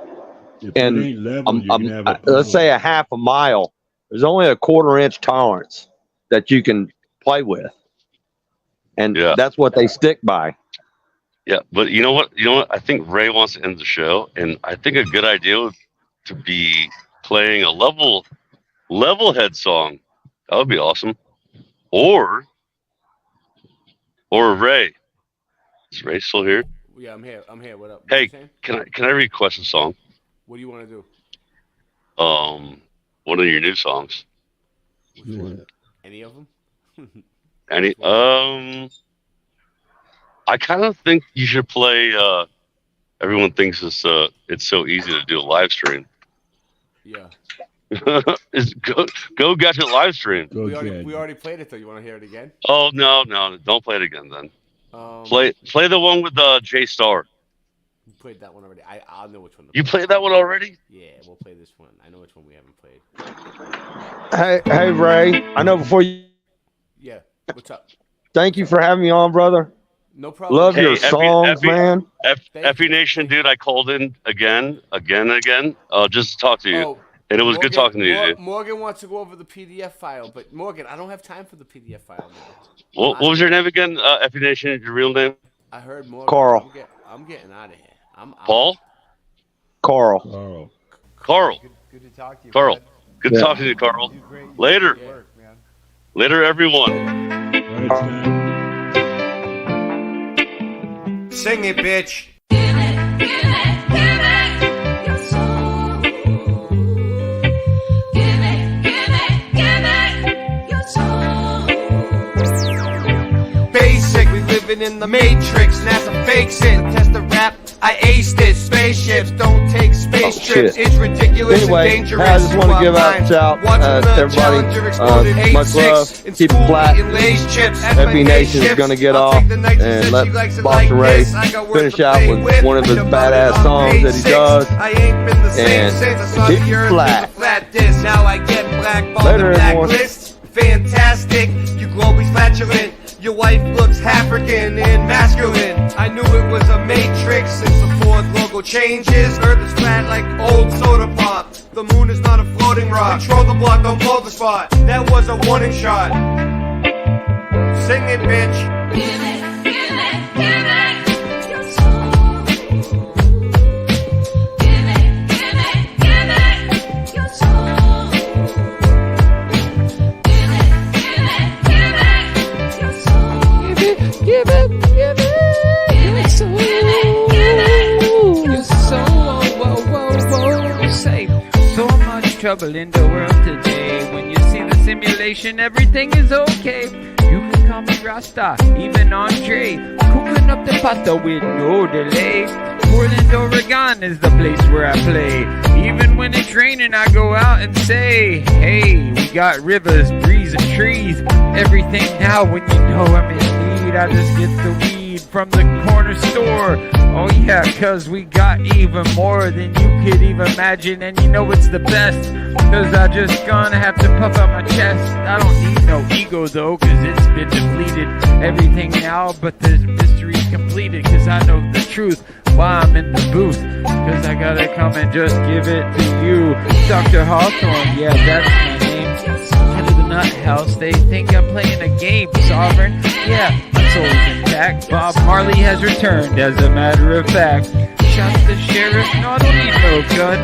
and it ain't level, you're gonna have a let's say a half a mile, there's only a 1/4 inch tolerance that you can play with, and that's what they stick by. Yeah, but you know what? I think Ray wants to end the show, and I think a good idea would to be playing a level head song. That would be awesome. Or Ray. Is Ray still here? Yeah, I'm here. What up? Hey, can I request a song? What do you want to do? One of your new songs. Any of them? Any? I kind of think you should play. Everyone thinks it's so easy to do a live stream. Yeah. Go Gadget live stream. We already played it though. You want to hear it again? Oh no, don't play it again then. Play the one with Jay Star. You played that one already. I'll know which one. You played that one already? Yeah, we'll play this one. I know which one we haven't played. Hey Ray, I know before you. Yeah. What's up? Thank you for having me on, brother. No problem. Love your songs, man. FE Nation, dude, I called in again, just to talk to you. And it was good talking to you, dude. Morgan wants to go over the PDF file, but Morgan, I don't have time for the PDF file now. What was your name again? FE Nation, your real name? I heard Morgan. Carl. I'm getting out of here. Paul? Carl. Good to talk to you. Carl. Bud. Good talking to you, Carl. Later. Later, everyone. Sing it, bitch. Basic, we living in the Matrix. NASA fakes it. Test the rap, I aced it. Spaceships don't take space trips. It's ridiculous anyway, and dangerous. I just want to give out a shout to everybody. Much love. Keep it flat. FE Nation is going to get off and let Boss Ray finish out with one of his badass songs that he does. And keep it flat. Now I get blackballed Later, and blacklist. Fantastic, you globally flatulent. Your wife looks African and masculine. I knew it was a matrix since the Ford logo changes. Earth is flat like old soda pop. The moon is not a floating rock. Control the block, don't blow the spot. That was a warning shot. Sing it, bitch. Give it your soul. Your soul. Whoa. Say, so much trouble in the world today. When you see the simulation, everything is okay. You can call me Rasta, even Andre. Cooking up the pasta with no delay. Portland, Oregon is the place where I play. Even when it's raining, I go out and say, hey, we got rivers, breeze, and trees. Everything now when you know I'm in need. I just get the weed from the corner store. Oh yeah, cause we got even more than you could even imagine. And you know it's the best, cause I just gonna have to puff out my chest. I don't need no ego though, cause it's been depleted. Everything now but the mystery's completed. Cause I know the truth while I'm in the booth. Cause I gotta come and just give it to you. Dr. Hawthorne, yeah, that's my name. Head of the nut house, they think I'm playing a game. Sovereign, yeah, my soul's intact. Bob Marley has returned, as a matter of fact. Shot the sheriff, no, I don't need no gun.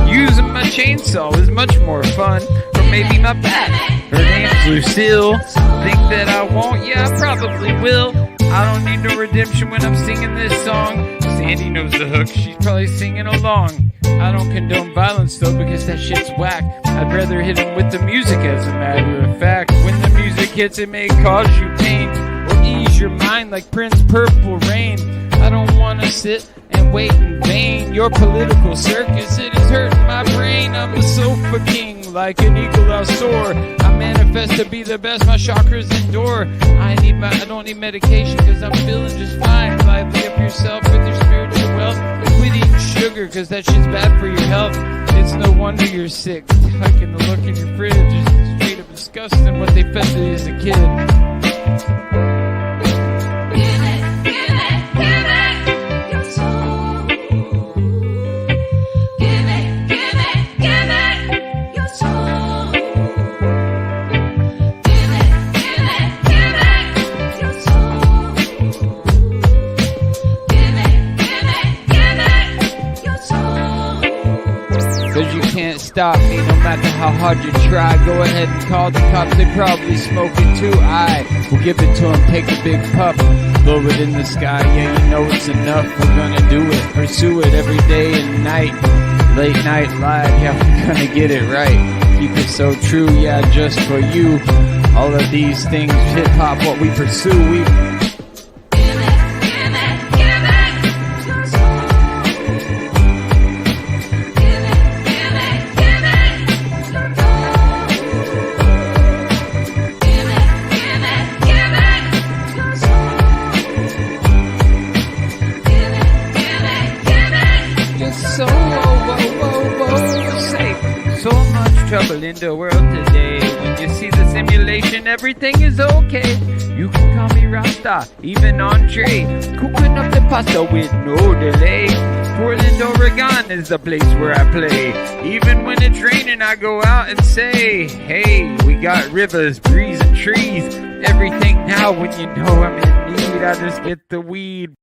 Using my chainsaw is much more fun. Or maybe my bat, her name's Lucille. Think that I won't? Yeah, I probably will. I don't need no redemption when I'm singing this song. Sandy knows the hook, she's probably singing along. I don't condone violence though, because that shit's whack. I'd rather hit him with the music, as a matter of fact. When the music hits, it may cause you pain or ease your mind like Prince Purple Rain. I don't want to sit and wait in vain. Your political circus, it is hurting my brain. I'm a sofa king, like an eagle I'll soar. I manifest to be the best, my chakras endure. I don't need medication, cause I'm feeling just fine. Lively up yourself with your spiritual wealth. Quit eating sugar, cause that shit's bad for your health. It's no wonder you're sick. Taking the look in your fridge is straight up disgusting what they fed to you as a kid. Give it your soul. Give it stop me, no matter how hard you try. Go ahead and call the cops, they probably smoke it too. I will give it to them, take a big puff, blow it in the sky. Yeah, you know it's enough, we're gonna do it, pursue it every day and night. Late night live, yeah, we're gonna get it right. Keep it so true, yeah, just for you. All of these things, hip hop, what we pursue, we so safe. So much trouble in the world today. When you see the simulation, everything is okay. You can call me Rasta, even Andre. Cooking up the pasta with no delay. Portland, Oregon is the place where I play. Even when it's raining, I go out and say, hey, we got rivers, breeze, and trees. Everything now when you know I'm in need, I just get the weed.